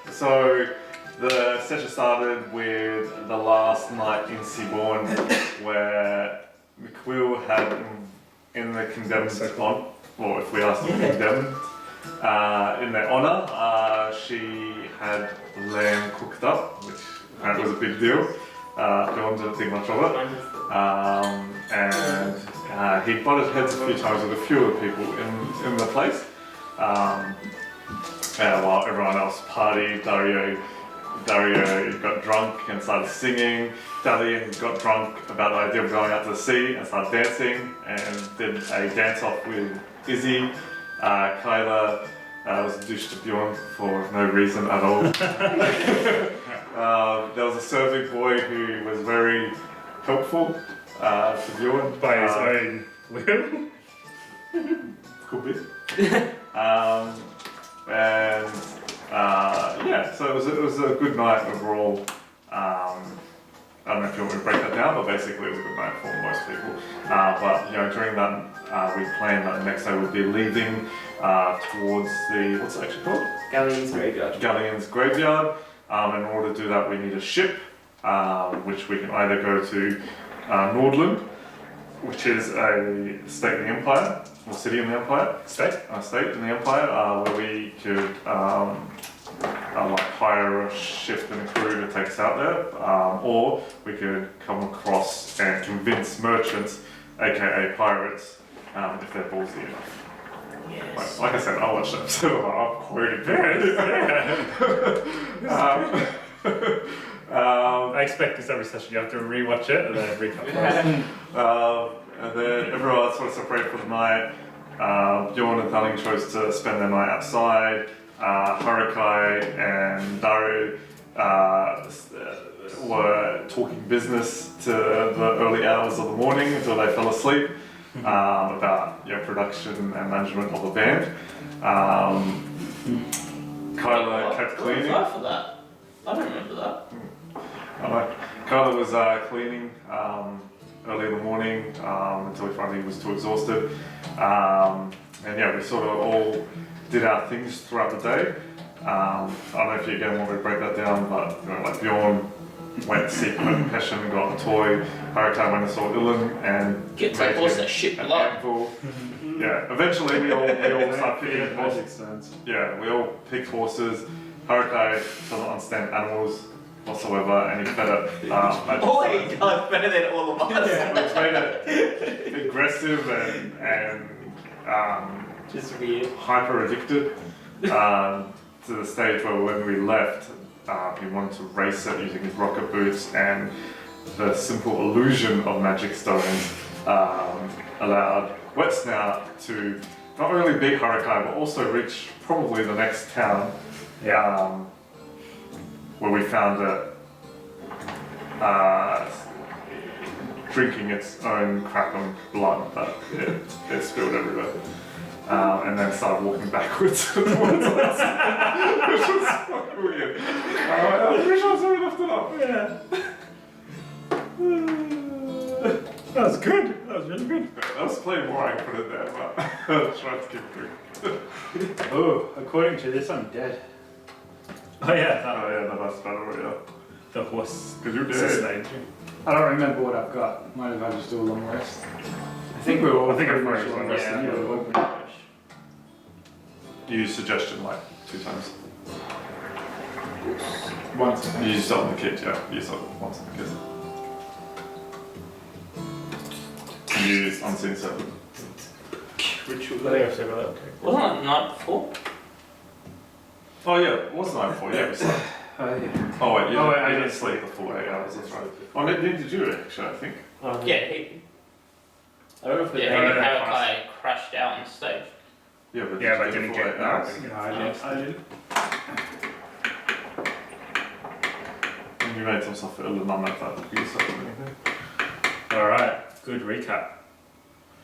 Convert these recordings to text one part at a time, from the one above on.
So the session started with the last night in Seabourn, where McQuill had in the condemned on, or if we asked them condemned, in their honour, she had lamb cooked up, which apparently was a big deal. John didn't think much of it. And he butted heads a few times with a few of the people in the place. While everyone else partied, Dario got drunk and started singing. Galleons got drunk about the idea of going out to the sea and started dancing and did a dance off with Izzy. Kyla was a douche to Bjorn for no reason at all. There was a serving boy who was very helpful to Bjorn. By his own will? Could be. So it was a good night overall. I don't know if you want me to break that down, but basically it was a good night for most people. But during that, we planned that the next day we'd be leaving towards the, what's it actually called? Galleons Graveyard. Galleons Graveyard. In order to do that, we need a ship, which we can either go to Nordland, which is a state in the Empire, or city in the Empire. State? A state in the Empire, where we could hire a ship and a crew to take us out there, or we could come across and convince merchants, aka pirates, if they're ballsy enough. Yes. Like I said, I watched that, so I'm quoting I expect this every session. You have to rewatch it and then recap it. And then everyone sort of separated for the night. Bjorn and Thalling chose to spend their night outside. Harukai and Daru were talking business to the early hours of the morning until they fell asleep about production and management of the band. Kyla kept cleaning. What was I for that? I don't remember that. Kyla was cleaning early in the morning until he finally was too exhausted. We sort of all did our things throughout the day. I don't know if you again want me to break that down, but like Bjorn went to see Peshin and got a toy. Harukai went and saw Ilan and Get to horse that shit blood. Yeah, eventually we all started picking horses. Yeah, we all picked horses. Harukai doesn't understand animals whatsoever, and he fed it. He does better than all of us. Which made it aggressive and just weird. hyper addicted to the stage where when we left, he wanted to race it using his rocket boots, and the simple illusion of magic stones allowed Wet Snout to not only beat Harukai but also reach probably the next town. Where we found it drinking its own crap and blood that it spilled everywhere. And then started walking backwards towards us, which was fucking weird. I'm pretty sure someone left it up. That was good. That was really good. I was playing more, I put it there, but I was trying to keep it quick. Oh, according to this, I'm dead. Oh yeah. The last battle, The horse. Because you're dead. Sustained you. I don't remember what I've got. Might have had just do a long rest. I think we're all. I think pretty I'm much frozen, long rested. yeah. Yeah, we won't be. You used suggestion like 2 times. Once. You used it on the kid, yeah. You used it once on the kid. You used Unseen Serpent. Ritual. I think I've said that. Okay. Wasn't it the night before? Oh yeah, it was the night before, yeah, we slept. Oh yeah. Oh wait, I didn't did sleep the full 8 hours, that's right. Oh, neither did you actually, I think. Yeah, I don't know if Harukai crashed out on stage. Yeah, but Yeah, but you didn't did get it for 8 hours. I did. And you made some stuff for Ilan on that you stuff or anything. Alright, good recap.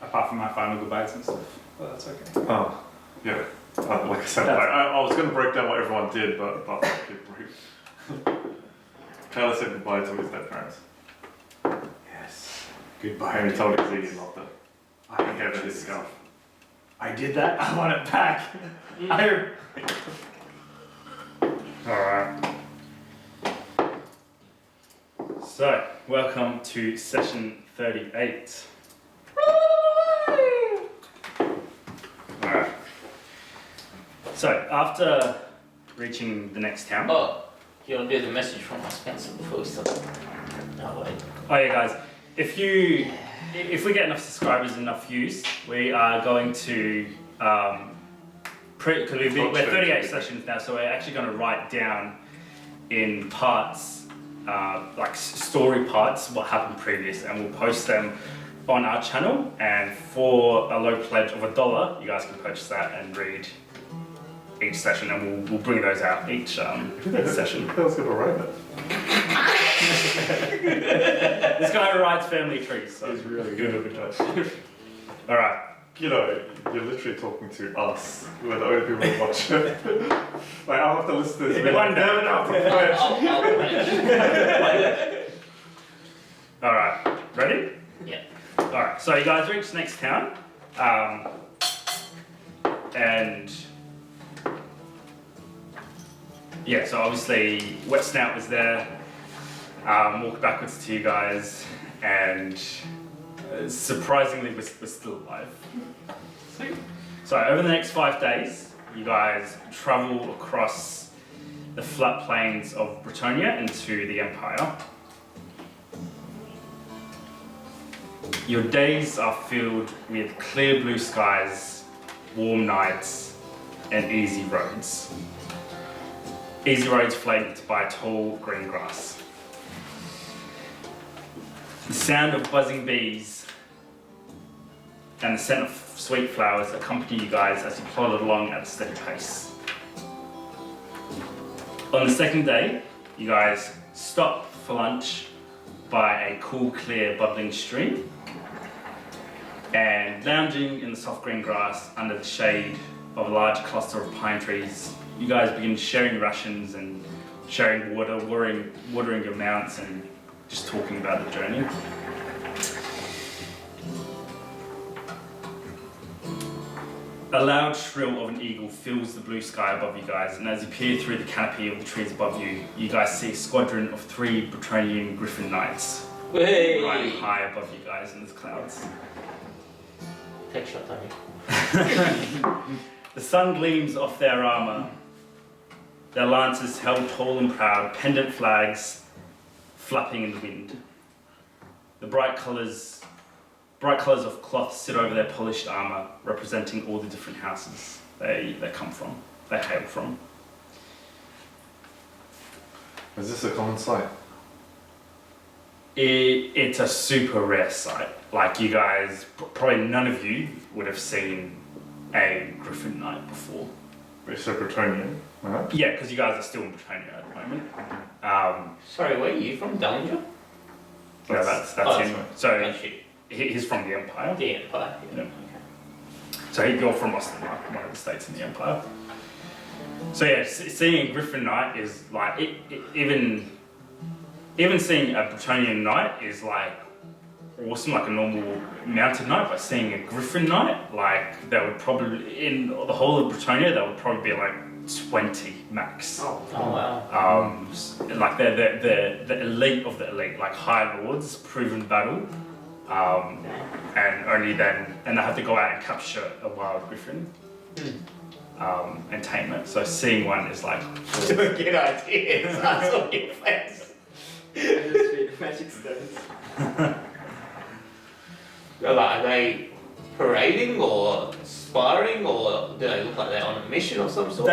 Apart from my final goodbyes and stuff. Well, that's okay. Oh, yeah. Like I said, I was going to break down what everyone did, but I'll keep brief. Taylor said goodbye to his dead parents. Yes. Goodbye. And he told Izzy he loved it. I He gave it his scarf. I did that. I want it back. Alright. So, welcome to session 38. Alright. So, after reaching the next town. Oh, you want to do the message from my sponsor before we start? No, wait. Oh yeah, guys. If we get enough subscribers and enough views, we are going to we're 38 sessions now, so we're actually going to write down in parts, like story parts, what happened previous, and we'll post them on our channel. And for a low pledge of $1, you guys can purchase that and read each session, and we'll bring those out each session. That was gonna write it. This guy writes family trees, so He's really good. All right. You know, you're literally talking to us. We're the only people who watch it. Like, I'll have to listen to this. Yeah, one day. Never know how to play it. I'll All right. Ready? Yeah. All right. So you guys reach the next town, and yeah. So obviously, Wet Snout was there. Walked backwards to you guys, and surprisingly, we're still alive. So over the next 5 days, you guys travel across the flat plains of Bretonia into the Empire. Your days are filled with clear blue skies, warm nights, and easy roads. Easy roads flanked by tall green grass. The sound of buzzing bees and the scent of sweet flowers accompany you guys as you plodded along at a steady pace. On the second day, you guys stop for lunch by a cool, clear, bubbling stream, and lounging in the soft green grass under the shade of a large cluster of pine trees, you guys begin sharing rations and sharing water, watering your mounts, and just talking about the journey. A loud shrill of an eagle fills the blue sky above you guys, and as you peer through the canopy of the trees above you, you guys see a squadron of 3 Bretonian Griffin Knights riding high above you guys in the clouds. Take a shot, Tony. The sun gleams off their armor, their lances held tall and proud, pendant flags flapping in the wind. The bright colours of cloth sit over their polished armour, representing all the different houses they hail from. Is this a common sight? It's a super rare sight. Like, you guys, probably none of you would have seen a Griffin Knight before. It's a Bretonian, right? Yeah, because you guys are still in Bretonia at the moment. Sorry, where are you from? Dallinger? Yeah, that's him. So he's from the Empire. The Empire. Yeah. Okay. So you're from Austin, like one of the states in the Empire. So yeah, seeing a Griffin Knight is like even seeing a Bretonian Knight is like awesome, like a normal mounted knight. But seeing a Griffin Knight, like that would probably in the whole of Bretonia, that would probably be like 20 max. Oh wow. Like they're the elite of the elite, like high lords, proven battle. And only then, and they have to go out and capture a wild griffin and tame it. So seeing one is like Don't get ideas. That's all your face. Magic stones. Are they parading or sparring, or do they look like they're on a mission of some sort?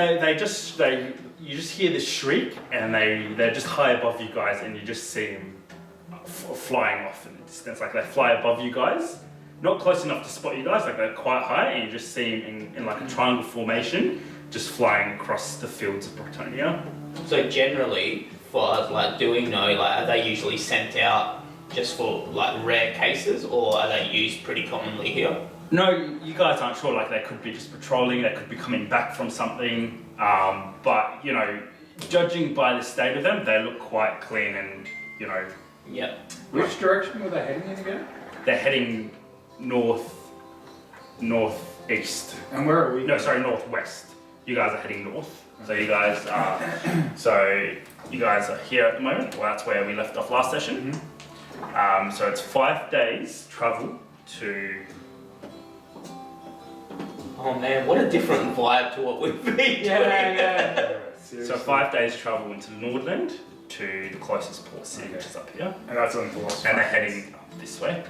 You just hear this shriek, and they're just high above you guys, and you just see them flying off in the distance. Like they fly above you guys, not close enough to spot you guys, like they're quite high, and you just see them in like a triangle formation, just flying across the fields of Bretonia. So generally, for us, like, do we know, like, are they usually sent out just for like rare cases, or are they used pretty commonly here? No, you guys aren't sure. Like they could be just patrolling, they could be coming back from something. But you know, judging by the state of them, they look quite clean and you know. Yeah. Which direction were they heading in again? They're heading northeast. And where are we? No, sorry, northwest. You guys are heading north. So you guys are. So you guys are here at the moment. Well, that's where we left off last session. So it's 5 days travel to. Oh man, what a different vibe to what we've been doing. So 5 days travel into Nordland to the closest port city, which is up here. And that's on the last And they're 5 days. heading up this way.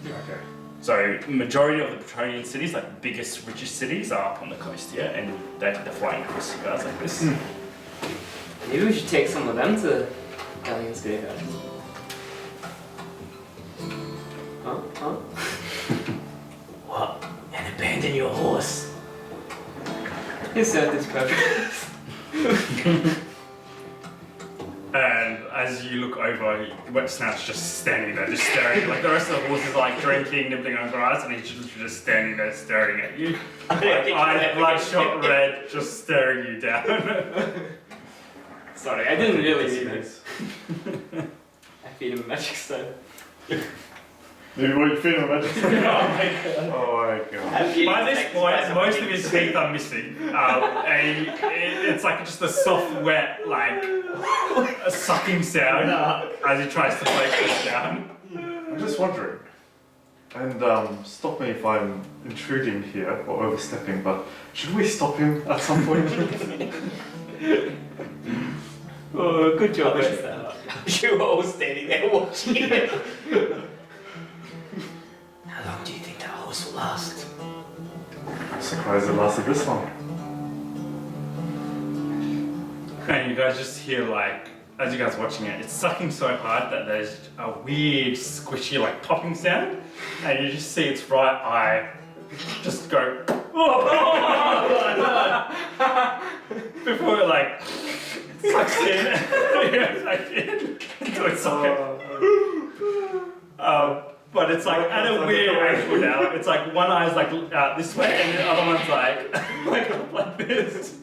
Okay. So majority of the Bretonian cities, like the biggest, richest cities, are up on the coast here, and they're flying across you guys like this. Maybe we should take some of them to Galleons graveyard. Huh? What? And abandon your horse? He served his purpose. And as you look over, Wet Snout's just standing there, just staring. Like the rest of the horses are like drinking, nibbling on grass, and he's just standing there staring at you. Like, eyes bloodshot red, just staring you down. Sorry, I didn't really need this. I feed him a magic stone. Maybe what you feeling, magic? Oh my god. By this point, most of his teeth are missing. And it's like just a soft, wet, like a sucking sound as he tries to take this down. I'm just wondering, and stop me if I'm intruding here or overstepping, but should we stop him at some point? Oh, good job, You were all standing there watching it. How long do you think that horse will last? I'm surprised it lasted this long. And you guys just hear like, as you guys are watching it, it's sucking so hard that there's a weird squishy like popping sound, and you just see its right eye just go before it like sucks in. Into its socket. But it's like at a weird angle now. It's like one eye's like out this way, and the other one's like up like this.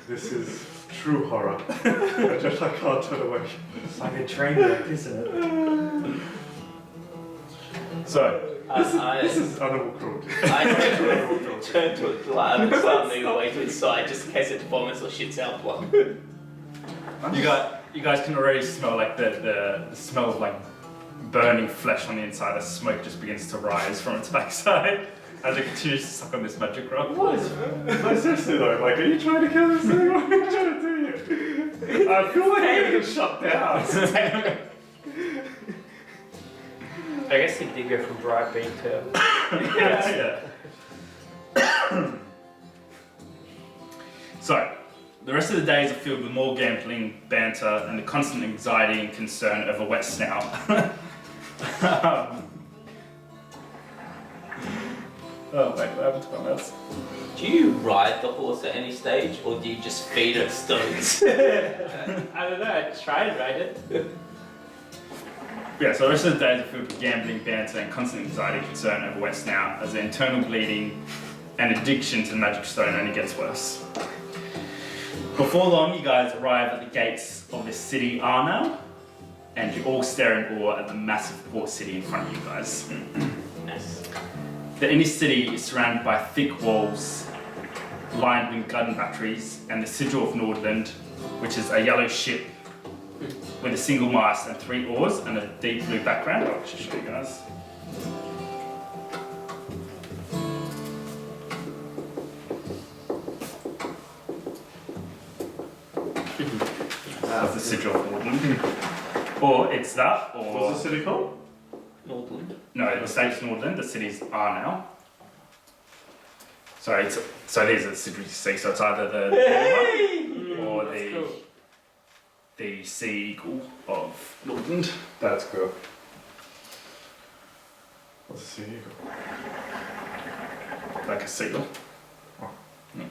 This is true horror. I can't turn away. It's like a train wreck, isn't it? So This is animal cruelty. I turn to a glove and start moving away to its side just in case it vomits or shits out blood. you guys can already smell like the smell of like burning flesh on the inside as smoke just begins to rise from its backside as it continues to suck on this magic rock. What? No, seriously though, like, are you trying to kill this thing? What are you trying to do here? I feel like I'm gonna get shut down. I guess he did go from dry bean to. Yeah. So, the rest of the days are filled with more gambling, banter, and the constant anxiety and concern of a wet snout. Oh wait, what happened to my mouse? Do you ride the horse at any stage or do you just feed it stones? I don't know, I tried to ride it. Yeah, so the rest of the days are filled with gambling, banter, and constant anxiety and concern over wet snout as the internal bleeding and addiction to the magic stone only gets worse. Before long, you guys arrive at the gates of the city Aarnau, and you all stare in awe at the massive port city in front of you guys. Nice. The inner city is surrounded by thick walls lined with gun batteries and the sigil of Nordland, which is a yellow ship with a single mast and 3 oars and a deep blue background. I'll just show you guys. That's the sigil of Nordland. Or it's that, or... What's the city called? Nordland. No, the state's Nordland, the cities Aarnau. So these are the cities you see, so it's either the or the sea eagle of Nordland. That's cool. What's a sea eagle? Like a seagull.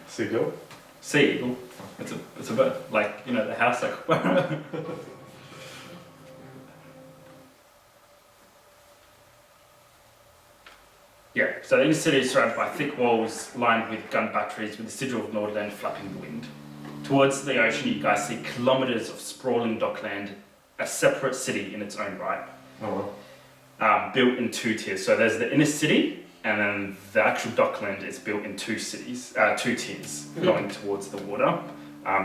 Seagull? Sea eagle. It's a bird. Like, you know, the house like Yeah, so the inner city is surrounded by thick walls lined with gun batteries with the sigil of Nordland flapping in the wind. Towards the ocean, you guys see kilometres of sprawling dockland, a separate city in its own right, Oh well. built in 2 tiers. So there's the inner city, and then the actual dockland is built in 2 tiers going towards the water.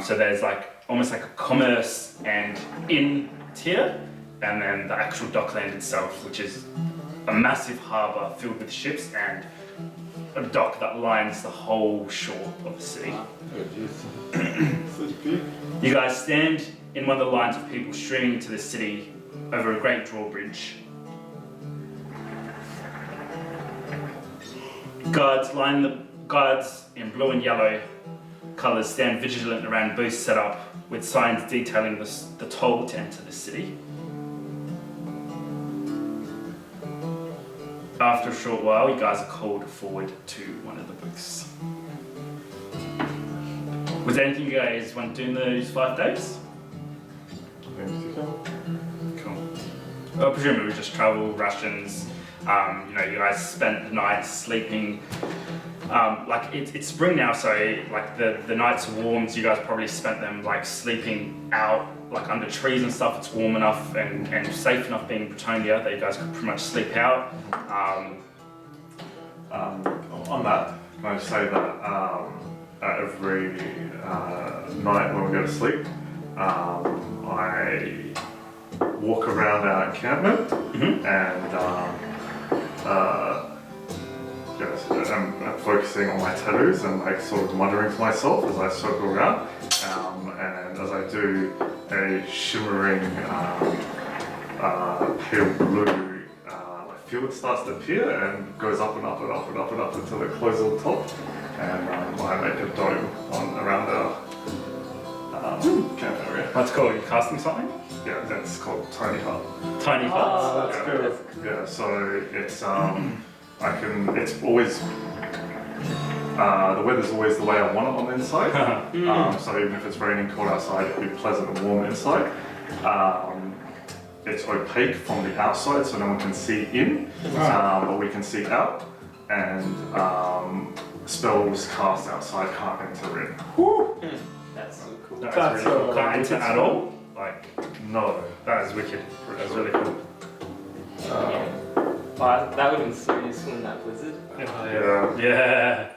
So there's like almost like a commerce and inn tier, and then the actual dockland itself, which is a massive harbour filled with ships and a dock that lines the whole shore of the city. You guys stand in one of the lines of people streaming into the city over a great drawbridge. Guards in blue and yellow colours stand vigilant around booths set up with signs detailing the toll to enter the city. After a short while, you guys are called forward to one of the booths. Was there anything you guys want to do in those 5 days? Cool. Well, presumably just travel, rations. You guys spent the night sleeping. It's spring now, so like the nights are warm, so you guys probably spent them like sleeping out, like under trees and stuff. It's warm enough and safe enough being in Bretonia that you guys could pretty much sleep out. On that, can I just say that every night when we go to sleep, I walk around our encampment and I'm focusing on my tattoos and like sort of muttering to myself as I circle around, and as I do, a shimmering pale blue field starts to appear and goes up and up and up and up and up until it closes on top, and I make a dome around our camp area. What's it called? Are you casting something? Yeah, that's called Tiny Hut. Tiny huts. Oh, that's Yeah. good. Yeah, so it's it's always the weather's always the way I want it on the inside. So even if it's raining cold outside, it'll be pleasant and warm inside. It's opaque from the outside, so no one can see in, but we can see out. And spells cast outside can't enter in. That's so cool. That's That's really cool. so Can't enter wicked. at all? Like, No. that is wicked. That's really cool. That would have been so useful in that blizzard. Yeah. Yeah.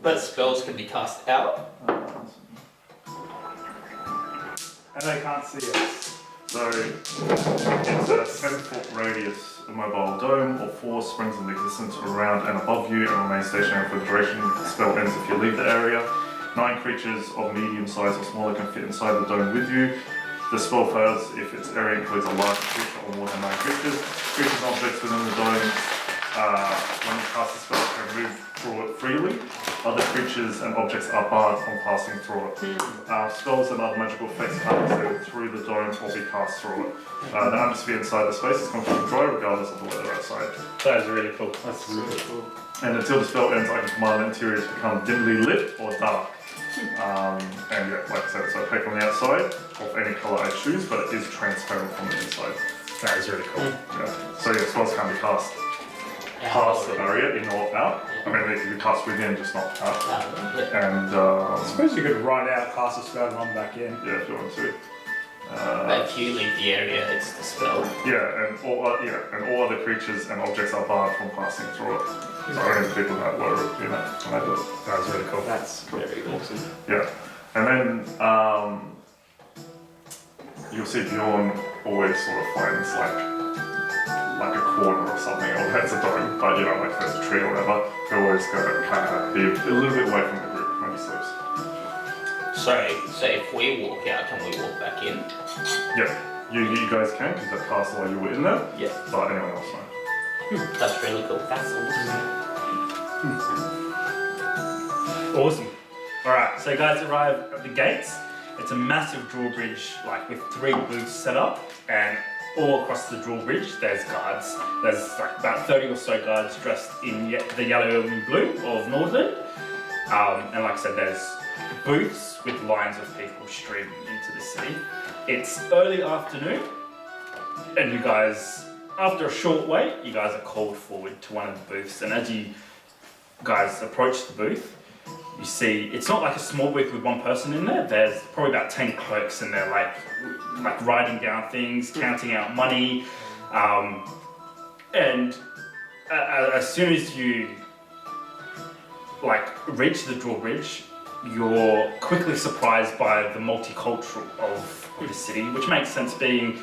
But spells can be cast out. And they can't see us. So it's a 10-foot radius mobile dome or 4 springs in existence around and above you and remain stationary for the duration. The spell ends if you leave the area. 9 creatures of medium size or smaller can fit inside the dome with you. The spell fails if its area includes a large creature or more than 9 creatures. Creatures and objects within the dome, when you cast the spell, can move through it freely. Other creatures and objects are barred from passing through it. Spells and other magical effects can't be seen through the dome or be cast through it. The atmosphere inside the space is completely dry regardless of the weather outside. That is really cool. That's really cool. And until the spell ends, I can command the interior to become dimly lit or dark. And yeah, like I said, it's opaque on the outside of any colour I choose, but it is transparent from the inside. That is really cool. Yeah. So yeah, spells can't be cast past the barrier, in or out. I mean, they can be cast within, just not out. And I suppose you could write out, cast a spell, and run back in. yeah, if you want to. But if you leave the area, it's the spell. Yeah, and all other creatures and objects are barred from passing through it. So only the people that were, when I did it. That was really cool. That's very awesome. Yeah, and then you'll see Bjorn always sort of finds like a corner or something, or that's a dome, but like if there's a tree or whatever, he'll always go kind of be a little bit away from the group when he sleeps. So if we walk out, can we walk back in? Yeah, you guys can, because that passed while you were in there, Yeah. but anyone else no. That's really cool. That's awesome. Awesome. Alright, so you guys arrive at the gates. It's a massive drawbridge, like with 3 booths set up, and all across the drawbridge there's guards. There's like about 30 or so guards dressed in the yellow and blue of Nordland. And like I said, there's booths with lines of people streaming into the city. It's early afternoon, and you guys, after a short wait, you guys are called forward to one of the booths. And as you guys approach the booth, you see it's not like a small booth with one person in there. There's probably about 10 clerks in there, like writing down things, counting out money, and as soon as you reach the drawbridge, you're quickly surprised by the multicultural of the city, which makes sense being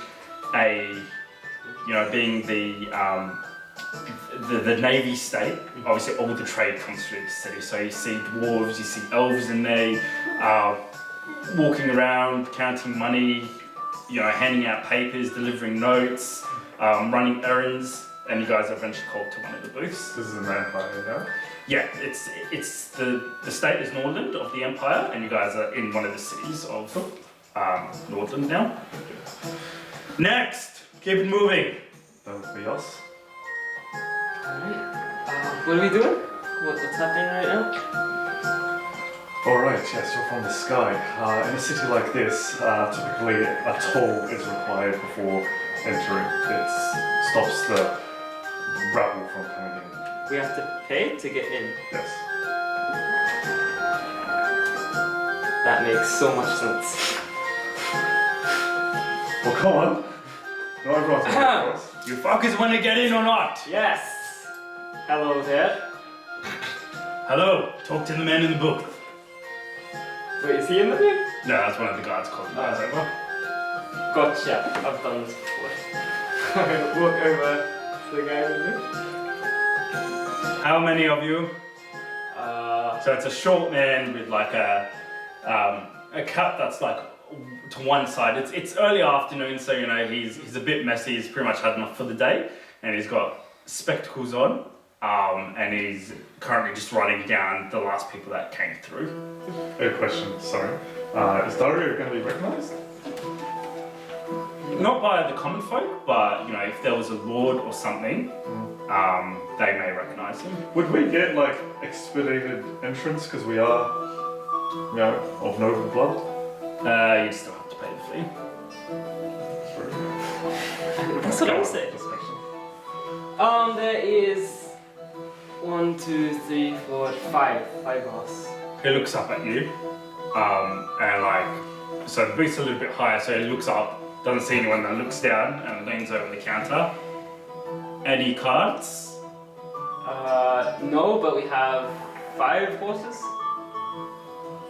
the navy state. Obviously, all the trade comes through the city. So you see dwarves, you see elves in there, walking around, counting money, handing out papers, delivering notes, running errands, and you guys are eventually called to one of the booths. This is an empire, yeah? Yeah, it's the state is Nordland of the Empire, and you guys are in one of the cities of Nordland now. Next, keep it moving. That would be us. Alright. What are we doing? What's happening right now? Alright, yes, you're from the sky. In a city like this, typically a toll is required before entering. It stops the rabble from coming in. We have to pay to get in. Yes. That makes so much sense. Well, come on. Not everyone's going for us. You fuckers want to get in or not? Yes! Hello there. Hello, talk to the man in the booth. Wait, is he in the booth? No, that's one of the guards calling you guys over. Gotcha. I've done this before. I walk over to the guy in the booth. How many of you? So it's a short man with like a cut that's like to one side. It's early afternoon, so he's a bit messy. He's pretty much had enough for the day, and he's got spectacles on, and he's currently just writing down the last people that came through. A question, sorry. Is Dario going to be recognized? Not by the common folk, but if there was a lord or something, they may recognise him. Would we get like expedited entrance because we are, of noble blood? You'd still have to pay the fee. That's what I was saying. Discussion. There is 1, 2, 3, 4, 5 of us. He looks up at you, and so the booth's a little bit higher, so he looks up, doesn't see anyone, then looks down and leans over the counter. Any cards? No, but we have 5 horses.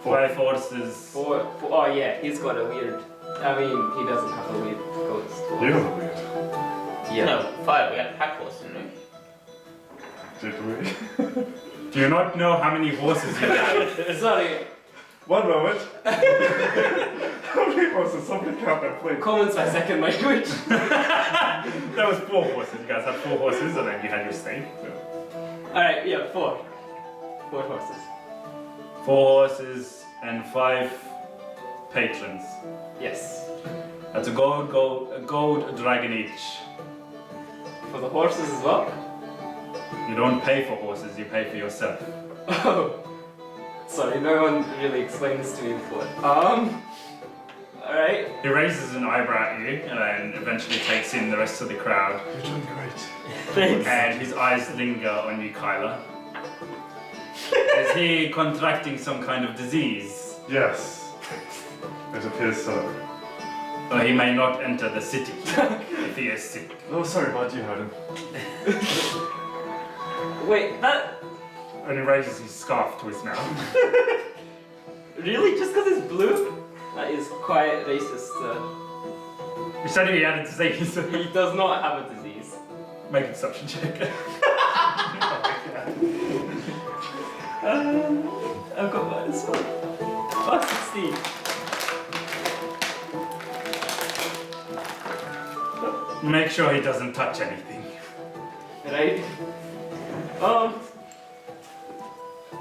5 horses. 4. Oh yeah, he's got a weird. I mean, he doesn't have a weird ghost. You have a weird. Yeah. No, 5. We had a pack horse, didn't we? Did we? Do you not know how many horses you have? Sorry. One moment. How many horses? Somebody count that, please. Common's my second language. That was 4 horses. You guys had 4 horses, and then you had your steed. Alright, yeah, 4. 4 horses. 4 horses and 5 patrons. Yes. That's a gold dragon each. For the horses as well? You don't pay for horses, you pay for yourself. Oh. Sorry, no one really explained this to me before. Alright. He raises an eyebrow at you and then eventually takes in the rest of the crowd. You're doing great. Thanks. And his eyes linger on you, Kyla. Is he contracting some kind of disease? Yes. It appears so. Or he may not enter the city if he is sick. Oh, sorry, bud, you heard him. Wait, that. And he raises his scarf to his mouth. Really? Just because it's blue? That is quite racist. You said he had a disease. He does not have a disease. Make a deception check. I've got minus 1. Oh, 16. Make sure he doesn't touch anything. Right?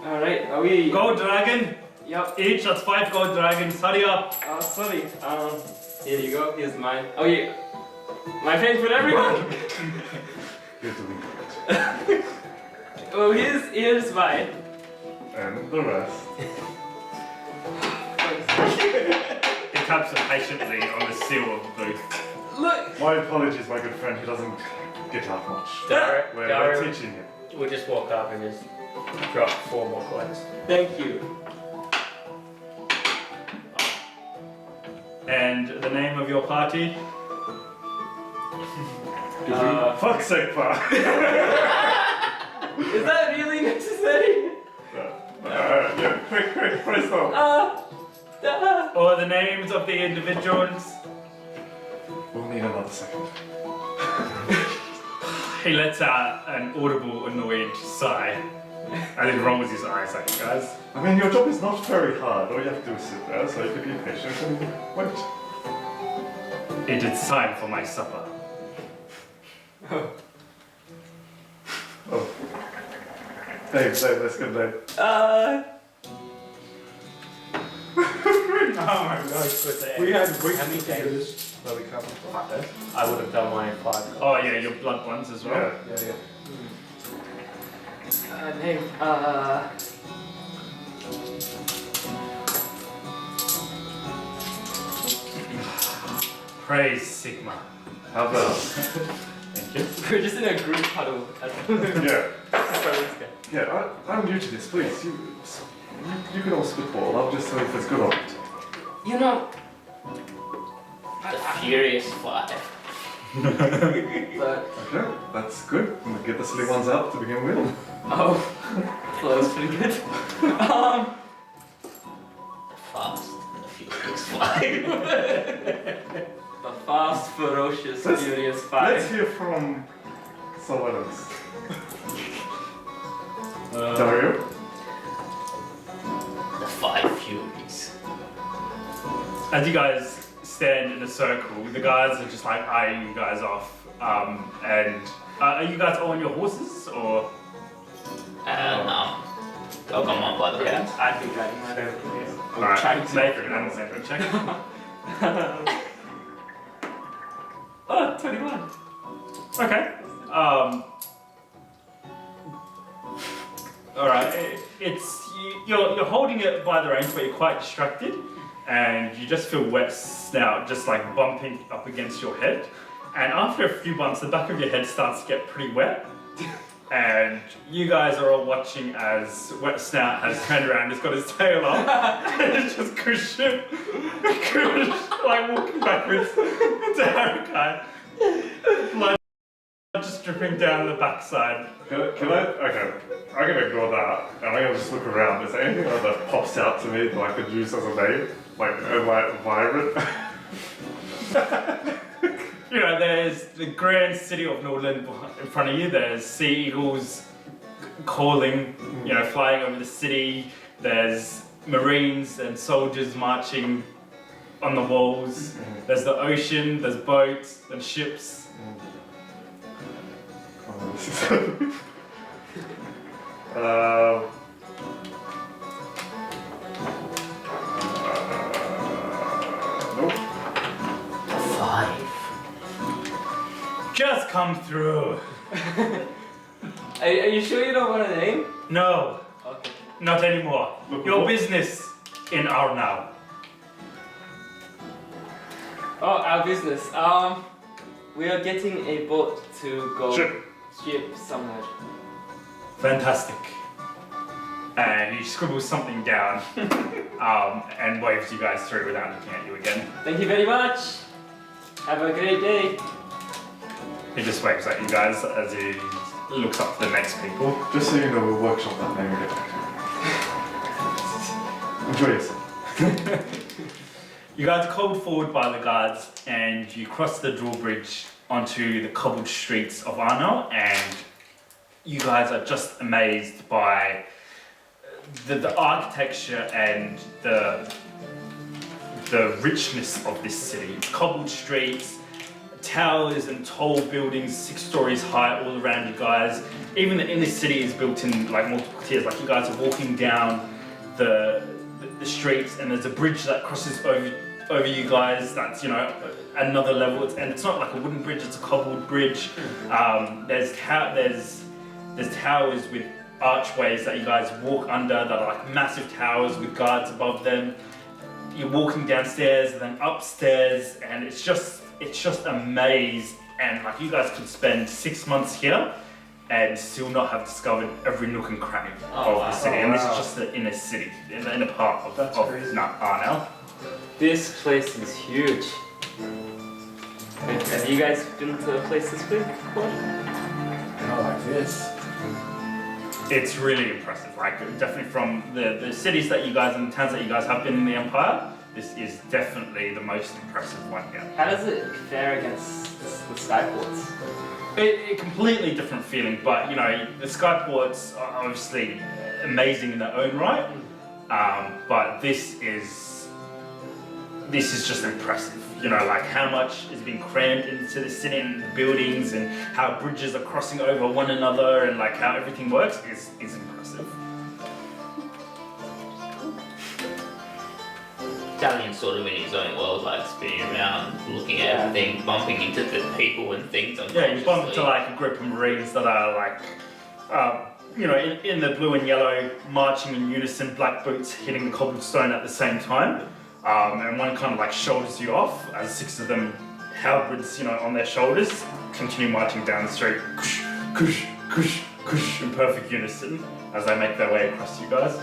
Alright, are we. Gold dragon! Yep. Each, that's 5 gold dragons. Hurry up! Oh, sorry. Here you go. Here's mine. Oh, yeah. My favorite, everyone. You're doing great. Oh, here's mine. And the rest. He taps impatiently on the seal of the booth. Look. My apologies, my good friend, he doesn't get out much. We're Dario teaching him. will just walk up and just drop 4 more coins. Thank you. And the name of your party? Fuck's sake, pa. Is that really necessary? Yeah. quick, presto. Or the names of the individuals. We'll need another second. He lets out an audible, annoyed sigh. And then rolls his eyes at you guys. I mean, your job is not very hard. All you have to do is sit there, so you can be patient and wait. It is time for my supper. Oh. Dave, let's go, Dave. Oh my god. We had How many games? No, we can't. I would have done my 5. Oh yeah, your blood ones as well. Yeah. Name. Praise Sigma. How about? Thank you. We're just in a group huddle. Yeah. So let's go. Yeah, I'm new to this, please. You can all spitball. I'll just tell you if it's good or not. You know, The Furious 5. but Okay, that's good. We'll get the silly ones out to begin with. oh, so that was pretty good. Fast and the Furious 5. The fast, ferocious, Let's- furious Let's five. hear from someone else. Dario? The 5 Furies. As you guys stand in a circle, the guys are just like eyeing you guys off. And are you guys all on your horses or? No. I'll come on by the Yeah, reins. I'd be riding my Alright, trying to- make an animal check. Oh, 21. Okay. Alright, you're holding it by the reins, but you're quite distracted, and you just feel wet snout just like bumping up against your head. And after a few bumps, the back of your head starts to get pretty wet. And you guys are all watching as Wet Snout has turned around, he's got his tail up, and it's just cushion, like walking backwards to Harakai. Blood just dripping down the backside. Can I? Okay, I'm gonna ignore that, and I'm gonna just look around. Is there anything that pops out to me that I could use as a name? Like vibrant? You know, there's the grand city of Norland in front of you. There's sea eagles calling, you know, flying over the city. There's marines and soldiers marching on the walls. There's the ocean, there's boats and ships. Nope. 5. Just come through. Are you sure you don't want a name? No, Okay. not anymore. Your business in Aarnau. Oh, our business. We are getting a boat to go ship somewhere. Fantastic. And he scribbles something down and waves you guys through without looking at you again. Thank you very much. Have a great day. He just waves at you guys as he looks up to the next people. Just so you know, we'll workshop that name and get back to you. Enjoy yourself. You guys are called forward by the guards and you cross the drawbridge onto the cobbled streets of Aarnau, and you guys are just amazed by the architecture and the richness of this city. Cobbled streets, towers and tall buildings 6 stories high all around you guys. Even the inner city is built in like multiple tiers. Like you guys are walking down the streets and there's a bridge that crosses over you guys. That's, you know, another level. And it's not like a wooden bridge, it's a cobbled bridge. There's towers with archways that you guys walk under that are like massive towers with guards above them. You're walking downstairs and then upstairs, and it's just a maze. And like you guys could spend 6 months here and still not have discovered every nook and cranny of the city. And this is just the inner city, the inner part of Aarnau. This place is huge. Have you guys been to a place this big before? Not like this. It's really impressive. Like definitely from the cities that you guys and the towns that you guys have been in the Empire, this is definitely the most impressive one here. How does it fare against the Skyports? A completely different feeling, but you know the Skyports are obviously amazing in their own right, but this is just impressive. You know, like how much is being crammed into the city and the buildings, and how bridges are crossing over one another, and like how everything works is impressive. Galleon's sort of in his own world, like spinning around, looking at everything, bumping into the people and things. Yeah, you bump into like a group of Marines that are like, you know, in the blue and yellow, marching in unison, black boots hitting the cobblestone at the same time. And one kind of like shoulders you off as 6 of them, halberds, you know, on their shoulders, continue marching down the street, kush, kush, kush, kush, in perfect unison as they make their way across you guys.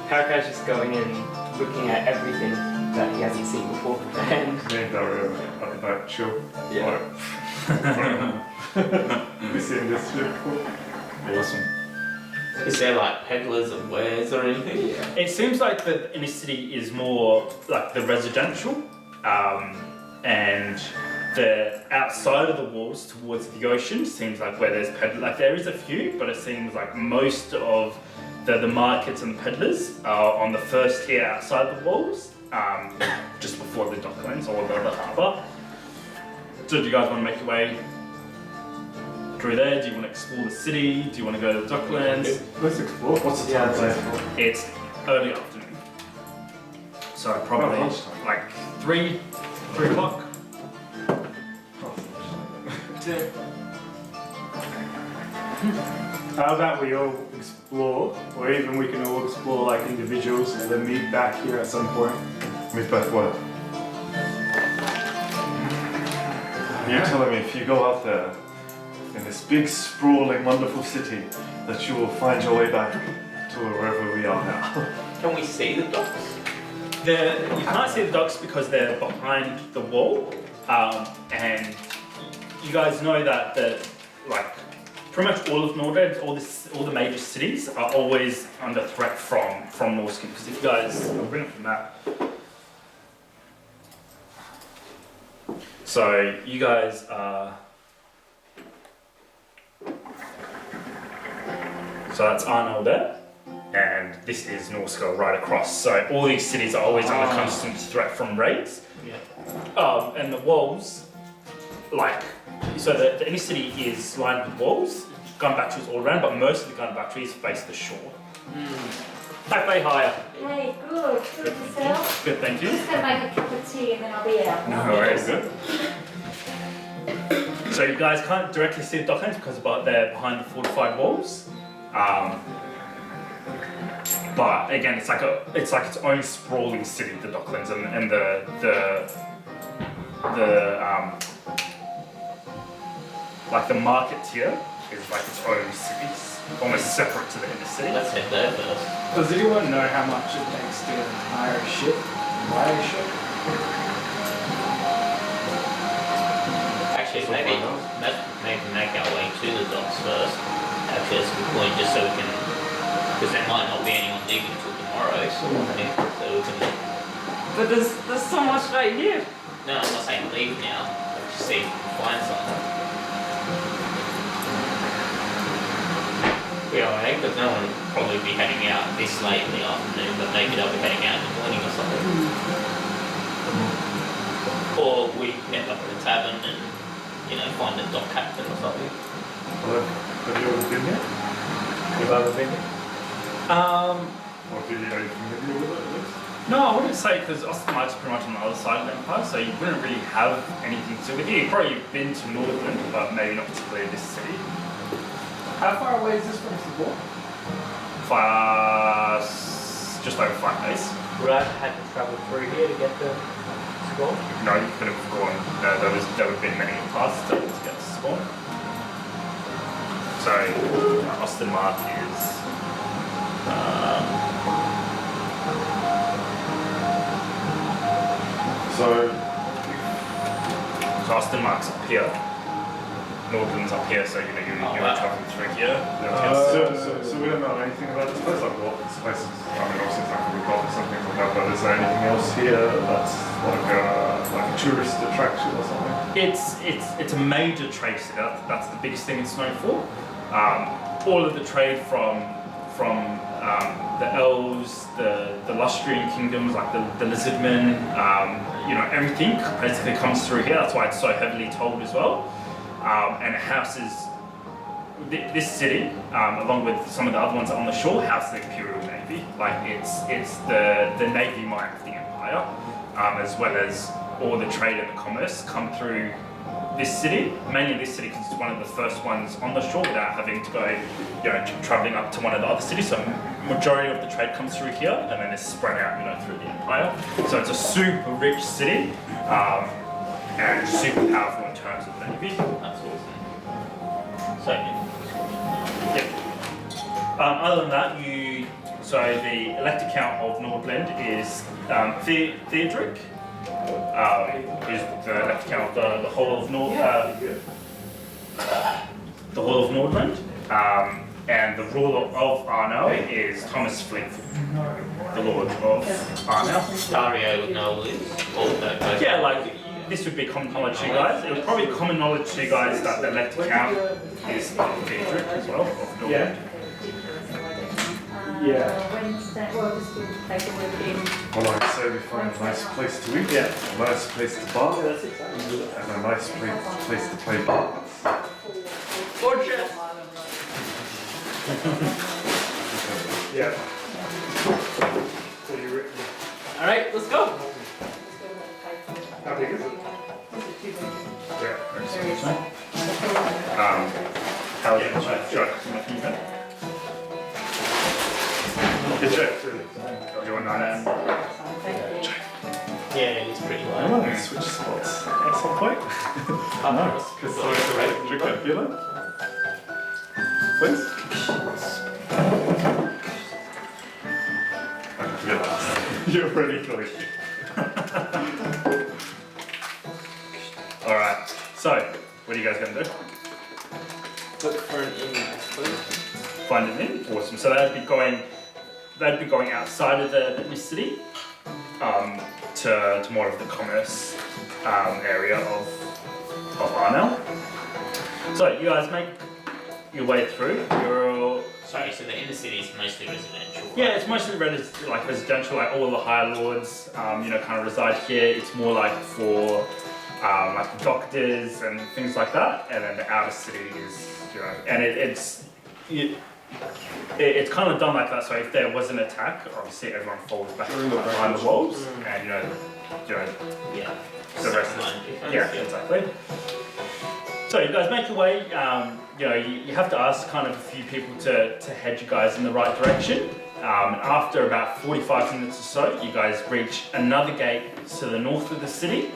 Haraka's just going in, looking at everything that he hasn't seen before. And Me and Dario are like chill. We've seen this shit before. Awesome. Is there like peddlers and wares or anything? yeah. It seems like the inner city is more like the residential, and the outside of the walls towards the ocean seems like where there's like there is a few, but it seems like most of the markets and the peddlers are on the first tier outside the walls, just before the docklands or the harbour. So do you guys want to make your way through there? Do you want to explore the city? Do you want to go to the docklands? Let's explore. What's the time today? It's early afternoon. So probably lunchtime. like 3 o'clock. How about we all explore, or even we can all explore like individuals and then meet back here at some point. Meet back what? You're telling me if you go out there in this big, sprawling, wonderful city, that you will find your way back to wherever we are now. Can we see the docks? You can't see the docks because they're behind the wall, and you guys know that like pretty much all of Nordred, all the major cities are always under threat from Norskin. Because if you guys, I'll bring up the map. So you guys are. So that's Aarnau there, and this is Norska right across. So all these cities are always under constant threat from raids. Yeah. And the walls, like, so the inner city is lined with walls, gun batteries all around, but most of the gun batteries face the shore. Hi, Faye, hiya. Hey, good. Good yourself. Good, thank you. Just gonna make a cup of tea and then I'll be out. No worries. So you guys can't directly see the docklands because they're behind the fortified walls. But again, it's like its own sprawling city, the docklands, and the like the market here is like its own city, almost separate to the inner city. Let's head there first. Does anyone know how much it takes to hire a ship? Buy a ship? Actually, maybe make our way to the docks first. Actually, that's a good point, just so we can, because there might not be anyone leaving until tomorrow, so we can. But there's so much right here. No, I'm not saying leave now. Just see if we can find something. Yeah, alright, because no one will probably be heading out this late in the afternoon, but maybe they'll be heading out in the morning or something. Or we end up at a tavern and, find a dock captain or something. Have you ever been here? You've ever been here? Or are you familiar with it at least? No, I wouldn't say, because Ostermark's pretty much on the other side of the Empire, so you wouldn't really have anything to do with you. You've probably been to Northern, but maybe not particularly this city. How far away is this from Sabor? Just over 5 days. Would I have had to travel through here to get the score? No, you could have gone. There would have been many paths to get to spawn. So Ostermark is. So, So Ostermark's up here. Northlands up here, so you're wow. traveling through here. So we don't know anything about this place, like what this place is. I mean, obviously it's like a big office and things like that, but is there anything else here that's like a tourist attraction or something? It's a major trade city. That's the biggest thing it's known for. All of the trade from the elves, the Lustrian kingdoms, like the lizardmen, everything basically comes through here. That's why it's so heavily told as well. And it houses this city, along with some of the other ones on the shore, house the Imperial Navy. Like it's the navy might of the Empire, as well as all the trade and the commerce come through this city, mainly this city because it's one of the first ones on the shore without having to go, traveling up to one of the other cities. So majority of the trade comes through here, and then it's spread out, through the empire. So it's a super rich city, and super powerful in terms of the navy. That's awesome. So, Other than that, the elected count of Nordland is Theodric. Who's the elected count of the whole of the whole of Nordland, and the ruler of Aarnau is Thomas Fleetwood, the Lord of Aarnau. Dario would know all this. All that goes Yeah, on. like this would be common knowledge to you guys. It was probably common knowledge to you guys that the elected count is Theodric as well of Nordland. Wednesday, well, just to take a look in. Well, I'd say we find a nice place to eat, a nice place to bar, and a nice place to play bar. Gorgeous. Yeah. So you All right, let's go. how big is it? Yeah, excellent. How's it? Good job. Do you want 9 a.m.? Yeah, it's pretty I low. want to switch spots at some point. Because I drink that beer then. Please? I realised. You're pretty close. Alright, so what are you guys going to do? Look for an inn, I suppose. Find an inn? Awesome. So they'd be going outside of the city to more of the commerce area of Aarnau. So you guys make your way through. Sorry, so the inner city is mostly residential. Right? Yeah, it's mostly residential, like all the higher lords, kind of reside here. It's more like for like doctors and things like that, and then the outer city is, and it's kind of done like that. So if there was an attack, obviously everyone falls back behind the walls, and Yeah. the rest is exactly. So you guys make your way. You have to ask kind of a few people to head you guys in the right direction. After about 45 minutes or so, you guys reach another gate to the north of the city.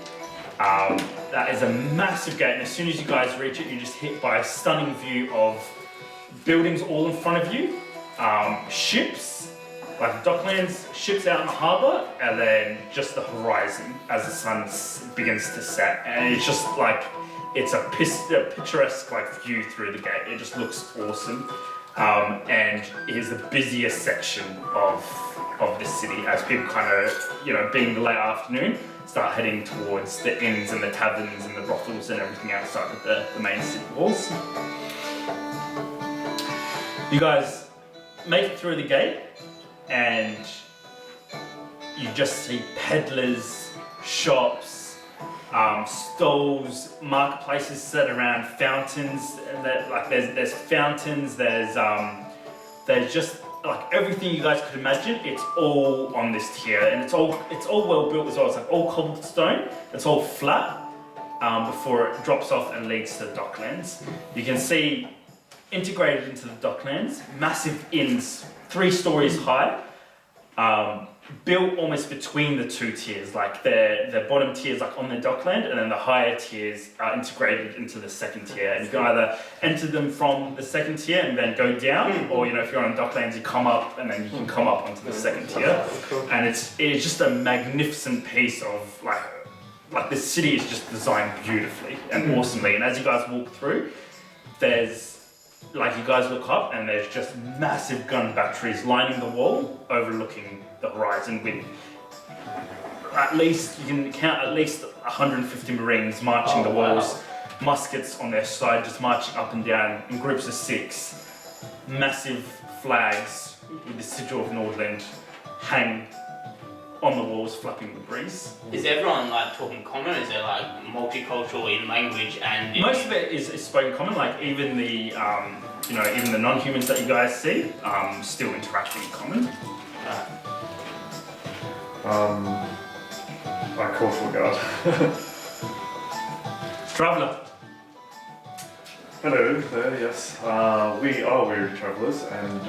That is a massive gate, and as soon as you guys reach it, you're just hit by a stunning view of buildings all in front of you, ships, like docklands, ships out in the harbour, and then just the horizon as the sun begins to set. And it's just like, it's a picturesque view through the gate. It just looks awesome. And it is the busiest section of the city as people kind of, being the late afternoon, start heading towards the inns and the taverns and the brothels and everything outside of the main city walls. You guys make it through the gate and you just see peddlers, shops, stalls, marketplaces set around, fountains, and there's fountains, there's just like everything you guys could imagine. It's all on this tier, and it's all well built as well. It's like all cobblestone. It's all flat before it drops off and leads to the docklands. You can see integrated into the docklands, massive inns, 3 stories high, built almost between the 2 tiers. Like the bottom tier is like on the dockland, and then the higher tiers are integrated into the second tier. And you can either enter them from the second tier and then go down, or if you're on docklands, you come up and then you can come up onto the second tier. And it's just a magnificent piece of like the city is just designed beautifully and awesomely. And as you guys walk through, there's, like, you guys look up and there's just massive gun batteries lining the wall, overlooking the horizon with at least, you can count at least 150 Marines marching the walls, muskets on their side, just marching up and down in groups of 6. Massive flags with the sigil of Nordland hang on the walls, flapping in the breeze. Is everyone like talking common? Is it like multicultural in language and? Most of it is spoken common. Like even the even the non-humans that you guys see still interacting in common. I call for guard. Traveller. Hello there, yes. We are weary travellers, and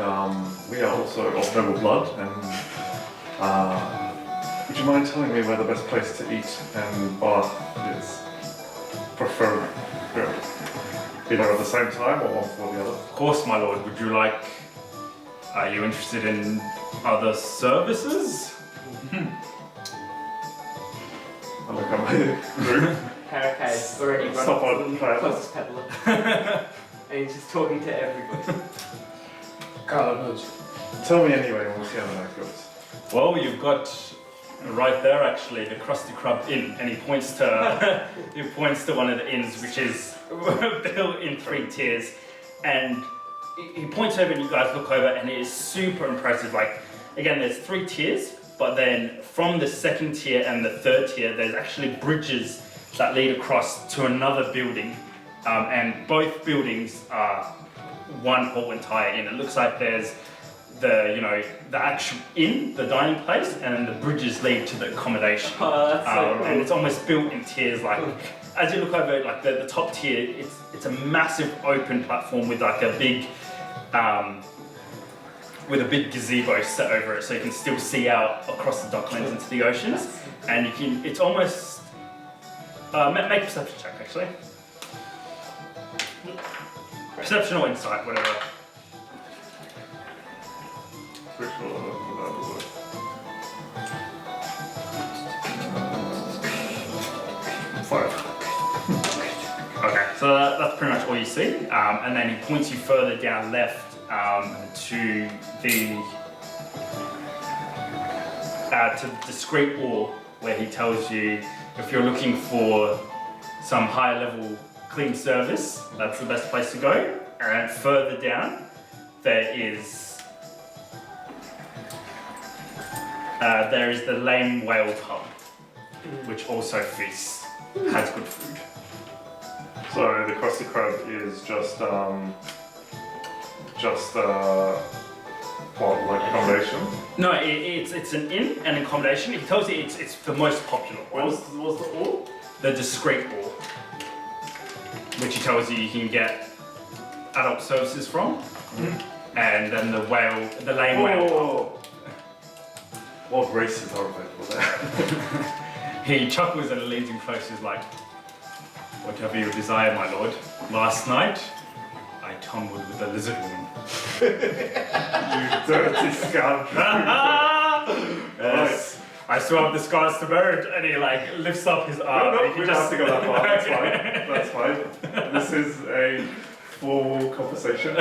we are also of noble blood. And would you mind telling me where the best place to eat and bath is? Preferably, either at the same time or one for the other. Of course, my lord. Would you like? Are you interested in other services? I look at my group. Karakai's already Stop running on to the fire. closest peddler. And he's just talking to everybody. Galleons. Tell me anyway, and we'll see how the night goes. Well, you've got right there actually the Krusty Krab Inn, and he points to one of the inns, which is built in 3 tiers, and he points over and you guys look over, and it is super impressive. Like, again, there's 3 tiers, but then from the 2nd tier and the 3rd tier, there's actually bridges that lead across to another building, and both buildings are one whole entire inn. It looks like there's the actual inn, the dining place, and then the bridges lead to the accommodation. Oh, that's so cool. And it's almost built in tiers. Like, as you look over, like the top tier, it's a massive open platform with like a big gazebo set over it, so you can still see out across the docklands into the oceans. And it's almost make a perception check actually. Perception or insight, whatever. Okay, so that's pretty much all you see, and then he points you further down left to the discreet ore, where he tells you if you're looking for some high level clean service, that's the best place to go. And further down, there is the Lame Whale Pub, which also feasts, has good food. So the Krusty Krab is just what, like accommodation? No, it's an inn and accommodation. He tells you it's the most popular one. What's the ore? The discreet ore, which he tells you can get adult services from, and then the Lame Whale Pub. What races are available there? He chuckles and leans in close. He's like, "Whatever you desire, my lord. Last night, I tumbled with a lizard woman." You dirty scoundrel. Yes. I still have the scars to bear it, and he like lifts up his arm. No, and he we don't have to go that far. That's fine. This is a full conversation.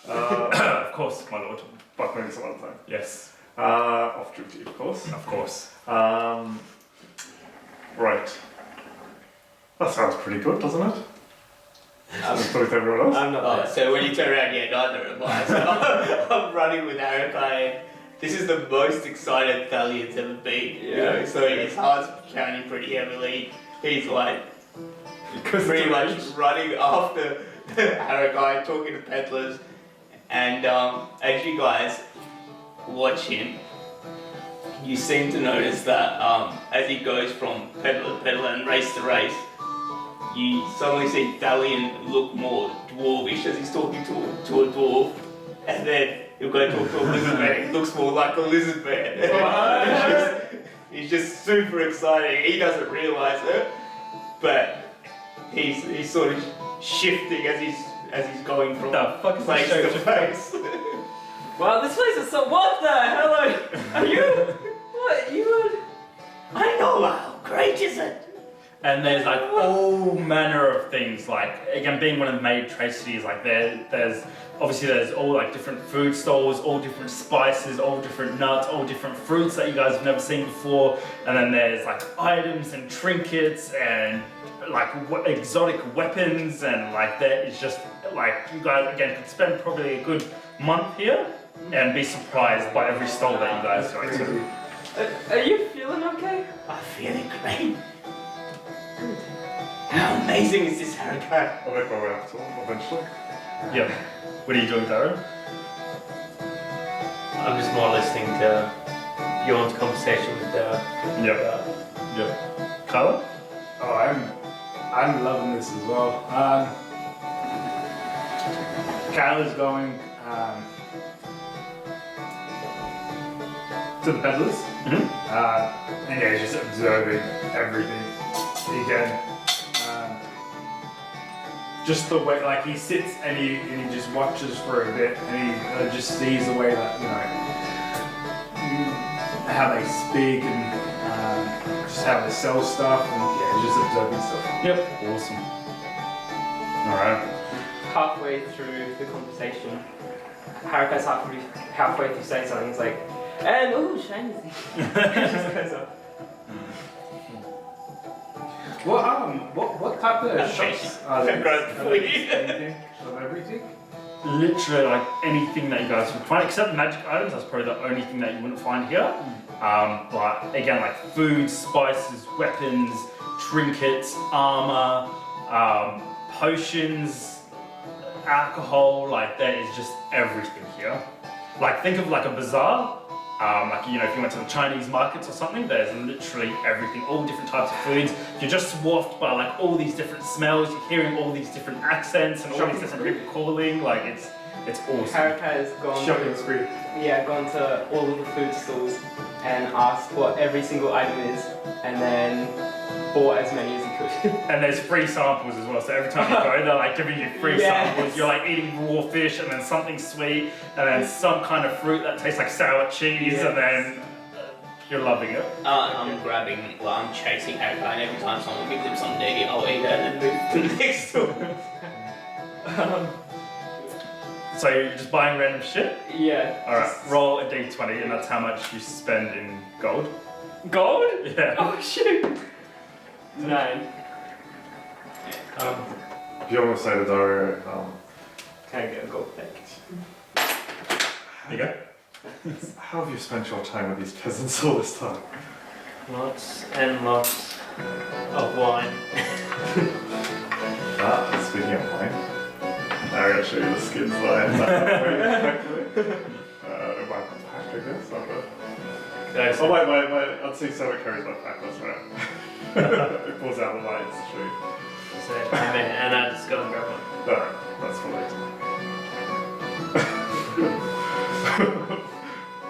Of course, my lord. But maybe some other time. Yes, Off duty, of course. of course. Right. That sounds pretty good, doesn't it? With everyone else. I'm not Oh, there. so when you turn around, yeah, neither am I. So I'm running with Arakai. This is the most excited Galleons ever been. You know, so his heart's pounding pretty heavily. He's like pretty much running after Arakai, talking to peddlers. And as you guys watch him, you seem to notice that as he goes from peddler to peddler and race to race, you suddenly see Galleon look more dwarvish as he's talking to a dwarf, and then he'll go talk to a lizard man. He looks more like a lizard man. He's just super excited. He doesn't realise it, but he's sort of shifting as he's going from The fuck is place this to show? place. Wow, this place is so. What the hell are you? What you would? I know, how great is it? And there's like all manner of things, like again being one of the major trade cities, like there's all like different food stalls, all different spices, all different nuts, all different fruits that you guys have never seen before, and then there's like items and trinkets and like exotic weapons, and like there is just like you guys again could spend probably a good month here and be surprised by every stall that you guys go to. Are you feeling okay? I'm feeling great. How amazing is this haircut? I'll make my way up to him eventually. Yep. What are you doing, Darren? I'm just more listening to Bjorn's conversation with Yep. Carla? Oh, I'm loving this as well. Kyla's going to the peddlers. And yeah, he's just observing everything again. Just the way, like he sits and he just watches for a bit, and he just sees the way that how they speak and just how they sell stuff, and yeah, he's just observing stuff. Yep. Awesome. Alright. Halfway through the conversation, Haruka's halfway through saying something. He's like, and oh, shiny. Just goes up. What type of shops are there? Are they anything of everything? Literally like anything that you guys would find, except magic items. That's probably the only thing that you wouldn't find here. But again, like food, spices, weapons, trinkets, armor, potions, alcohol. Like there is just everything here. Like think of like a bazaar. Like if you went to the Chinese markets or something, there's literally everything, all different types of foods. You're just swamped by like all these different smells. You're hearing all these different accents and all these different people calling. Like it's awesome. Haruka has gone Shopping spree. gone to all of the food stalls and asked what every single item is, and then bought as many as he could. And there's free samples as well. So every time you go, they're like giving you free Yes. samples. You're like eating raw fish and then something sweet and then some kind of fruit that tastes like sour cheese and then you're loving it. I'm chasing Haruka, and every time someone gives him something to eat, I'll eat it and then move to the next store. So you're just buying random shit? Yeah. Alright, roll a d20 and that's how much you spend in gold. Gold? Yeah. Oh shoot. 9. If you want to say to Dario, Can I get a gold package? There you go. how have you spent your time with these peasants all this time? lots and lots of wine. Speaking of wine, I'm going to show you the skins that I have effectively. My pack, I guess. Oh, wait, I'd say Sarah carries my pack, that's right. It pulls out the lights to show you. So, and I just go and grab one. No, that's for later.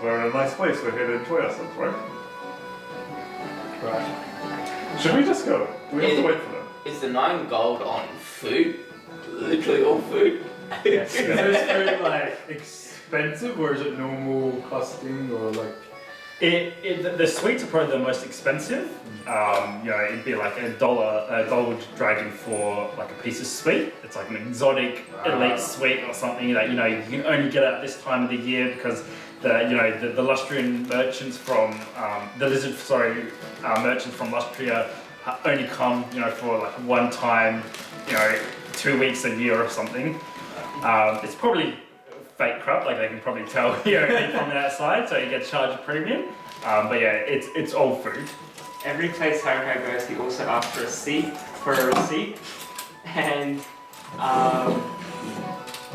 We're in a nice place, we're here to enjoy ourselves, right? Right. Should we just go? Do we have to wait for them? Is the 9 gold on food? Literally all food? Is this food like expensive, or is it normal costing, or like? The sweets are probably the most expensive. It'd be like $1 gold dragon for like a piece of sweet. It's like an exotic elite sweet or something that you can only get at this time of the year because the Lustrian merchants from merchants from Lustria only come for like one time 2 weeks a year or something. It's probably fake crap, like they can probably tell from the outside, so you get charged a premium. But yeah, it's all food. Every place Haruka goes, he also asks for a receipt, and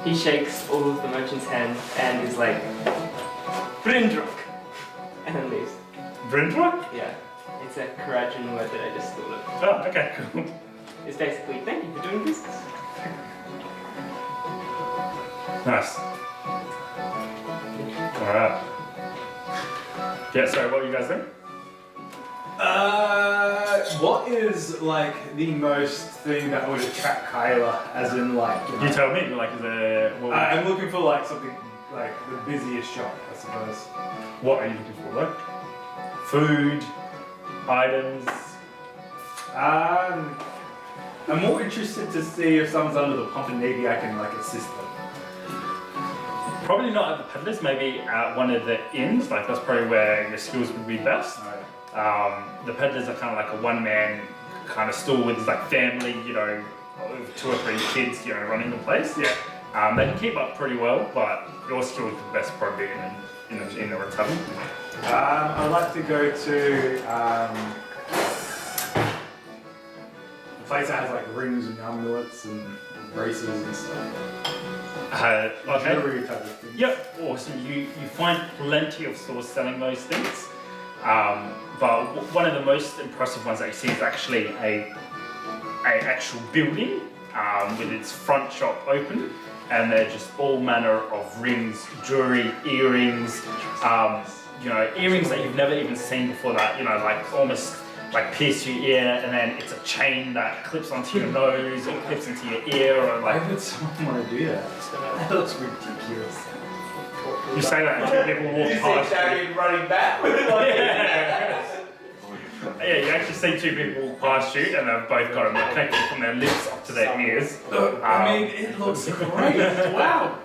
he shakes all of the merchant's hand and is like, Brindruk, and then leaves. Brindra? Yeah, it's a Karajan word that I just thought of. Oh, okay, cool. It's basically, thank you for doing business. Nice. Alright. Yeah, sorry, what were you guys doing? What is like the most thing that would attract Kyla? As in like, You tell me, like, is there... I'm looking for like something like the busiest shop, I suppose. What are you looking for, though? Food, items... I'm more interested to see if someone's under the pump and maybe I can like assist them. Probably not at the peddlers, maybe at one of the inns, like that's probably where your skills would be best. The peddlers are kind of like a one-man kind of store with like family, you know, of 2 or 3 kids, you know, running the place. Yeah. They can keep up pretty well, but your skills would best probably in a tavern. I'd like to go to a place that has like rings and amulets and braces and stuff. Okay. Jewelry type of thing. Yep, awesome. You find plenty of stores selling those things. But one of the most impressive ones that you see is actually a actual building with its front shop open, and they're just all manner of rings, jewelry, earrings, you know, earrings that you've never even seen before that, you know, like almost like pierce your ear, and then it's a chain that clips onto your nose or clips into your ear, or Why like would someone want to do that? That looks ridiculous. you say that and 2 people walk You see past you. Darian running back with Yeah, you actually see 2 people walk past you, and they've both got them connected from their lips up to their ears. I mean, it looks great. Wow.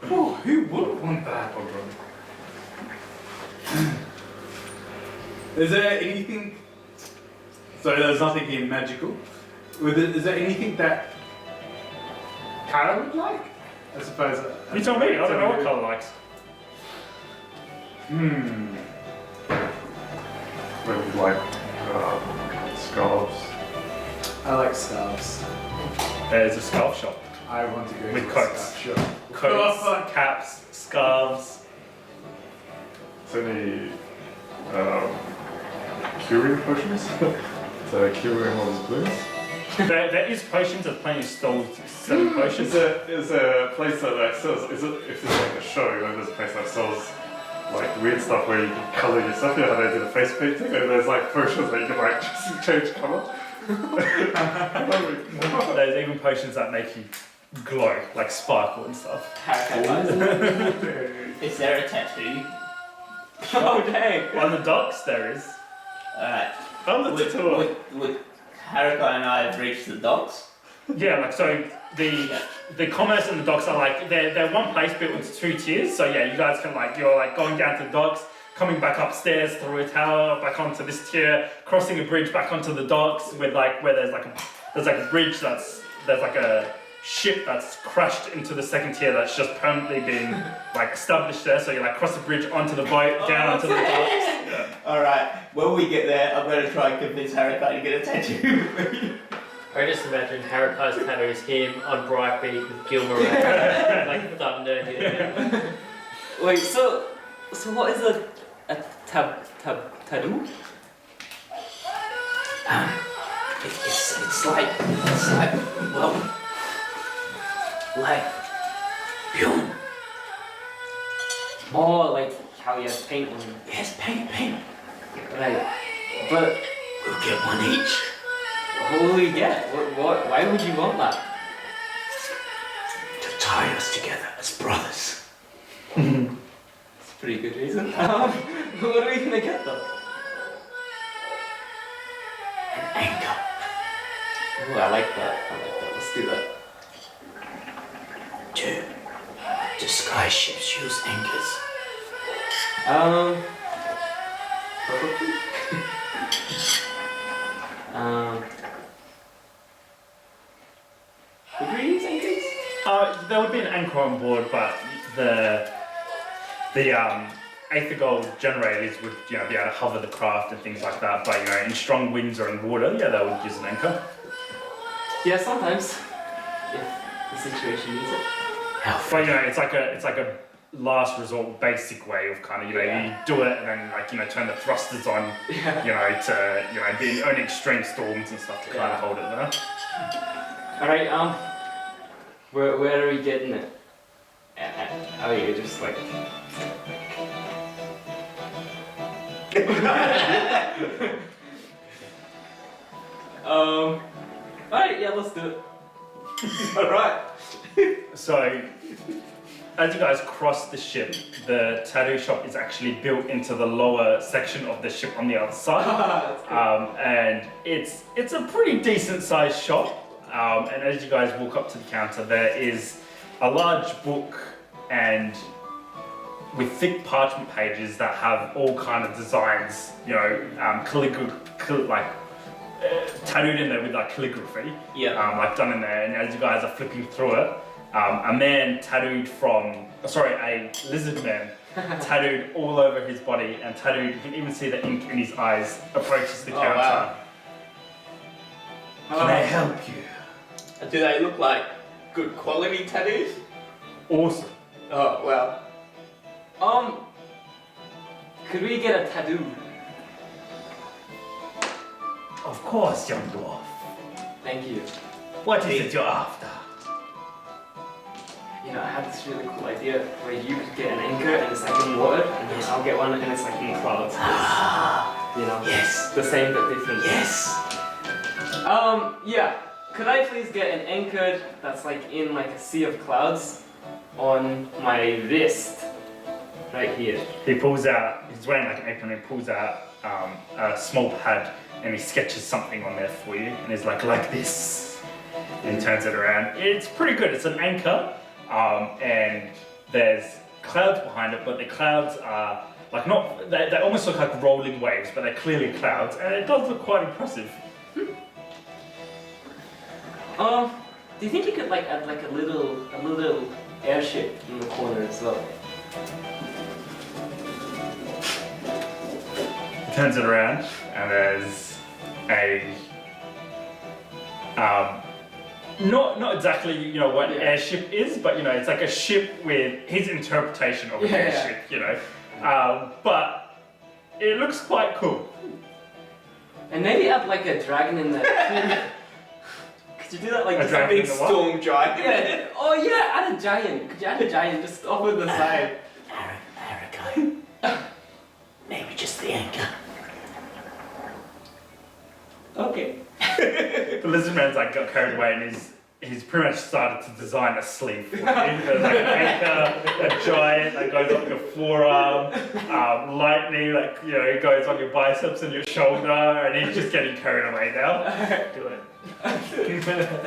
Oh, who wouldn't want that? Is there anything? So there's nothing here magical. Is there anything that Kara would like? I suppose. You tell me. I don't know what colour likes. Maybe like scarves. I like scarves. There's a scarf shop. I want to go With to a coats. scarf shop. Coats, caps, scarves. Is there any curing potions? So curing all these blues? There is potions. There's plenty of stalls selling potions. Is there a place that sells? Is it if there's like a show and there's a place that sells like weird stuff where you can colour your stuff? You know how they do the face painting, and there's like potions that you can like just change colour. There's even potions that make you glow, like sparkle and stuff. Is there a tattoo? Oh dang! On the docks, there is. Alright. On the tour. Would Haruka and I have reached the docks? Yeah, like so the commerce and the docks are like they're one place built with 2 tiers. So yeah, you guys can like you're like going down to the docks, coming back upstairs through a tower, back onto this tier, crossing a bridge back onto the docks with like where there's like a bridge there's like a ship that's crashed into the 2nd tier that's just permanently been like established there. So you like cross the bridge onto the boat, down onto the docks. Yeah. Alright, when we get there, I'm going to try and convince Haruka to get a tattoo. I just imagine Haruka's tattoo is him on Brightbeat with Gilmer around, like thunder. Yeah. Wait, so what is a tattoo? It's like, well, like, Bjorn. Oh, like how you have paint on them. Yes, paint. Right. But We'll get one each. what will we get? What? Why would you want that? To tie us together as brothers. It's a pretty good reason. What are we gonna get though? An anchor. Oh, I like that. Let's do that. Do sky ships use anchors? Probably. Would we use anchors? There would be an anchor on board, but the Aether Gold generators would be able to hover the craft and things like that. But in strong winds or in water, they would use an anchor. Yeah, sometimes. If the situation needs it. But it's like a last resort basic way of kind of you do it and then turn the thrusters on to be in extreme storms and stuff to kind of hold it there. Alright, where are we getting it? Oh, you just like. Alright, yeah, let's do it. Alright. So as you guys cross the ship, the tattoo shop is actually built into the lower section of the ship on the other side. And it's a pretty decent sized shop. And as you guys walk up to the counter, there is a large book and with thick parchment pages that have all kind of designs, you know, tattooed in there with like calligraphy, like done in there. And as you guys are flipping through it, a man tattooed a lizard man tattooed all over his body and tattooed, you can even see the ink in his eyes, approaches the counter. Wow. Can I help you? Do they look like good quality tattoos? Awesome. Oh, well. Could we get a tattoo? Of course, young dwarf. Thank you. What is it you're after? You know, I had this really cool idea where you could get an anchor and it's like in water, and then I'll get one and it's like in clouds. You know? Yes. The same but different. Yes. Yeah. Could I please get an anchor that's like in like a sea of clouds on my wrist? Right here. He pulls out, he's wearing like an apron, and he pulls out a small pad and he sketches something on there for you and he's like this. And he turns it around. It's pretty good, it's an anchor and there's clouds behind it, but the clouds are like not, they almost look like rolling waves, but they're clearly clouds and it does look quite impressive. Do you think you could like add like a little airship in the corner as well? He turns it around and there's a not exactly you know what an airship is, but you know it's like a ship with his interpretation of an airship, you know. But it looks quite cool. And maybe add like a dragon in there. Could you do that like A just dragon Big in the what? storm giant. Yeah. Oh yeah, add a giant. Could you add a giant just off with the side? Arakai. Maybe just the anchor. Okay. The lizard man's like got carried away and he's pretty much started to design a sleeve for you. There's like an anchor, a giant that goes up your forearm, lightning like you know it goes on your biceps and your shoulder, and he's just getting carried away now. Do it.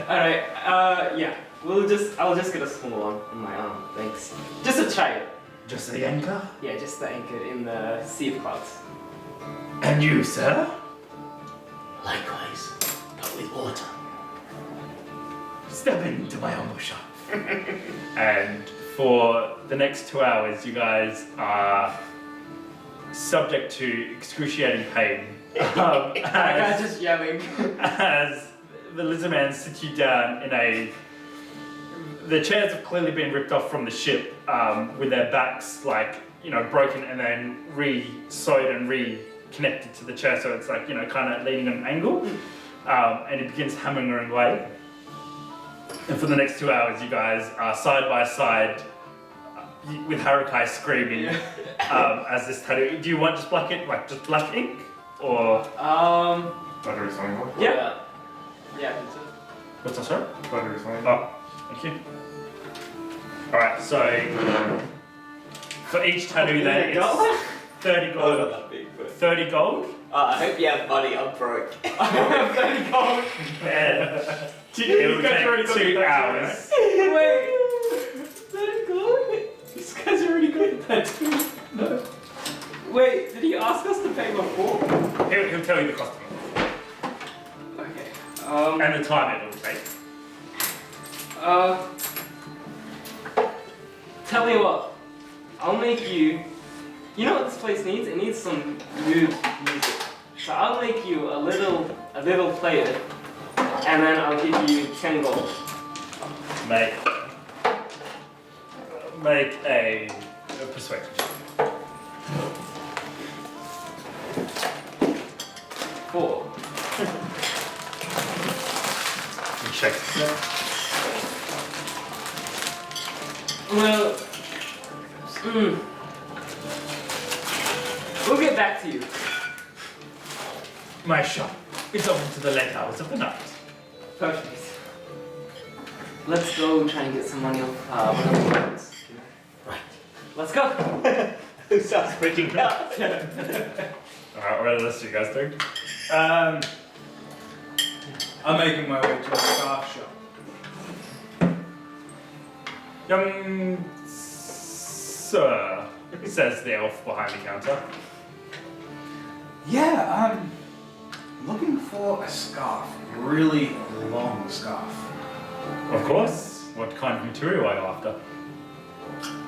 Alright, yeah. I'll just get a small one on my arm, thanks. Just to try it. Just the anchor? Yeah, just the anchor in the sea of clouds. And you, sir? Likewise, but with water. Step into my humble shop. And for the next 2 hours, you guys are subject to excruciating pain. I'm just yelling. As the lizard man sits you down in the chairs have clearly been ripped off from the ship with their backs like, you know, broken and then re-sewed and reconnected to the chair, so it's like, you know, kind of leaning on an angle. And he begins hammering away. And for the next 2 hours, you guys are side by side with Harukai screaming as this tattoo. Do you want just black ink, like just black ink, or? Battery something more? Yeah. Yeah. What's that, sorry? Battery something. Oh, thank you. All right, so for each tattoo, there it's 30 Not gold. that big, but. 30 gold. I hope you have money. I'm broke. 30 gold. And it'll take 2 hours. Wait. 30 gold? This guy's already got that too. No. Wait, did he ask us to pay before? He'll tell you the cost of it Okay. and the time it will take. Tell me what. I'll make you. You know what this place needs? It needs some mood music. So I'll make you a little player, and then I'll give you 10 gold. Make a persuasion. 4. He shakes his head. Well, we'll get back to you. My shop is open to the late hours of the night. Perfect. Let's go try and get some money off one of the friends. Let's go. Who starts freaking out? Alright, what are the rest of you guys doing? I'm making my way to a scarf shop. Young sir, says the elf behind the counter. Yeah, I'm looking for a scarf. Really long scarf. Of course. What kind of material are you after?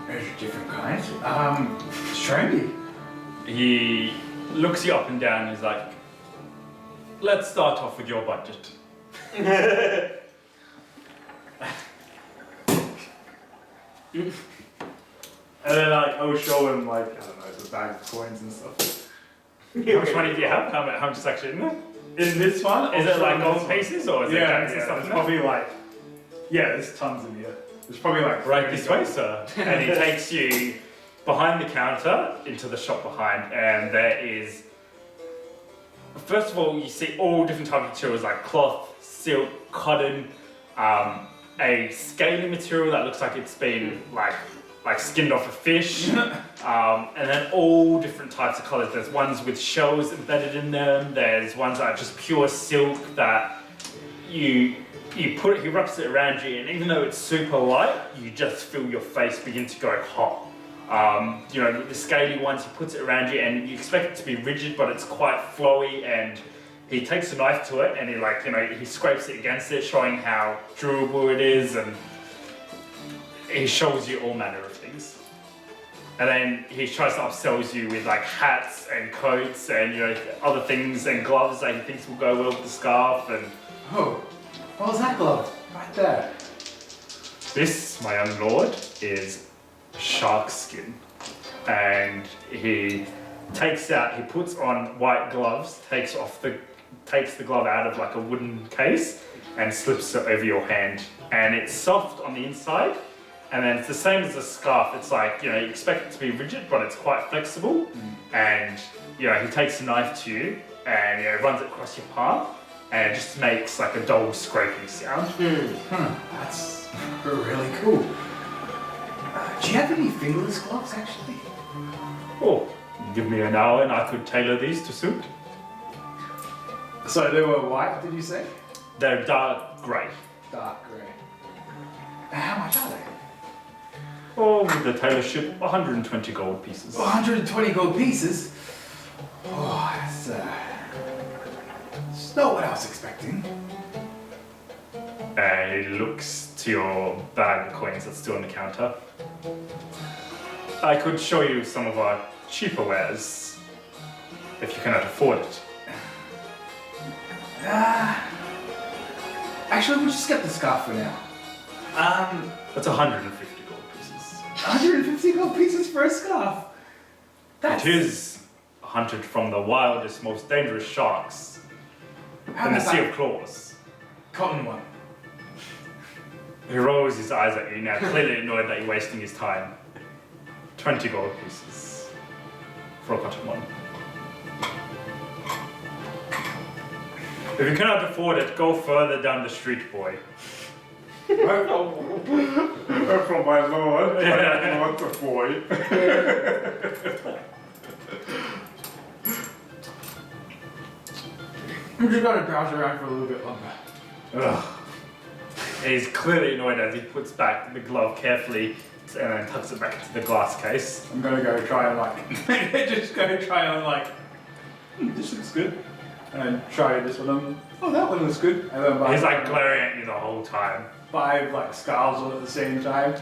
There's different kinds. Show me. He looks you up and down and he's like, let's start off with your budget. And then I'll show him I don't know, the bag of coins and stuff. How much money do you have? How much is actually in there? In this one, Is I'll it show like him gold this one. pieces or is it Yeah, diamonds and yeah, stuff there's in there? probably there's tons in here. There's probably Right this way, sir. And he takes you behind the counter into the shop behind, and there is. First of all, you see all different types of materials like cloth, silk, cotton, a scaly material that looks like it's been like skinned off a fish, and then all different types of colours. There's ones with shells embedded in them. There's ones that are just pure silk that you put it. He wraps it around you, and even though it's super light, you just feel your face begin to go hot. The scaly ones, he puts it around you, and you expect it to be rigid, but it's quite flowy. And he takes a knife to it, and he scrapes it against it, showing how durable it is, and he shows you all manner of things. And then he tries to upsell you with like hats and coats and other things and gloves that he thinks will go well with the scarf. And Oh, what was that glove? Right there. this, my young lord, is shark skin. And he puts on white gloves, takes the glove out of like a wooden case and slips it over your hand. And it's soft on the inside. And then it's the same as a scarf. It's like, you expect it to be rigid, but it's quite flexible. And, he takes a knife to you and runs it across your palm and it just makes like a dull scraping sound. That's really cool. Do you have any fingerless gloves, actually? Oh, give me an hour and I could tailor these to suit. So they were white, did you say? They're dark grey. Dark grey. How much are they? Oh, with the tailorship, 120 gold pieces. 120 gold pieces? Oh, that's it's not what I was expecting. And he looks to your bag of coins that's still on the counter. I could show you some of our cheaper wares, if you cannot afford it. Actually, we'll just get the scarf for now. That's 150 gold pieces. 150 gold pieces for a scarf? That's... It is hunted from the wildest, most dangerous sharks How in the about Sea that of Claws. cotton one? He rolls his eyes at you now, clearly annoyed that you're wasting his time. 20 gold pieces for a cotton one. If you cannot afford it, go further down the street, boy. From my lord, I want the boy. I'm just gonna browse around for a little bit longer. Ugh. He's clearly annoyed as he puts back the glove carefully and then tucks it back into the glass case. I'm gonna go try and just go try and this looks good. And try this one on. Oh, that one looks good. And then buy He's like glaring at you the whole time. 5 scarves all at the same time.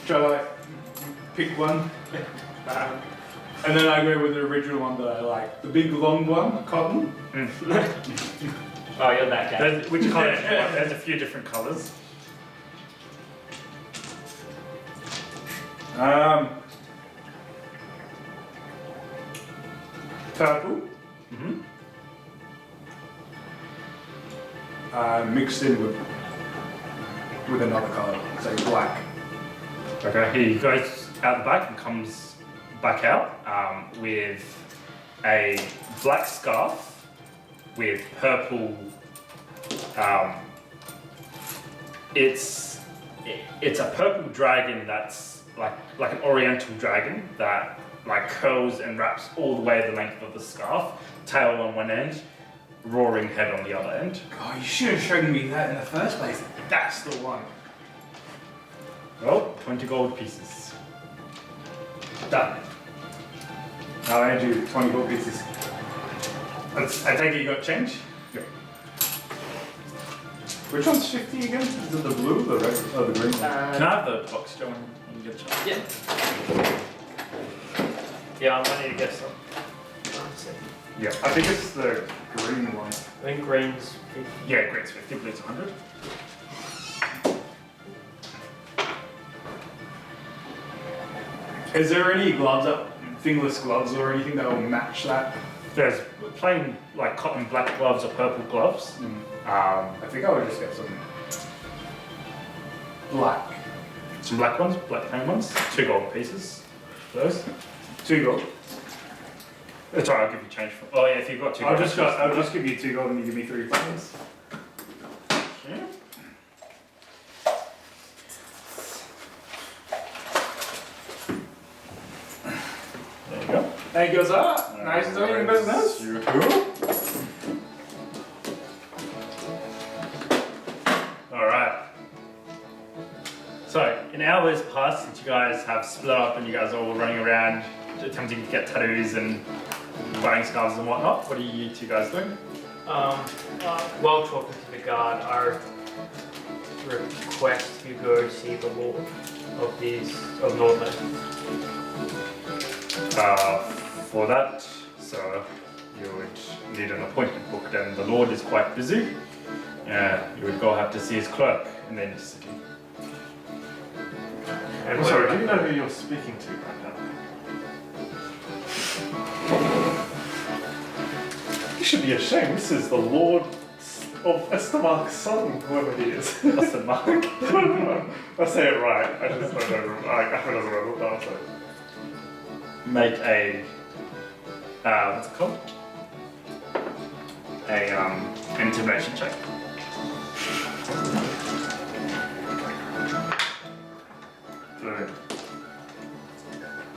Try to pick one. And then I go with the original one that I like. The big long one, cotton. Oh, you're that guy. Which colour do you want? There's a few different colours. Purple. Mm-hmm. Mixed in with another colour, say black. Okay, he goes out the back and comes back out with a black scarf with purple. It's a purple dragon that's like an oriental dragon that like curls and wraps all the way the length of the scarf, tail on one end, roaring head on the other end. Oh, you should have shown me that in the first place. That's the one. Well, 20 gold pieces. Done. Now I need you 20 gold pieces. I take it you got change? Yeah. Which one's 50 again? Is it the blue, the red, or the green one? Can I have the box, John? When you get a chance? Yeah. Yeah, I might need to get some. Yeah. I think it's the green one. I think green's 50. Yeah, green's 50, blue's 100. Is there any gloves up, fingerless gloves or anything that will match that? There's plain like cotton black gloves or purple gloves. I think I would just get some black. Some black ones, black plain ones. 2 gold pieces. Those. 2 gold. That's alright, I'll give you change for. Oh yeah, if you've got 2 I'll gold. just give you 2 gold and you give me 3 platinums. Yeah. There you go. Thank you, sir. Nice doing business. You too. Alright. So, in hours past, since you guys have split up and you guys are all running around attempting to get tattoos and buying scarves and whatnot, what are you two guys doing? While talking to the guard, I request you go see the lord of Northland. For that, so you would need an appointment booked, and the Lord is quite busy. You would go have to see his clerk in the inner city. And I'm sorry, do you know who you're speaking to right now? You should be ashamed. This is the Lord of Estemark's son, whoever he is. Estemark? I say it right. I just don't know. I don't remember what that was. Make a what's it called? A intimidation check.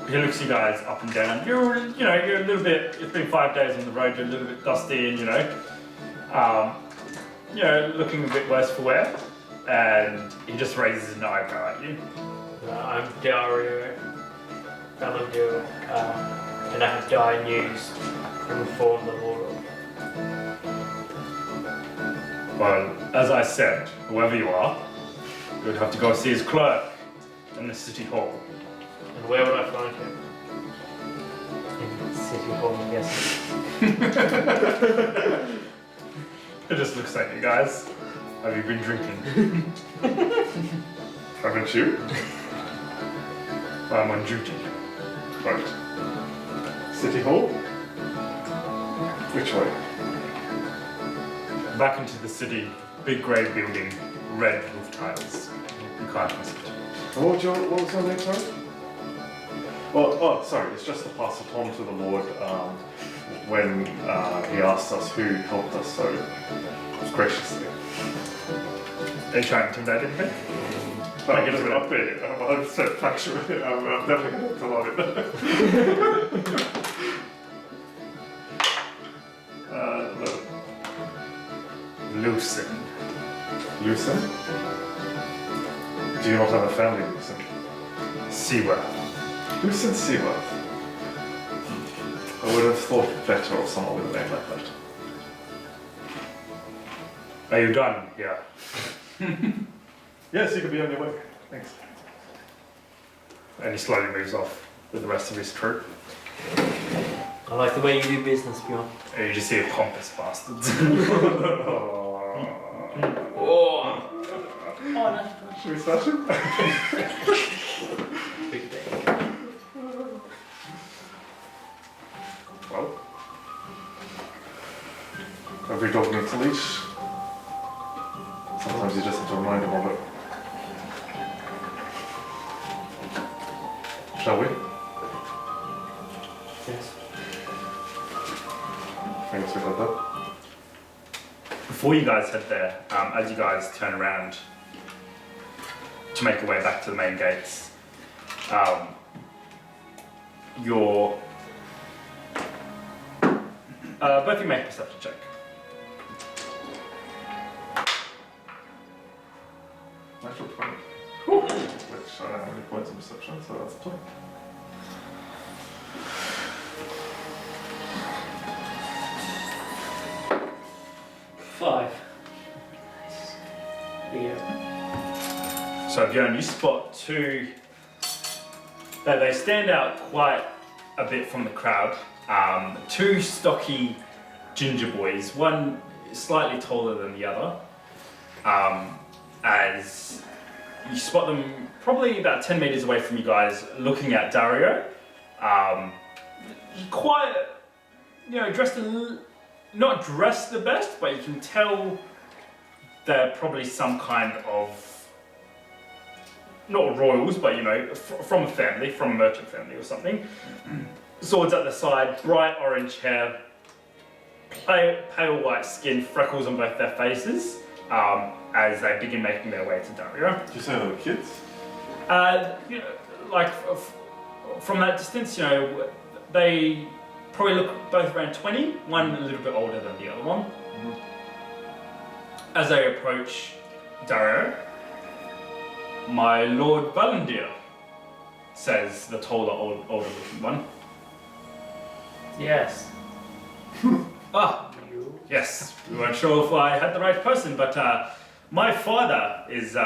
He looks you guys up and down. You're a little bit. It's been 5 days on the road. You're a little bit dusty, and looking a bit worse for wear. And he just raises an eyebrow at you. I'm Dario, Valendio, and I have dire news to inform the lord. Well, as I said, whoever you are, you would have to go see his clerk in the city hall. And where would I find him? In City Hall, I'm guessing. It just looks like you guys. Have you been drinking? Haven't you? I'm on duty. Right. City Hall? Which way? Back into the city, big grey building, red roof tiles. You can't miss it. What was your name, sorry? Oh, sorry, it's just to pass it on to the Lord when he asked us who helped us so graciously. Are you trying to intimidate me? I'm just up there. I'm so passionate. I'm definitely going to love it. Lucen. Lucen? Do you not have a family, Lucen? Seaworth. Lucen Seaworth. I would have thought better of someone with a name like that. Are you done? Yeah. Yes, you can be on your way. Thanks. And he slowly moves off with the rest of his troop. I like the way you do business, Bjorn. And you just see a pompous bastards. Oh! Should we smash him? Big day. Well, every dog needs a leash. Sometimes you just have to remind them of it. Shall we? Yes. Thanks, we got that. Before you guys head there, as you guys turn around to make your way back to the main gates, your both of you make a perception check. Natural 20. Which I don't have any points of perception, so that's a point. Five. So Björn, you spot two. They stand out quite a bit from the crowd. Two stocky ginger boys, one slightly taller than the other. As you spot them probably about 10 meters away from you guys, looking at Dario. Quite, dressed not dressed the best, but you can tell they're probably some kind of, not royals, but from a family, from a merchant family or something. Swords at the side, bright orange hair, pale white skin, freckles on both their faces, as they begin making their way to Dario. Did you say they were kids? From that distance, they probably look both around 20, one a little bit older than the other one. Mm-hmm. As they approach Dario, my Lord Valendir, says the taller, older looking one. Yes. You? Yes, we weren't sure if I had the right person, but my father is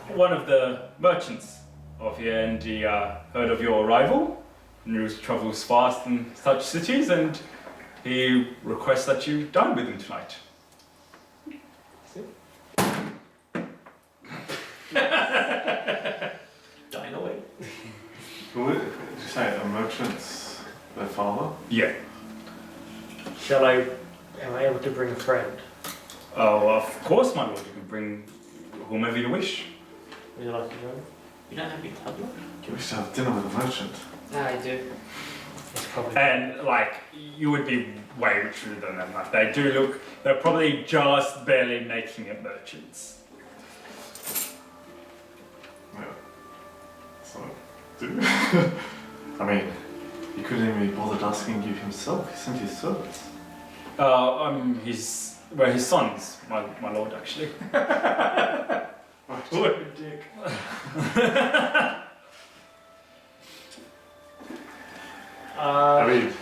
one of the merchants of here, and he heard of your arrival, and he travels fast in such cities, and he requests that you dine with him tonight. Dine away. Who did you say a merchant's their father? Yeah. Am I able to bring a friend? Oh, of course, my lord, you can bring whomever you wish. Would you like to join? You don't have your tablet? You wish to have dinner with a merchant. Yeah, I do. It's probably. And you would be way richer than them. They're probably just barely making it merchants. Yeah. So, I mean, he couldn't even be bothered asking you himself. He sent his servants. His sons, my lord, actually. What a dick. I mean,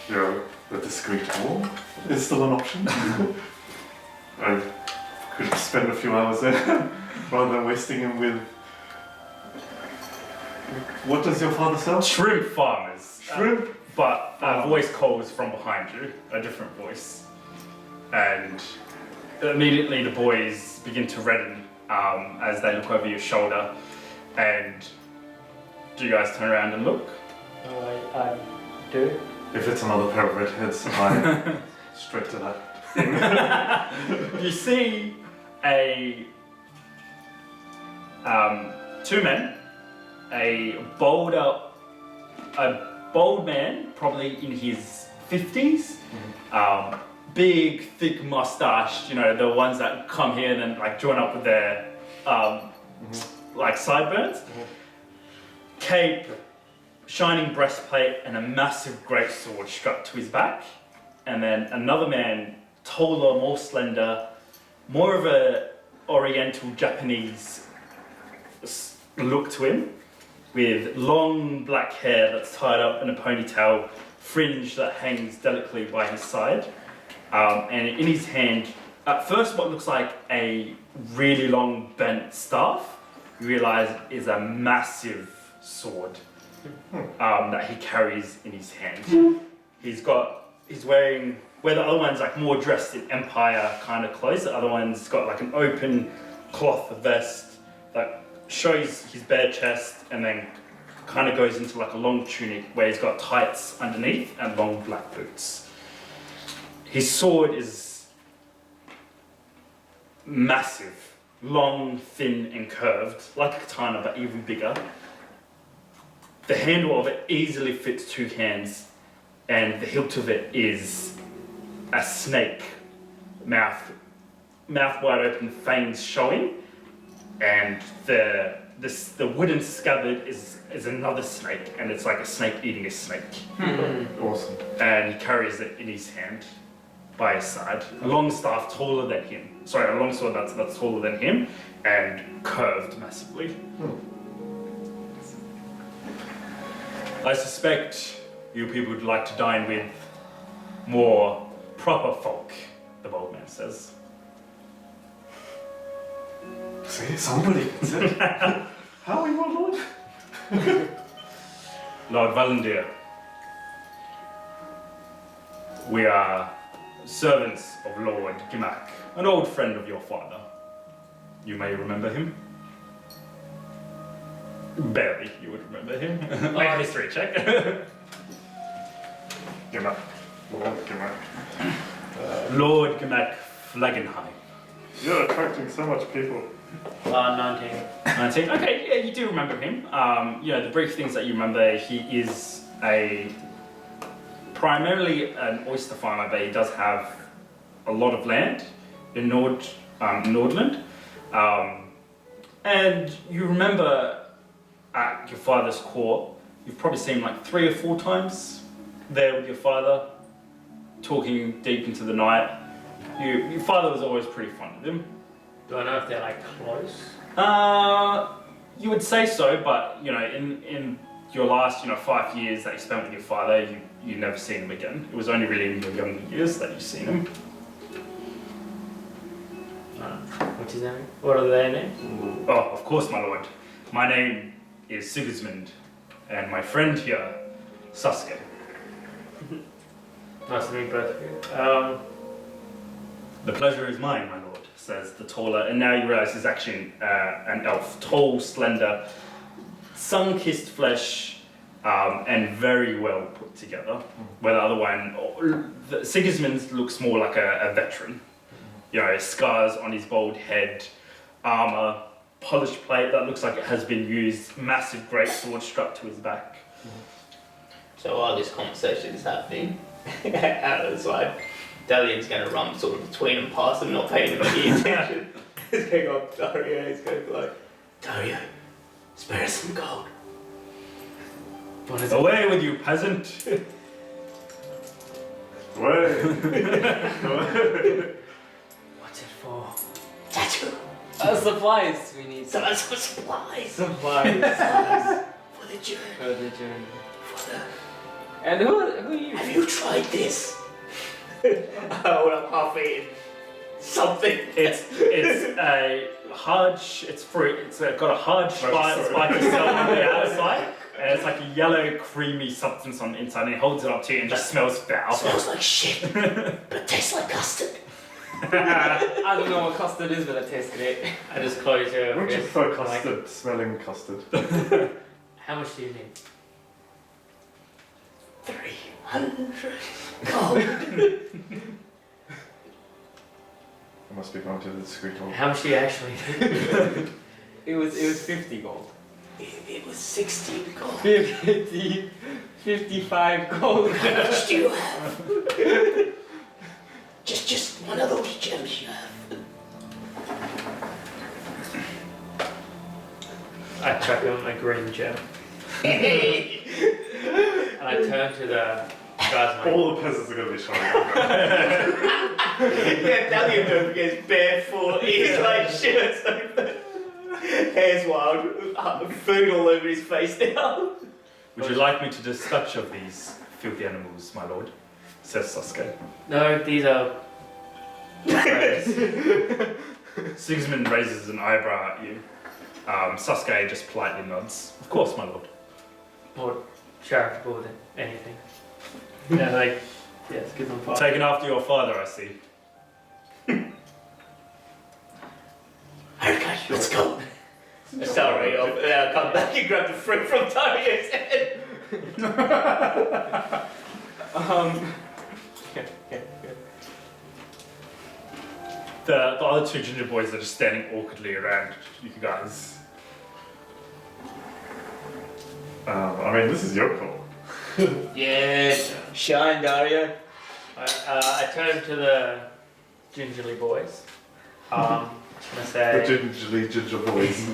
the discreet wall is still an option. I could spend a few hours there rather than wasting him with. What does your father sell? Shrimp farmers. Shrimp? But a voice calls from behind you, a different voice. And immediately the boys begin to redden as they look over your shoulder. And do you guys turn around and look? I do. If it's another pair of redheads, I straight to that. You see two men, a bold man, probably in his 50s, big, thick mustache, the ones that come here and then join up with their sideburns, cape, shining breastplate, and a massive greatsword strapped to his back. And then another man, taller, more slender, more of a oriental Japanese look to him, with long black hair that's tied up in a ponytail, fringe that hangs delicately by his side, and in his hand, at first what looks like a really long bent staff, you realise is a massive sword that he carries in his hand. He's wearing, where the other one's more dressed in empire kind of clothes, the other one's got an open cloth vest that shows his bare chest and then kind of goes into a long tunic where he's got tights underneath and long black boots. His sword is massive, long, thin and curved, like a katana but even bigger. The handle of it easily fits two hands, and the hilt of it is a snake, mouth wide open, fangs showing, and the the wooden scabbard is another snake, and it's like a snake eating a snake. Awesome. And he carries it in his hand by his side. A long staff taller than him. Sorry, a long sword that's taller than him and curved massively. I suspect you people would like to dine with more proper folk, the bold man says. See, somebody said, how are you, my lord? Lord Valendir, we are servants of Lord Gimak, an old friend of your father. You may remember him. Barely, you would remember him. Make a history check. Gimak. Lord Gimak. Lord Gimak Flagenheim. You're attracting so much people. 19. 19. Okay, yeah, you do remember him. The brief things that you remember, he is primarily an oyster farmer, but he does have a lot of land in Nordland. And you remember at your father's court, you've probably seen him like 3 or 4 times there with your father, talking deep into the night. Your father was always pretty fond of him. Do I know if they're like close? You would say so, but in your last 5 years that you spent with your father, you never seen him again. It was only really in your younger years that you've seen him. What's his name? What are their names? Oh, of course, my lord. My name is Sigismund, and my friend here, Sasuke. Nice to meet both of you. The pleasure is mine, my lord, says the taller, and now you realize he's actually an elf. Tall, slender, sun-kissed flesh, and very well put together. Where the other one, Sigismund looks more like a veteran. Scars on his bald head, armor, polished plate that looks like it has been used, massive great sword strapped to his back. So while this conversation is happening, out of the side, Galleon's going to run sort of between them, past them, not paying them any attention. He's going to go up to Dario, he's going to be like, Dario, spare us some gold. What is Away with you, peasant! Way. What's it for? Tattoo. Supplies we need. Some supplies. Supplies. For the journey. For the journey. For the... And who are you? Have you tried this? Oh, I'm half eating something. It's a hard, it's fruit, it's got a hard spiky cell on the outside, and it's like a yellow creamy substance on the inside, and he holds it up to you and just smells foul. Smells like shit, but tastes like custard. I don't know what custard is, but I tasted it. I just close your Don't you fist, throw like, custard, smelling custard? how much do you need? 300 gold. I must be going to the discreet hall. How much do you actually need? It was 50 gold. It was 60 gold. 50, 55 gold. How much do you have? Just one of those gems you have. I chuck him a green gem. Hey! And I turn to the guys like, All the peasants are going to be showing up. Yeah, Dalian don't forget he's barefoot, he's like shirts open. Hair's wild, food all over his face now. Would you like me to dispatch of these filthy animals, my lord? Says Sasuke. no, these are Sigismund raises an eyebrow at you. Sasuke just politely nods. Of course, my lord. more charitable than anything. Yeah, like, yes, give them 5. Taken after your father, I see. Okay, let's go. Sorry, I'll come back and grab the fruit from Dario's head. The other 2 ginger boys are just standing awkwardly around you guys. I mean, this is your call. Yeah, shine, Dario. I turn to the gingerly boys. And I The say, ginger boys.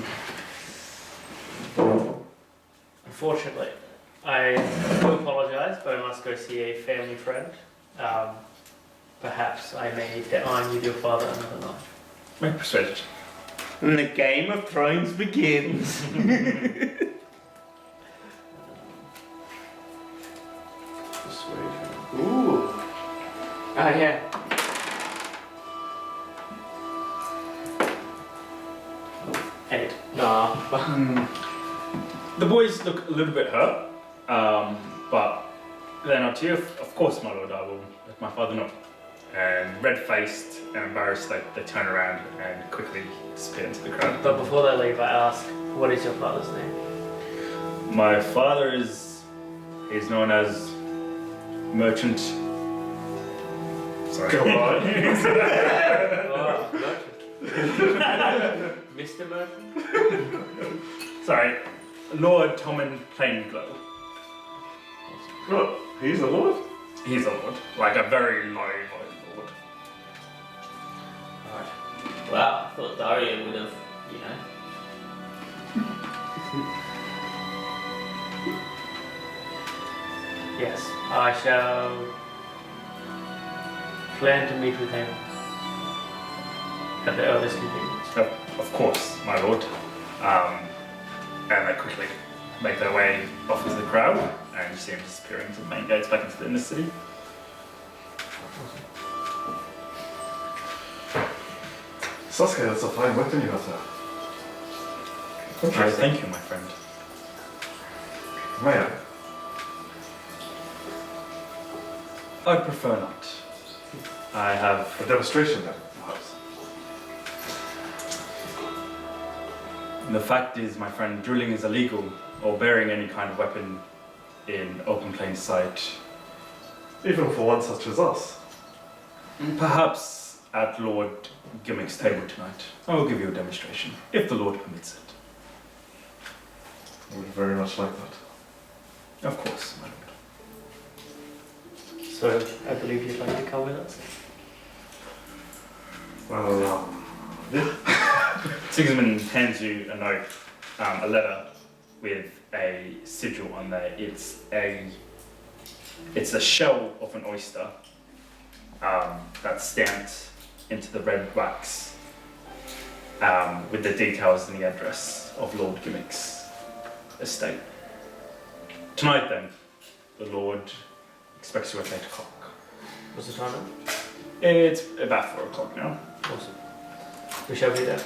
Unfortunately, I do apologise, but I must go see a family friend. Perhaps I may dine with your father another night. Make persuasion. And the Game of Thrones begins. Persuasion. Ooh. Oh yeah. Eight. Nah. The boys look a little bit hurt, but they're not to you. Of course, my lord, I will let my father know. And red-faced and embarrassed, they turn around and quickly disappear into the crowd. But before they leave, I ask, what is your father's name? My father is known as Merchant. Sorry. Oh, Merchant. Mr. Merchant? Sorry, Lord Tommen Plainglow. What? He's a lord? He's a lord, like a very low lord. Wow, I thought Daria would have, you know. Yes, I shall plan to meet with him at the earliest convenience. Of course, my lord. And they quickly make their way off into the crowd, and you see him disappearing to the main gates back into the inner city. Sasuke, that's a fine weapon you have there. Okay, thank you, my friend. May I? I prefer not. I have. A demonstration then, perhaps. The fact is, my friend, drilling is illegal, or bearing any kind of weapon in open plain sight. Even for one such as us. Perhaps at Lord Gimmick's table tonight, I will give you a demonstration, if the Lord permits it. I would very much like that. Of course, my lord. So, I believe you'd like to come with us? Well, yeah. Sigismund hands you a note, a letter with a sigil on there. It's a shell of an oyster that's stamped into the red wax with the details and the address of Lord Gimmick's estate. Tonight then, the Lord expects you at 8 o'clock. What's the time now? It's about 4 o'clock now. Awesome. We shall be there.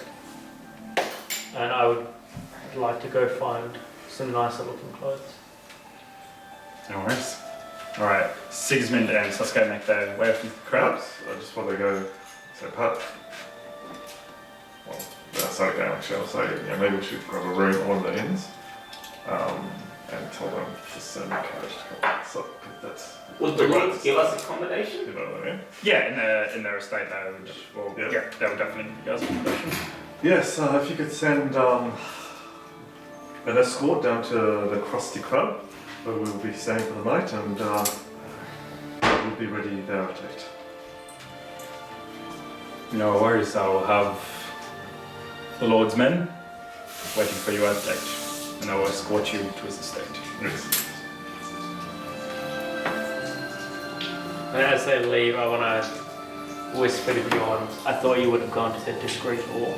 And I would like to go find some nicer looking clothes. No worries. Alright, Sigismund and Sasuke make their way up into the crowd. Perhaps, just before they go, so perhaps, well, that's okay actually, I'll say, yeah, maybe we should grab a room at one of the inns, and tell them to send a carriage to come. So, that's... Would the lords give us accommodation? You know what I mean? Yeah, in their estate they would, well, Yeah. they would definitely give you guys accommodation. Yes, if you could send an escort down to the Krusty Krab, where we will be staying for the night, and we'll be ready there at 8. No worries, I will have the Lord's men waiting for you at 8, and I will escort you to his estate. Yes. And as they leave, I want to whisper to Bjorn, I thought you would have gone to the discreet hall.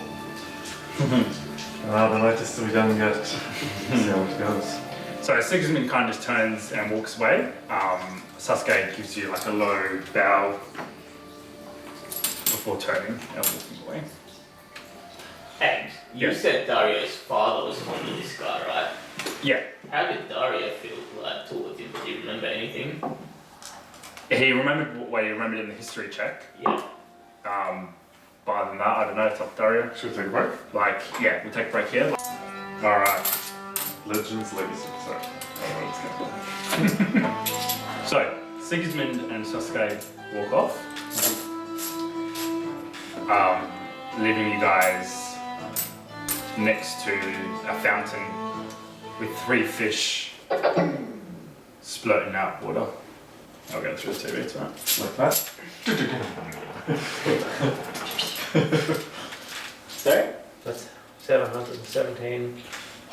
The night is to be done yet. See how it goes. So Sigismund kind of just turns and walks away. Sasuke gives you like a low bow before turning and walking away. And you Yes. said Dario's father was fond of this guy, right? Yeah, How did Dario feel like towards him? Did he remember anything? he remembered what he remembered in the history check. Yeah. But other than that, I don't know, it's up to Dario. Should we take a break? Like, yeah, we'll take a break here. Alright. Legends, legacy. Sorry. So, Sigismund and Sasuke walk off, leaving you guys next to a fountain with 3 fish splurting out water. I'll go through the TV, it's alright. Like that? Sorry? That's 717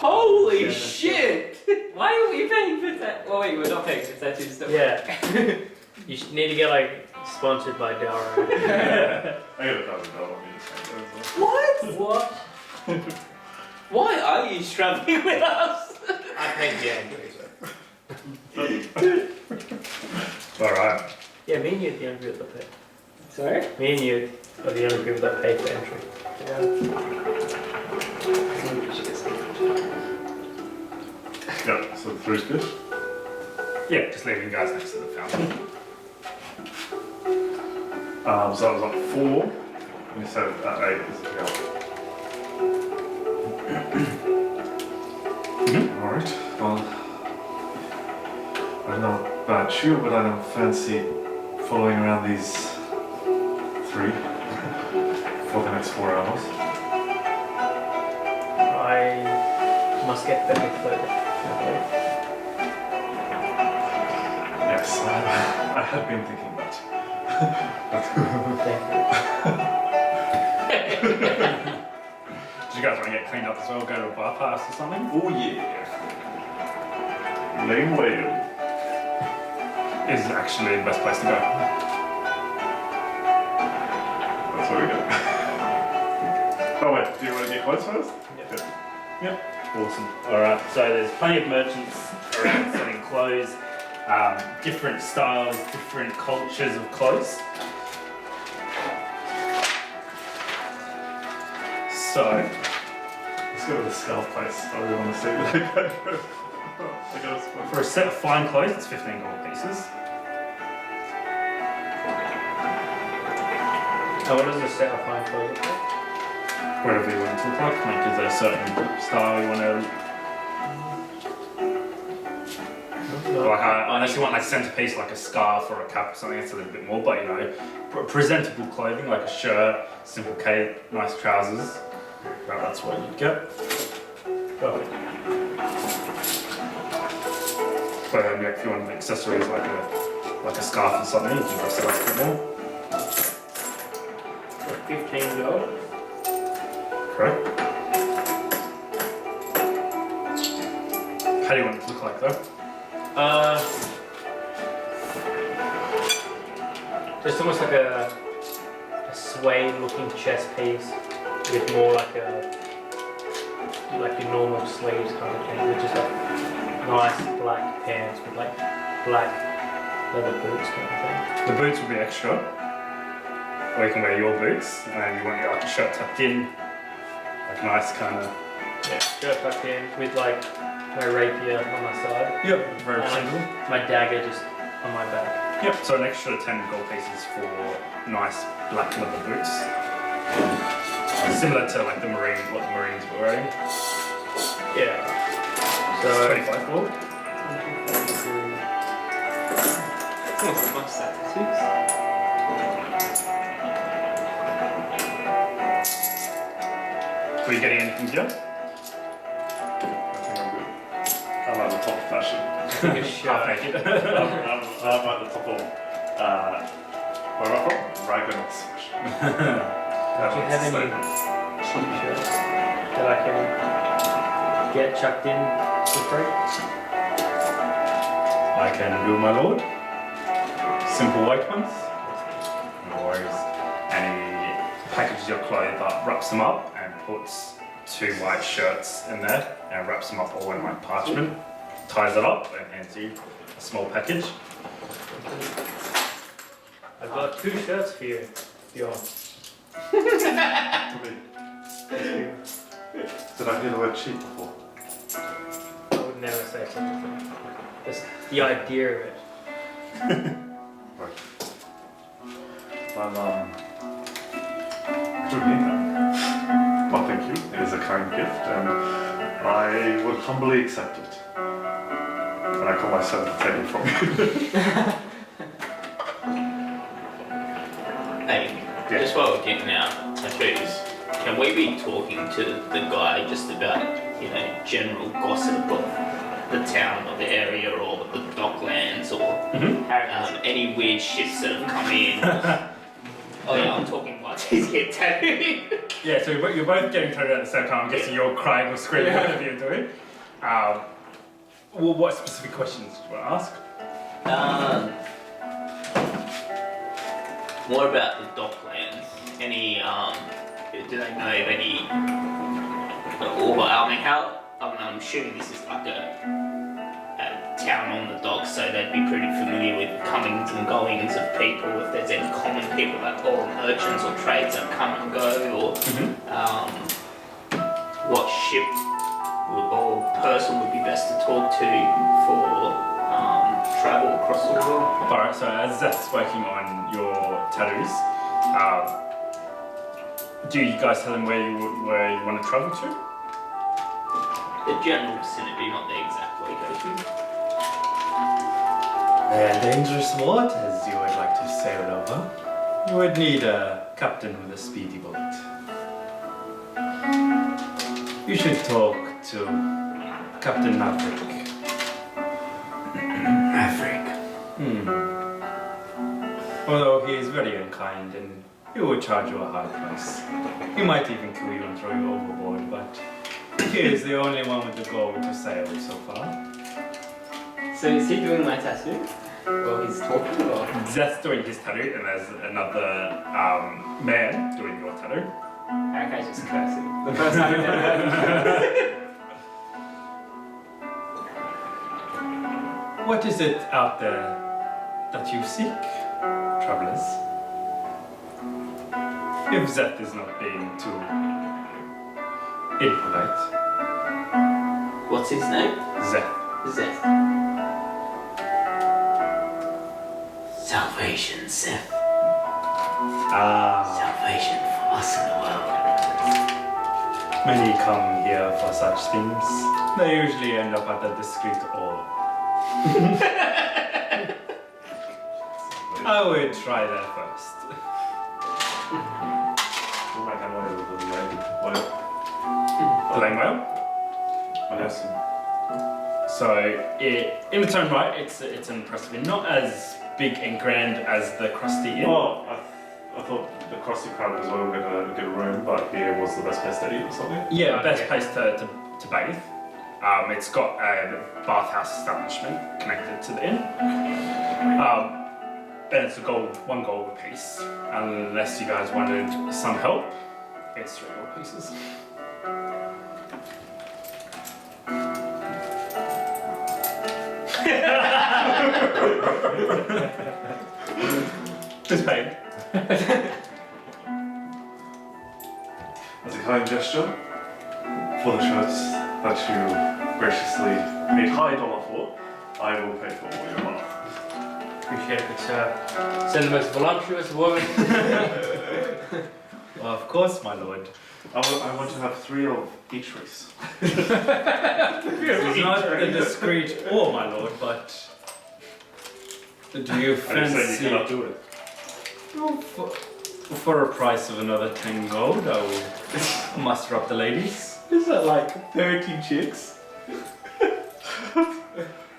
Holy shit! Why are we paying for that? Oh wait, we're not paying for tattoos though. Yeah. You need to get like sponsored by Dario. I got $1,000 on me. What? Why are you traveling with us? I paid the entry. Alright. Yeah, me and you are the only people that pay. Sorry? Me and you are the only people that pay for entry. Yeah, so 3's good. Yeah, just leaving you guys next to the fountain. So I was at 4, and you said at 8 is the go. Alright, well, I don't know about you, but I don't fancy following around these 3 for the next 4 hours. I must get better clothes. Yes, I had been thinking that. Did you guys want to get cleaned up as well? Go to a bar pass or something? Oh yeah. Lane Whale. Is actually the best place to go. That's where we go. Oh wait, do you want to get clothes first? Yep. Awesome. Alright, so there's plenty of merchants around selling clothes, different styles, different cultures of clothes. So, Let's go to the stealth place. I really want to see what I got a spot. for a set of fine clothes, it's 15 gold pieces. So what does a set of fine clothes look like? Whatever you want it to look like. Like, is there a certain style you want to... Like, unless you want like centerpiece, like a scarf or a cap or something, it's a little bit more, but you know, presentable clothing, like a shirt, simple cape, nice trousers. Well, that's what you'd get. Perfect. But yeah, if you want accessories like a scarf or something, you can dress it up a bit more. 15 gold. Correct. How do you want it to look like though? Just almost like a suede looking chest piece with more like your normal sleeves kind of thing, with just like nice black pants with like black leather boots kind of thing. The boots will be extra, or you can wear your boots, and you want your like a shirt tucked in, like nice kind of. Yeah, shirt tucked in with like my rapier on my side. Yep, very And simple. my dagger just on my back. Yep, so an extra 10 gold pieces for nice black leather boots. Similar to like what the Marines were wearing. Yeah. So So 25 gold. It's almost a mustache. Were you getting anything here? I think I'm good. I'm at the top of fashion. take a Half shirt. naked. I'm at the top of, where am I from? Ragnarok's fashion. Do you have any cheap shirts that I can get chucked in for free? I can do, my lord. Simple white ones. No worries. And he packages your clothes up, wraps them up, and puts 2 white shirts in there, and wraps them up all in like parchment, ties it up, and hands you a small package. I've got 2 shirts for you. Bjorn. Did I hear the word cheap before? I would never say such a thing. Just the idea of it. Right. Well, good meeting. Well, thank you. It is a kind gift, and I will humbly accept it. And I call myself to take it from you. Hey, just while we're getting out, can we be talking to the guy just about, general gossip of the town or the area or the docklands or any weird ships that have come in? Oh yeah, I'm talking like tattoos get tattooed. Yeah, so you're both getting tattooed at the same time. I'm guessing you're crying or screaming, whatever you're doing. Well, what specific questions do you want to ask? More about the docklands. Any, do they know of any, or I mean, how, I'm assuming this is like a town on the docks, so they'd be pretty familiar with comings and goings of people, if there's any common people like or merchants or trades that come and go, or what ship or person would be best to talk to for travel across the world. Alright, so as Zeth's working on your tattoos, do you guys tell him where you want to travel to? The general vicinity, not the exact location. Dangerous waters you would like to sail over. You would need a captain with a speedy boat. You should talk to Captain Maverick. Maverick. Although he is very unkind and he will charge you a high price. He might even kill you and throw you overboard, but he is the only one with the goal to sail so far. So is he doing my tattoo? While he's talking, or? Zeth's doing his tattoo and there's another man doing your tattoo. Okay, just cursing. The first time I've ever heard. What is it out there that you seek, travelers? If Zeth is not being too impolite. What's his name? Zeth. Seth. Salvation, Seth. Salvation for us in the world. Many come here for such things. They usually end up at the discreet ore. I would try there first. Playing well? So, in its own right, it's impressive. Not as big and grand as the Krusty Inn. Oh, I thought the Krusty Krab was all going to get a room, but here was the best place to eat or something. Yeah, best place to bathe. It's got a bathhouse establishment connected to the inn. And it's one gold a piece. Unless you guys wanted some help, it's 3 gold pieces. Just paid. As a kind gesture, for the shirts that you graciously paid high dollar for, I will pay for all your money. Appreciate it, sir. Send the most voluptuous woman. Well, of course, my lord. I want to have 3 of each race. It's not the discreet ore, my lord, but do you I didn't say you fancy... cannot do it. For a price of another 10 gold, I will muster up the ladies. Is that like 30 chicks?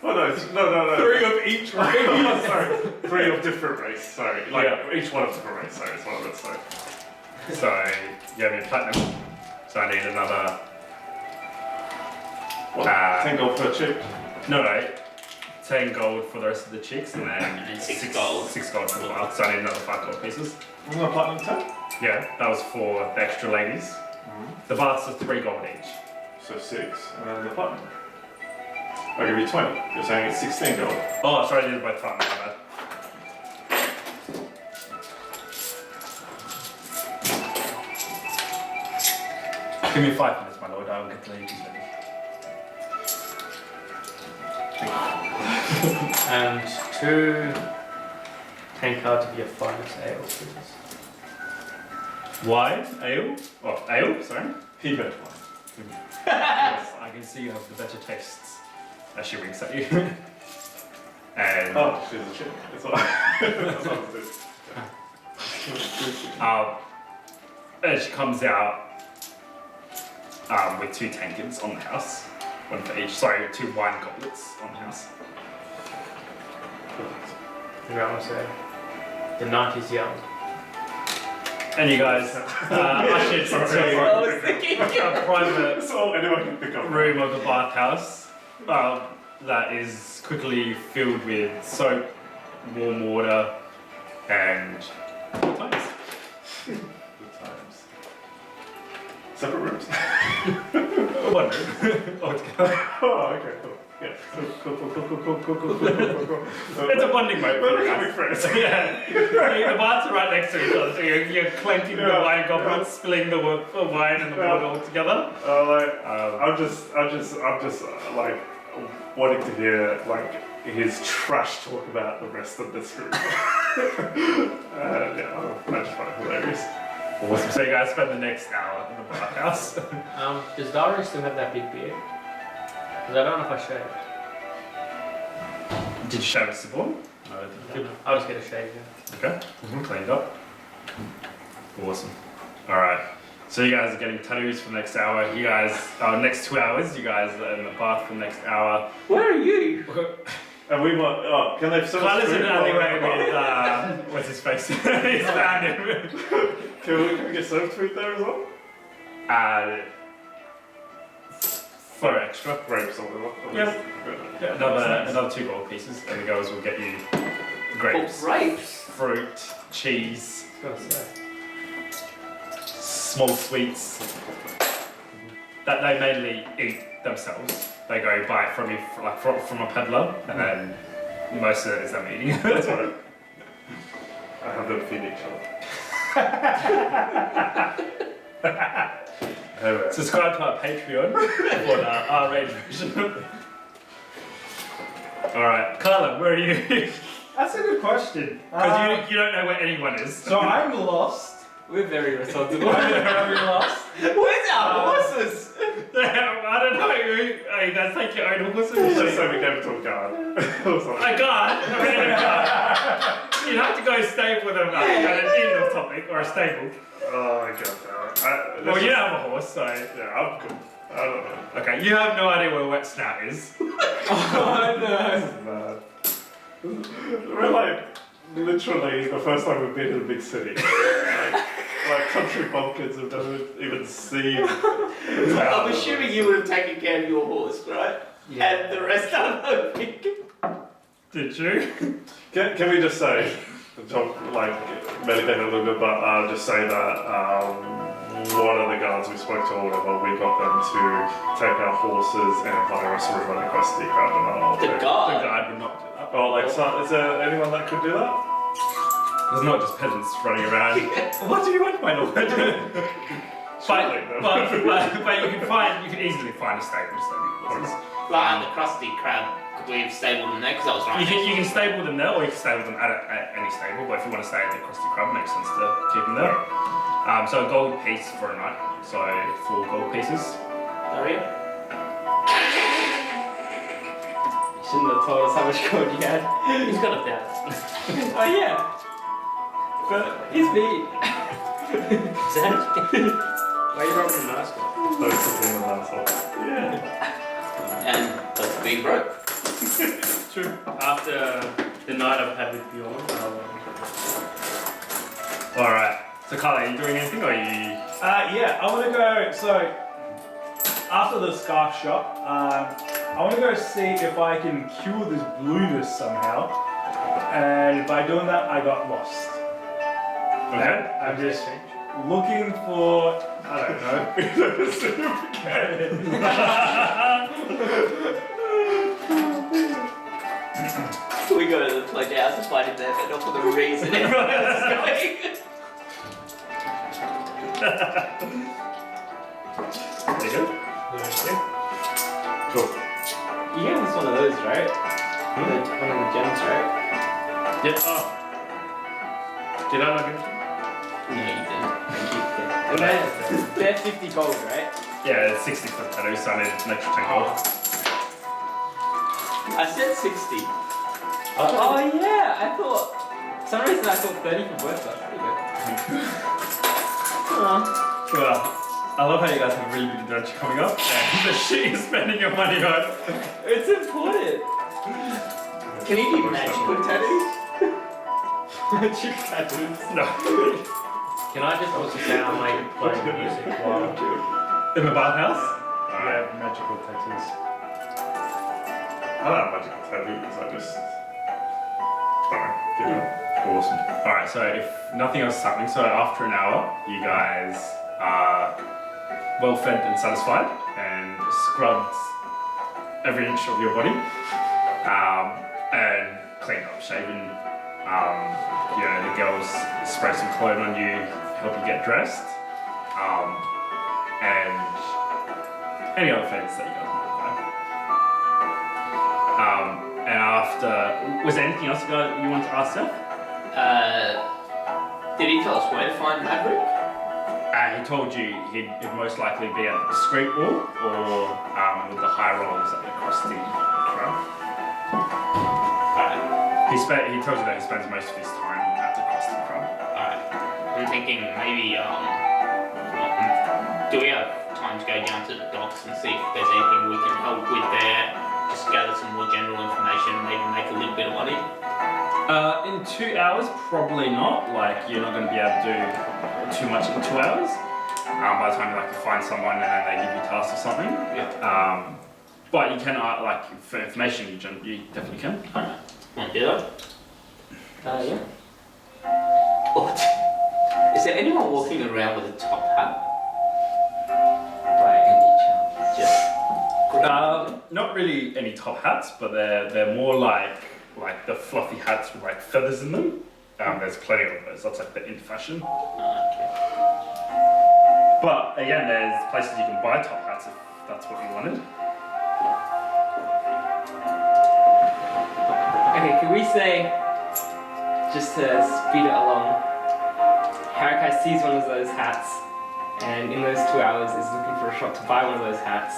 Oh no, 3 of each race. Oh, sorry, 3 of different race. Sorry, like each one of different race. Sorry, it's one of it. Sorry. So, you have your platinum. So I need another... What? 10 gold per chick. No, 10 gold for the rest of the chicks, and then And 6 gold. 6 gold for the wild. So I need another 5 gold pieces. Wasn't that platinum 10? Yeah, that was for the extra ladies. The baths are 3 gold each. So 6, and then the platinum. I'll give you 20. You're saying it's 16 gold. Oh, sorry, these are both platinum, my bad. Give me 5 minutes, my lord, I will get the ladies ready. And 2 tankard to be a finest ale, please. Wine? Ale? Oh, ale, sorry. He bet one. Yes, I can see you have the better tastes. As she winks at you. And Oh, she's a chick. That's all. That's all it is. and she comes out with 2 tankards on the house. 1 for each. Sorry, 2 wine goblets on the house. The ground will say, the night is young. And you guys ushered Sorry. I into was thinking. a private That's all anyone can pick up. room of the bathhouse that is quickly filled with soap, warm water, and good times. Good times. Separate rooms? One room altogether. Oh, okay, cool. Yeah. Cool. It's a bonding moment. We're becoming friends. Yeah. The baths are right next to each other, so you're clanking the wine goblets, spilling the wine and the water all together. I'm just like wanting to hear like his trash talk about the rest of this group. Yeah, I just find it hilarious. Awesome. So you guys spend the next hour in the bathhouse. Does Dario still have that big beard? Because I don't know if I shaved. Did you shave it, Siobhan? No. I'll just get a shave, yeah. Okay. Cleaned up. Awesome. Alright. So you guys are getting tattoos for the next hour. You guys, next 2 hours, you guys are in the bath for the next hour. Where are you? And we want, can they sort Carla's in an alleyway with, what's his face? He's found him. Can we get served food there as well? 4 extra. Grapes or whatever. Yeah, another 2 gold pieces, and the girls will get you grapes, Grapes? fruit, cheese, I was gonna say. small sweets that they mainly eat themselves. They go buy it from you, from a peddler, and then most of it is them eating. That's what it. I have them feed each other. Anyway. Subscribe to our Patreon for the R-rated version. Alright, Carla, where are you? That's a good question. Because you don't know where anyone is. So I'm lost. We're very responsible. I'm very lost. Where's our horses? I don't know. Oh, you guys take your own horses? Just so we gave it to a guard. A guard? I mean, a guard. You'd have to go stable with them at an inn or something, or a stable. Oh my god, Well, you don't have a horse, so. Yeah, I'm good. I don't know. Okay, you have no idea where Wet Snout is. Oh no. Mad. We're like literally the first time we've been in a big city. Like country bumpkins have never even seen. I'm assuming you would have taken care of your horse, right? Yeah. And the rest I'm hoping. Did you? Can we just say, like, medicate a little bit, but just say that one of the guards we spoke to or whatever, we got them to take our horses and hire us a room across the crowd and I'll The The guard? guard would not do that. Oh, like, so, is there anyone that could do that? There's not just peasants running around. What do you want, my lord? but you can easily find a stable to stable horses. Like at the Krusty Krab, could we have stabled them there? Because I was right. You can stable them there, or you can stable them at any stable. But if you want to stay at the Krusty Krab, it makes sense to keep them there. So a gold piece for a night. So 4 gold pieces. Dario? You shouldn't have told us how much gold you had. He's got 1,000. Oh yeah. But he's beat. Exactly. Why are you rubbing the mask on? Those are in the last one. Yeah. And that's being broke. True. After the night I've had with Bjorn, Alright. So Carla, are you doing anything, or are you? Yeah, I want to go. So after the scarf shop, I want to go see if I can cure this blueness somehow. And by doing that, I got lost. Okay. I'm just looking for. I don't know. We go to the playhouse and find him there, but not for the reason everyone else is going. There you go. Cool. You gave us one of those, right? One of the gems, right? Yep. Oh. Did I not give it to you? No, you didn't. They're 50 gold, right? Yeah, it's 60 for the tattoo, so I need an extra 10 gold. I said 60. Oh yeah, I thought. For some reason I thought 30 for both of us. There you go. Well, I love how you guys have really big adventure coming up, and the shit you're spending your money on. It's important. Can you do magical tattoos? Magic tattoos. No. Can I just also say I'm like playing music while In the bathhouse? Yeah, magical tattoos. I don't have magical tattoos, I just. Don't know. Awesome. Alright, so if nothing else is happening, so after an hour, you guys are well fed and satisfied and scrubbed every inch of your body and cleaned up, shaven. The girls spray some cologne on you, help you get dressed, and any other favors that you guys want to require. And after, was there anything else you want to ask Seth? Did he tell us where to find Maverick? He told you he'd most likely be at the street wall or with the high rollers that across the trail. Alright. He tells you that he spends most of his time at the crossing crowd. Alright. I'm thinking maybe, do we have time to go down to the docks and see if there's anything we can help with there? Just gather some more general information, maybe make a little bit of money? In 2 hours, probably not. Like, you're not going to be able to do too much in 2 hours. By the time you find someone and then they give you tasks or something. Yeah. But you can, for information, you definitely can. Alright. Want to do that? Yeah. What? Is there anyone walking around with a top hat? By any chance. Just. Not really any top hats, but they're more like the fluffy hats with like feathers in them. There's plenty of those. That's like the in fashion. Okay. But again, there's places you can buy top hats if that's what you wanted. Okay, can we say, just to speed it along, Harakai sees one of those hats, and in those 2 hours is looking for a shop to buy one of those hats.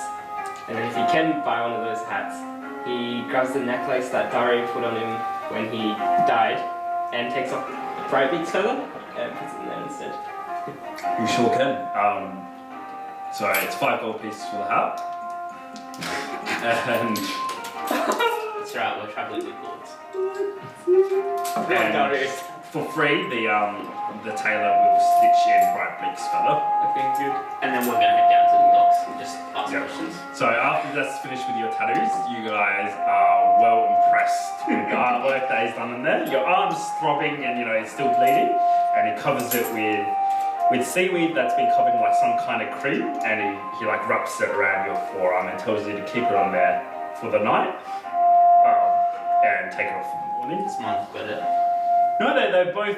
And then if he can buy one of those hats, he grabs the necklace that Dario put on him when he died, and takes off Brightbeak's feather, and puts it in there instead. You sure can. So it's 5 gold pieces for the hat. And That's right, we're traveling with lords. And for free, the tailor will stitch in Brightbeak's feather. Okay, good. And then we're gonna head down to the docks and just ask Yeah. questions. So after that's finished with your tattoos, you guys are well impressed with the artwork that he's done in there. Your arm's throbbing and it's still bleeding, and he covers it with seaweed that's been covered in like some kind of cream, and he like wraps it around your forearm and tells you to keep it on there for the night, and take it off in the morning. This month better. No, they both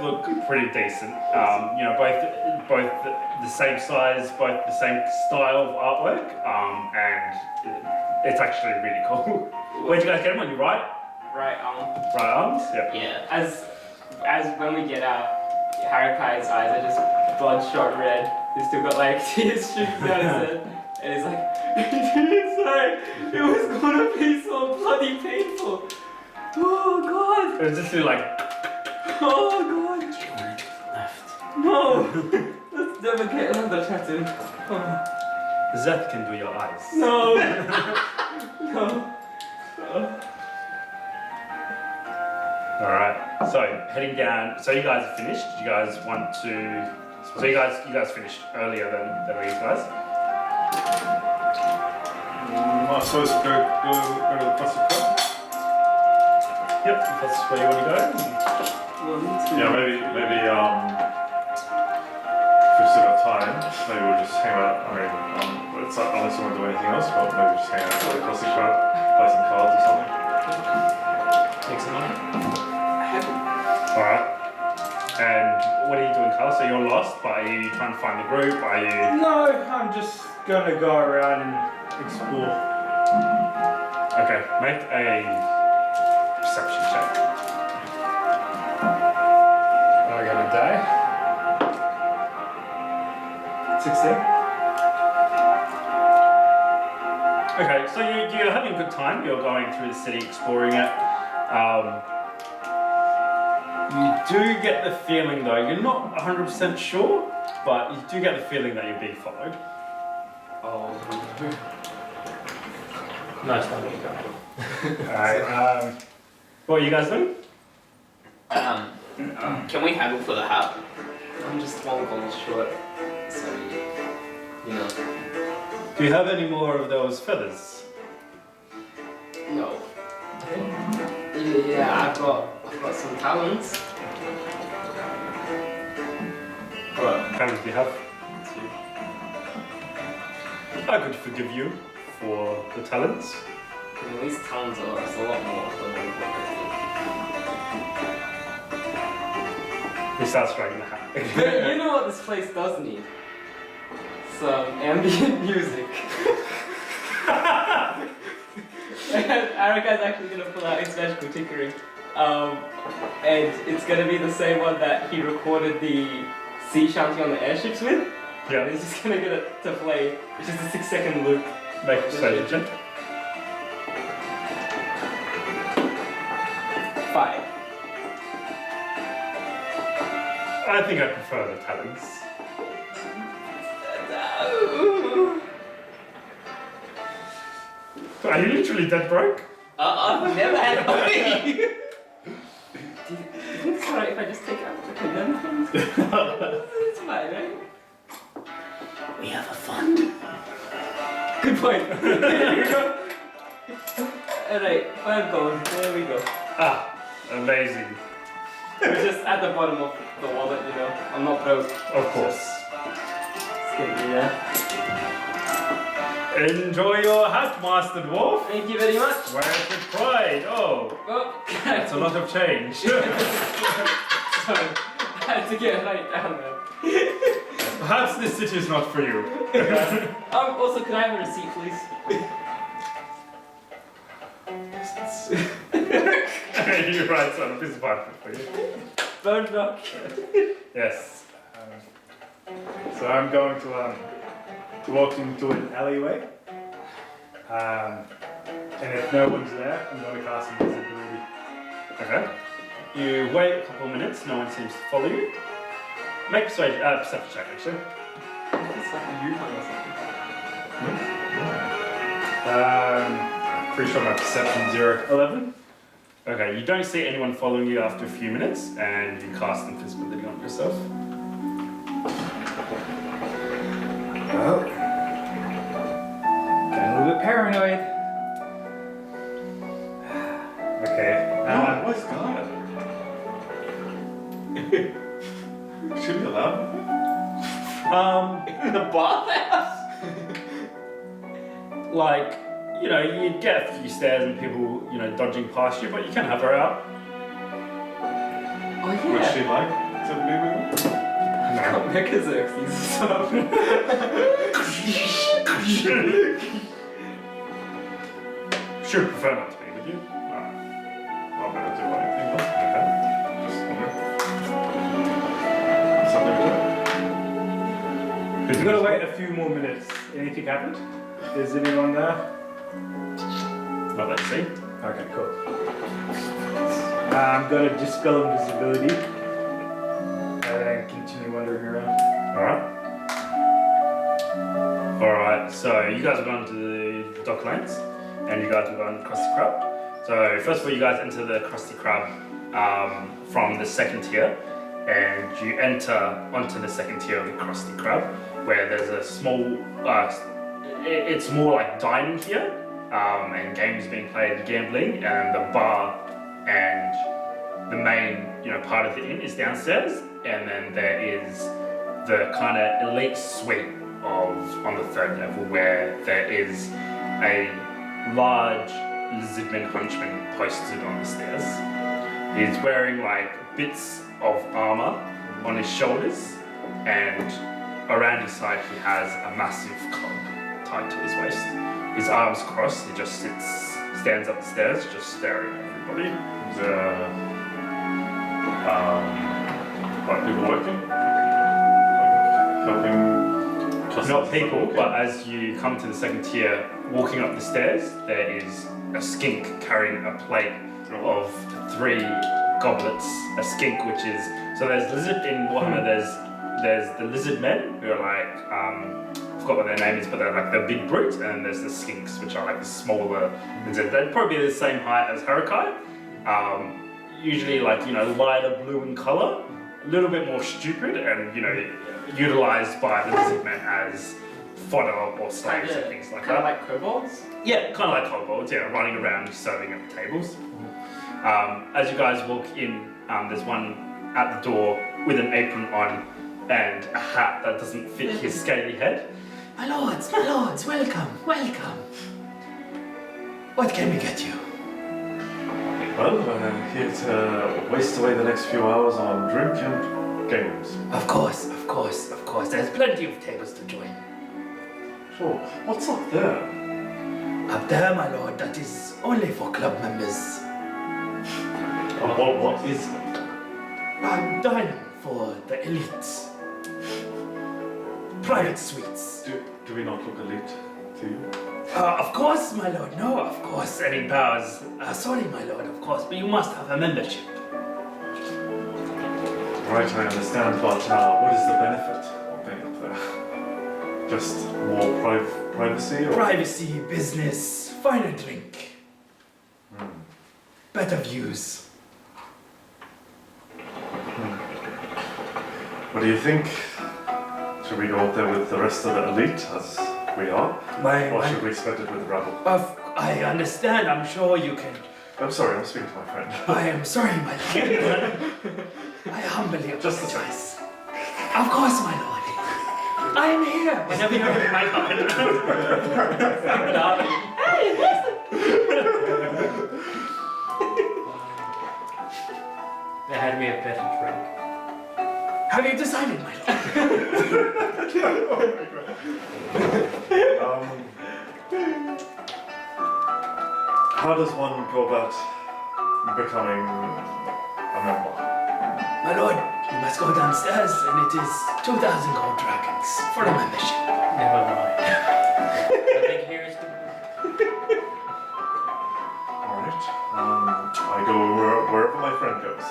look pretty decent. Both the same size, both the same style of artwork, and it's actually really cool. Where'd you guys get them? On your right Right, arms? Yep. Yeah. as when we get out, Harakai's eyes are just bloodshot red. He's still got like tears streaming down his head, and he's like, sorry, it was gonna be so bloody painful. Oh god, It was just like, oh god, You went left. no, let's never get another tattoo. Oh, Zeth can do your eyes. no, no. Alright, so heading down, so you guys are finished. Do you guys want to, so you guys finished earlier than these guys? I suppose go to the crossing crowd. Yep, if that's where you want to go. Yeah, maybe if we've still got time, maybe we'll just hang out. I mean, it's not, unless you want to do anything else, but maybe just hang out at the crossing crowd, play some cards or something. Take some money. Alright. And what are you doing, Carl? So you're lost, but are you trying to find the group? Are you... No, I'm just gonna go around and explore. Okay, make a perception check. I got a die. 16. Okay, so you're having a good time. You're going through the city, exploring it. You do get the feeling, though, you're not 100% sure, but you do get the feeling that you're being followed. Oh, Nice time to go. Alright, what are you guys doing? Can we haggle for the hat? I'm just one goal short. So, you know. Do you have any more of those feathers? No. Yeah, I've got some talents. What talents do you have? I could forgive you for the talents. You know, these talents are a lot more than what He starts striking the hat. I think. You know what this place does need? Some ambient music. And Araka's actually gonna pull out his magical tinkering. And it's gonna be the same one that he recorded the sea shanty on the airships with. Yeah. And he's just gonna get it to play, which is a 6-second loop. Make a strategy check. 5. I think I prefer the talents. Are you literally dead broke? I've never had money! Do you think it's alright if I just take out the condemned things? It's fine, right? We have a fund. Good point. There we go. Alright, 5 gold. There we go. Ah, amazing. We're just at the bottom of the wallet, you know. I'm not broke. Of course. It's gonna be there. Enjoy your hat, Master Dwarf. Thank you very much. Wear it with pride. Oh, Oh, that's a lot of change. Sorry. I had to get right down there. Perhaps this city is not for you. Also, could I have a receipt, please? You write on a piece of paper for you. Bone rock. Yes. So I'm going to walk into an alleyway. And if no one's there, I'm going to cast invisibility. Okay. You wait a couple of minutes, no one seems to follow you. Make a perception check, actually. It's like a U-turn or something. Pretty sure my perception's 11. Okay, you don't see anyone following you after a few minutes, and you cast invisibility on yourself. Well, getting a little bit paranoid. Okay. What's God? Should be allowed. In the bathhouse? Like, you know, you get a few stares and people, you know, dodging past you, but you can have her out. Oh, Would yeah. she like to be with me? No. Mecha Xerxes or something. She would prefer not to be with you. I'll better do anything else. Okay. Just something to We've got to wait a few more minutes. Anything happened? Is anyone there? Well, let's see. Okay, cool. I'm going to dispel invisibility and then continue wandering around. Alright, so you guys are going to the dock lanes, and you guys are going to Krusty Krab. So first of all, you guys enter the Krusty Krab from the second tier, and you enter onto the second tier of the Krusty Krab, where there's a small, it's more like dining here, and games being played, gambling, and the bar and the main, you know, part of the inn is downstairs, and then there is the kind of elite suite on the third level, where there is a large lizardman henchman posted on the stairs. He's wearing like bits of armor on his shoulders, and around his side he has a massive club tied to his waist. His arms crossed, he just stands up the stairs, just staring at everybody. Like people working? Like helping customers? Not people, but as you come to the second tier, walking up the stairs, there is a skink carrying a plate of 3 goblets. A skink, which is, so there's lizard in Warhammer. There's the lizard men who are like I forgot what their name is, but they're like the big brute, and there's the skinks, which are like the smaller lizard. They'd probably be the same height as Harukai. Usually like, you know, lighter blue in color, a little bit more stupid and, utilized by the lizard men as fodder or slaves and things like Kind of that. like kobolds? Yeah, kind of like kobolds, running around serving at the tables. As you guys walk in, there's one at the door with an apron on and a hat that doesn't fit his scaly head. My lords, welcome. What can we get you? Well, here to waste away the next few hours on drink and games. Of course. There's plenty of tables to join. Sure. What's up there? Up there, my lord, that is only for club members. What is it? I'm dining for the elites. Private suites. Do we not look elite to you? Of course, my lord. No, of course. And he bows. Sorry, my lord, of course, but you must have a membership. Right, I understand, but what is the benefit of being up there? Just more privacy? Or? Privacy, business, finer drink. Better views. What do you think? Should we go up there with the rest of the elite, as we are? Or should we spend it with the rabble? I understand. I'm sure you can. I'm sorry, I'm speaking to my friend. I am sorry, my lord. I humbly Just apologize. Of course, my lord. I am here whenever you're ready, my lord. They had me a better drink. Have you decided, my lord? How does one go about becoming a member? My lord, you must go downstairs, and it is 2,000 gold dragons for a membership. Never mind. I think here is the. Alright. I go wherever my friend goes.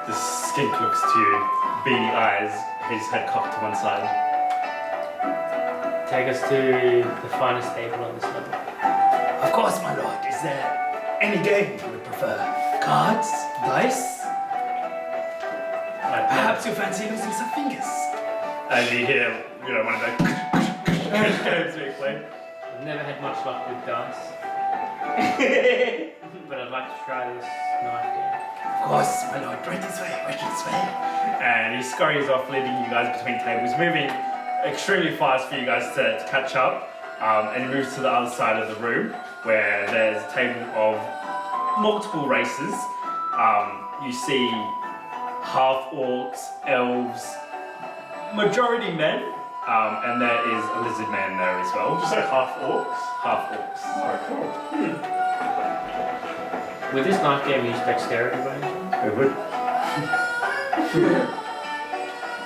The skink looks to you, beady eyes, his head cocked to one side. Take us to the finest table on this level. Of course, my lord. Is there any game you would prefer? Cards? Dice? Perhaps you fancy losing some fingers? And you hear, one of the games being played. I've never had much luck with dice. But I'd like to try this knife game. Of course, my lord. Right this way. And he scurries off, leading you guys between tables, moving extremely fast for you guys to catch up. And he moves to the other side of the room, where there's a table of multiple races. You see half orcs, elves, majority men, and there is a lizard man there as well. Did you say half orcs? Half orcs. Oh, cool. With this knife game, you expect dexterity by any chance? It would.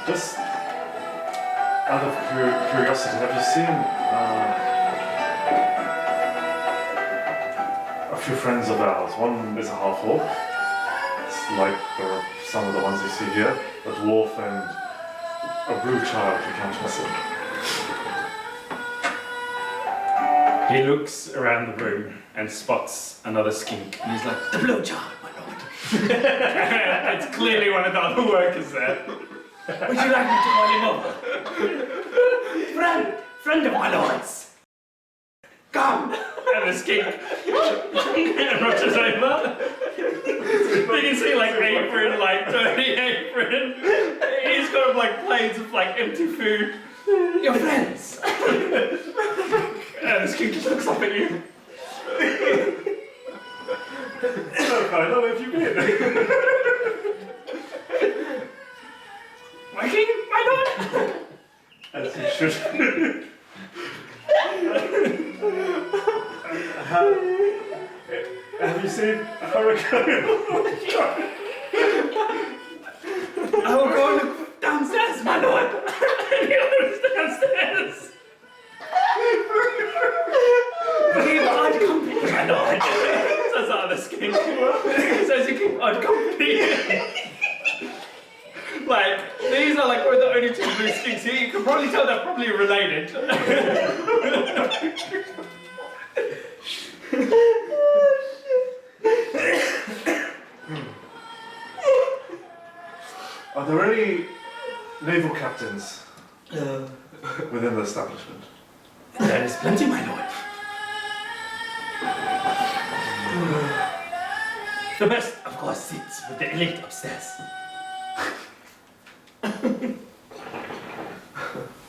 Just out of curiosity, have you seen a few friends of ours? One is a half orc. It's like some of the ones you see here. A dwarf and a blue child you can't miss it. He looks around the room and spots another skink. And he's like, The blue child, my lord. it's clearly one of the other workers there. Would you like me to call him over? Friend of my lord's. Come. And the skink rushes over. You can see apron, dirty apron. He's got plates of empty food. Your friends. And the skink just looks up at you. Look, I know where have you been? Working, my lord? As you should. Have you seen a hurricane? I will go look downstairs, my lord. He goes downstairs. Keep odd company, my lord. Says the other skink. Says you keep odd company. These are we're the only two blue skinks here. You can probably tell they're probably related. there any naval captains within the establishment? There is plenty, my lord. The best, of course, sits with the elite upstairs.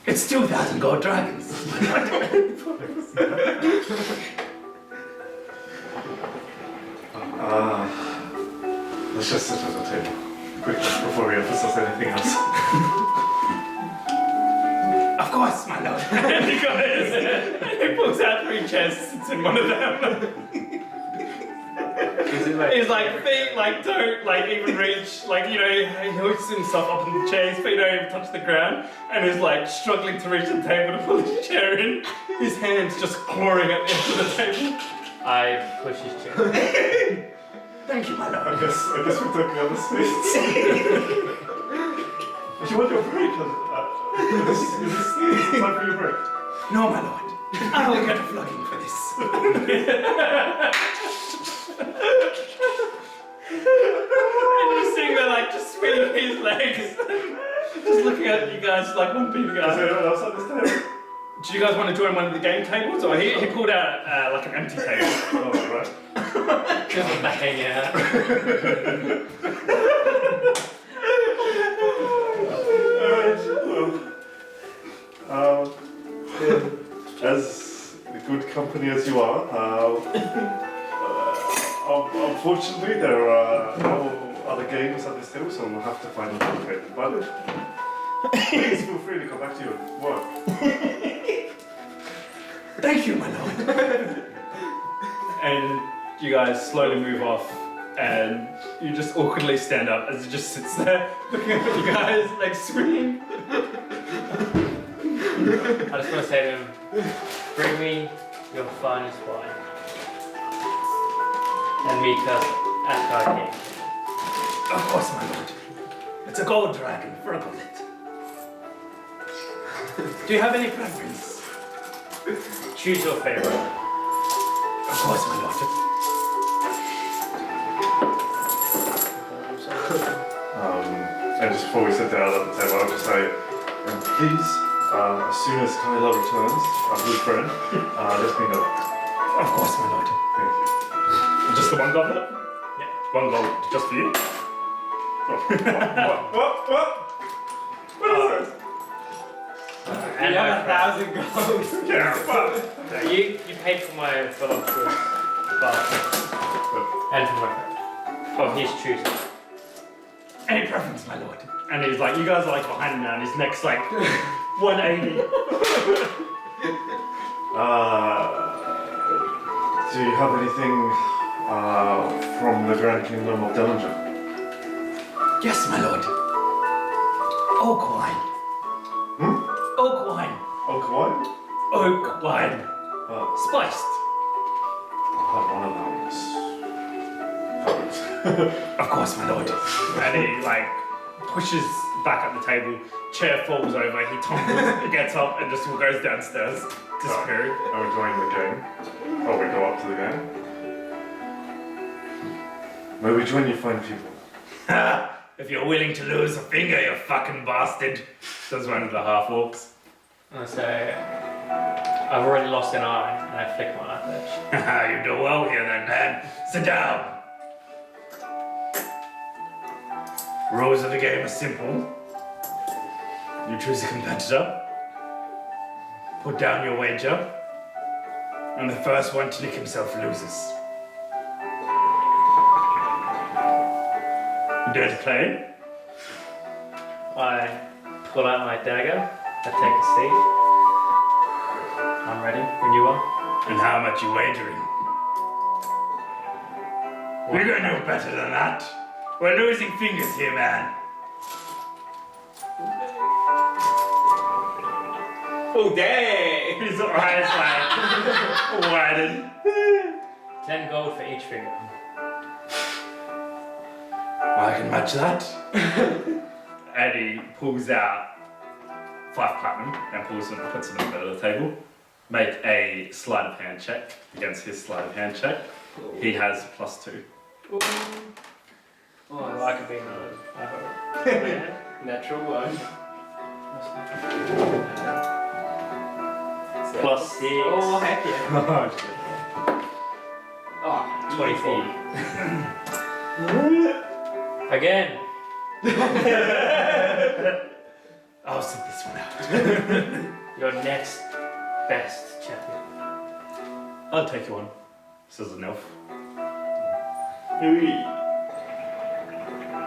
It's 2,000 gold dragons. Let's just sit at the table quickly before we emphasize anything else. Of course, my lord. He pulls out 3 chairs, sits in one of them. He's like, feet like don't like even reach, like, you know, he hooks himself up in the chair, his feet don't even touch the ground, and he's like struggling to reach the table to pull his chair in. His hands just clawing at the edge of the table. I push his chair. Thank you, my lord. I guess we're taking other seats. If you want your break, is this time for your break? No, my lord. I will get a flogging for this. And you're sitting there like just swinging his legs, just looking at you guys like one big Is guy. there anyone else at this table? Do you guys want to join one of the game tables, or he pulled out like an empty table? Oh, right. Just want to hang out. As good company as you are, unfortunately there are no other games at this table, so we'll have to find another table. But please feel free to come back to your work. Thank you, my lord. And you guys slowly move off, and you just awkwardly stand up as he just sits there looking up at you guys like swinging. I just want to say to him, bring me your finest wine. And meet us at our king. Of course, my lord. It's a gold dragon for a bullet. Do you have any preference? Choose your favorite. Of course, my lord. And just before we sit down at the table, I'll just say, please, as soon as Kyla returns, our good friend, let me know. Of course, my lord. Thank you. Just the one goblet? Yeah. One gold just for you? What? What is this? And You my have friend. 1,000 gold. Yeah, what? You paid for my volunteer bath. And for my friend. Well, he's choosing. Any preference, my lord? And he's like, you guys are like behind him now, and his neck's like 180. Do you have anything from the Grand Kingdom of Dellinger? Yes, my lord. Oak wine. Oak wine. Oak wine? Oak wine. Spiced. I'll have one of those. Of course, my lord. And he like pushes back at the table, chair falls over, he tumbles, he gets up and just goes downstairs, disappearing. Are we joining the game? Oh, we go up to the game? May we join you fine people? If you're willing to lose a finger, you fucking bastard, says one of the half-orcs. I say, I've already lost an eye, and I flick my eyelash. You do well here then, man. Sit down. Rules of the game are simple. You choose a competitor, put down your wager, and the first one to lick himself loses. You dare to play? I pull out my dagger, I take a seat. I'm ready when you are. And how much you wagering? We're gonna know better than that. We're losing fingers here, man. Oh, dang! His eyes like widen. 10 gold for each finger. I can match that. And he pulls out 5 platinum and puts it in the middle of the table. Make a sleight of hand check against his sleight of hand check. He has +2. Oh, I could be another. I hope. Natural one. Plus 6. Oh, heck yeah. Oh, shit. Oh, 24. Again. I'll sit this one out. Your next best champion. I'll take you on, says an elf.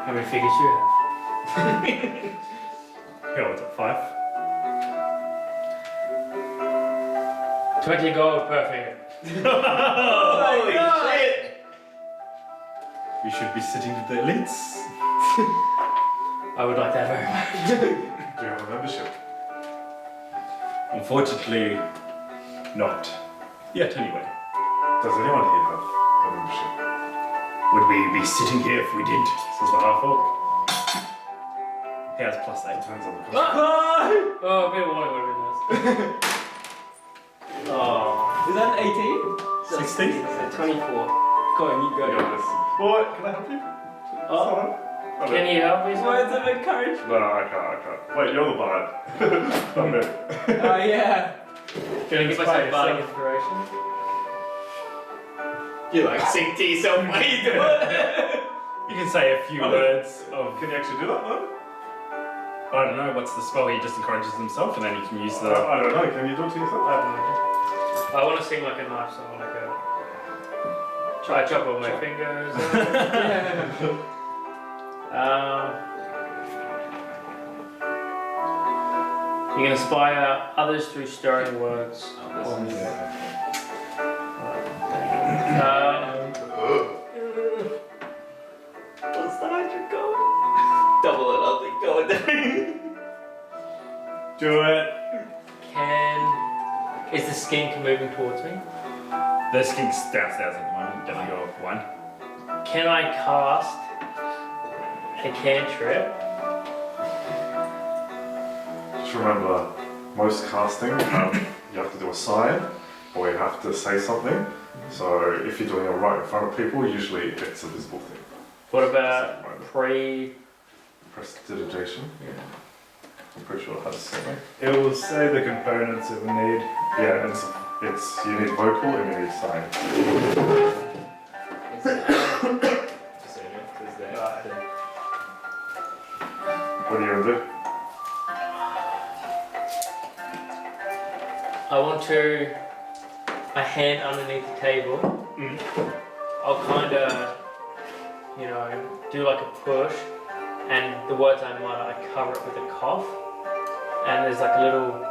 How many figures you have? Yeah, what's it, 5? 20 gold per finger. Holy shit! We should be sitting with the elites. I would like that very much. Do you have a membership? Unfortunately, not. Yet anyway. Does anyone here have a membership? Would we be sitting here if we did? Says the half-orc. He has plus 8. Depends on the cost. Oh, a bit of warning would have been nice. Oh. Is that an 18? 16? So 24. Go on, you go. Yeah, this. Boy, can I help you? Oh. Can you help me? Words of encouragement. No, I can't. Wait, you're the bard. Not me. Oh, yeah. Can I give myself bardic inspiration? You like sing to yourself while you do it. You can say a few words of... Can you actually do that though? I don't know, what's the spell? He just encourages himself and then you can use the... I don't know. Can you do it to yourself? I have no idea. I want to sing like a nice song, like a... I chop all my fingers. You can inspire others through stirring words. What's the 100 gold? Double it, I think, going down. Do it! Is the skink moving towards me? The skink's downstairs at the moment, definitely go off one. Can I cast a cantrip? Just remember, most casting, you have to do a sign or you have to say something. So if you're doing it right in front of people, usually it's a visible thing. What about pre? Prestidigitation. I'm pretty sure it has something. It will say the components it will need. Yeah, it's you need vocal and you need sign. What are you gonna do? I want to. My hand underneath the table. I'll kind of, do like a push, and the words I mutter, I cover it with a cough, and there's like a little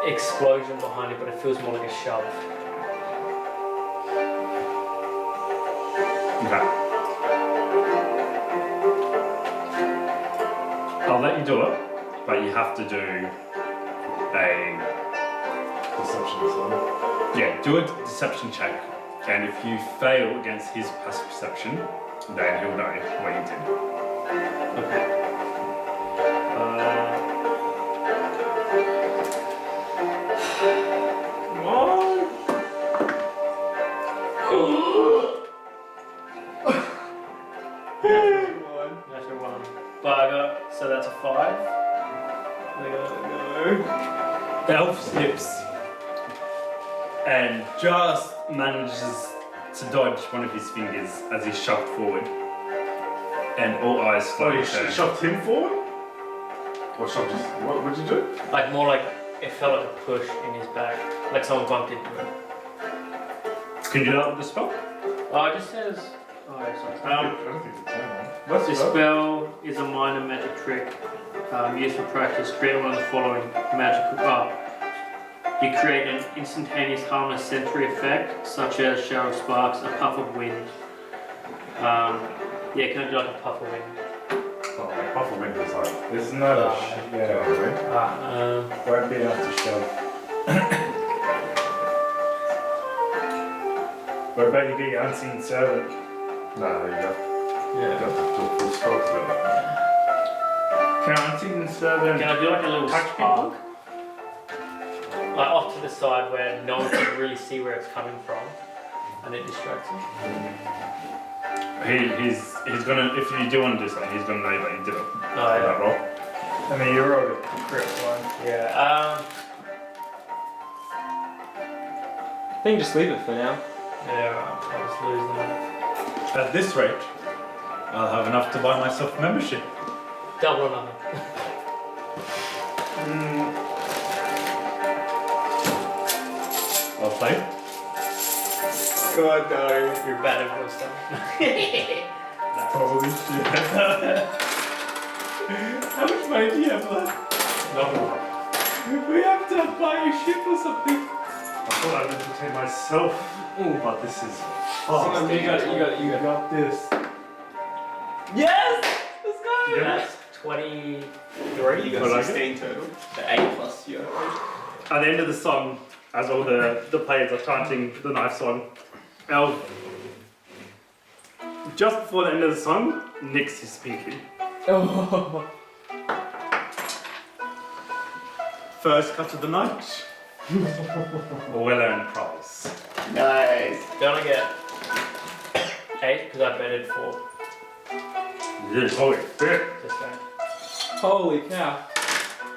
explosion behind it, but it feels more like a shove. Okay. I'll let you do it, but you have to do a... Perception or something. Yeah, do a deception check, and if you fail against his passive perception, then he'll know what you did. Okay. Natural one. But I got, so that's a 5. The elf slips and just manages to dodge one of his fingers as he's shoved forward. And all eyes Oh, slowly you turn. shoved him forward? Or shoved his... What did you do? Like more like it felt like a push in his back, like someone bumped into him. Can you do that with the spell? Oh, it just says. Oh, sorry. I don't think it's time, man. This spell is a minor magic trick used for practice. Create one of the following magical. You create an instantaneous harmless sensory effect, such as shower of sparks, a puff of wind. Yeah, can I do like a puff of wind? Oh, like puff of wind is like... It's not a yeah. Won't be enough to shove. What about you get your unseen servant? No, you have to Yeah. do a full spell to do that. Can unseen servant Can I do like a little touch spark? Like off to the side where no one can really see where it's coming from. and it distracts him. He's gonna, if you do want to do something, he's gonna know that you did it. Oh, That roll. I mean, you rolled a crit one. Yeah. I think just leave it for now. Yeah, I'll just lose them. At this rate, I'll have enough to buy myself membership. Double or nothing. I'll play. God no. You're bad at real stuff. Holy shit. How much money do you have left? Nothing. We have to buy a ship or something. I thought I'd entertain myself, but this is fast. You got this. Yes! Let's go! That's 23. You Well, got I 16 total. The 8 plus your At the end of the song, as all the players are chanting the knife song, just before the end of the song, nicks his pinky. Oh. First cut of the night. A well-earned prize. Nice. Don't I get 8 because I betted 4. Yes, holy shit. Just saying. Holy cow.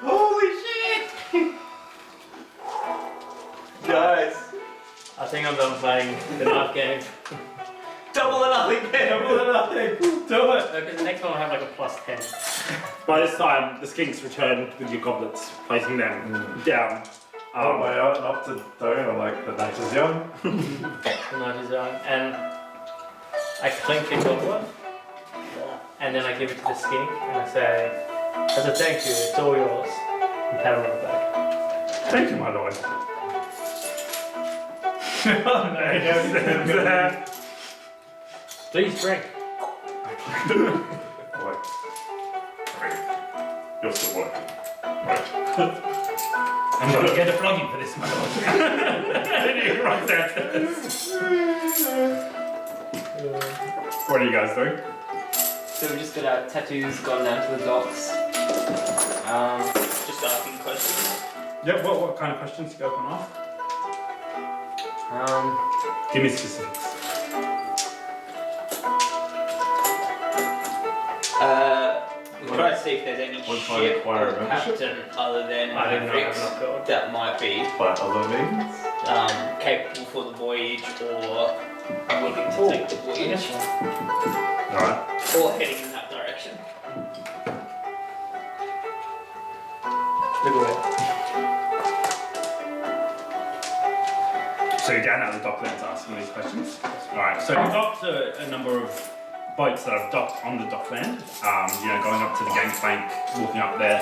Holy shit! Nice. I think I'm done playing the knife game. Double or nothing. Double or nothing. Do it. Because the next one will have like a plus 10. By this time, the skinks return with your goblets, placing them down. Oh my god, up to doing, I'm like, the night is young. The knife is done. And I clink a goblet. And then I give it to the skink and I say, as a thank you, it's all yours. And pat her on the back. Thank you, my lord. Please drink. Wait. You're still working. Right. I'm gonna get a flogging for this, my lord. And he runs downstairs. What are you guys doing? So we just got our tattoos gone down to the docks. Just asking questions. Yep, what kind of questions do you guys want to ask? Give me specifics. We'll try to see if there's any What kind ship of choir or membership? captain other than I didn't know I had Mavericks enough gold. that might be By other means. capable for the voyage or willing to take the voyage Alright. or heading in that direction. Look away. So you're down at the docklands asking these questions? Alright, so you've got a number of boats that have docked on the dockland, going up to the gangplank, walking up there,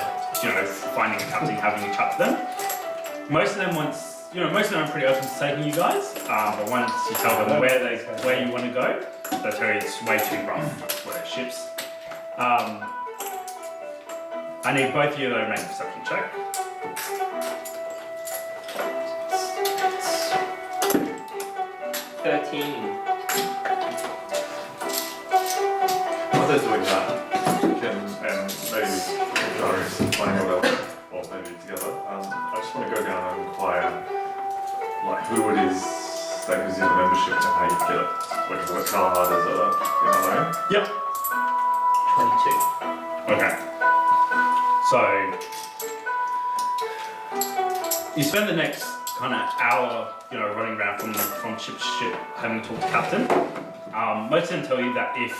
finding a captain, having a chat to them. Most of them are pretty open to taking you guys, but once you tell them where you want to go, they tell you it's way too rough for their ships. I need both of you to make a perception check. 13. While they're doing that, and maybe Darius is playing a well, or maybe together, I just want to go down and inquire, like, who it is that gives you the membership and how you get it. Like, is it a card, is it a, Yep. 22. Okay. So you spend the next kind of hour, running around from ship to ship, having to talk to captain. Most of them tell you that if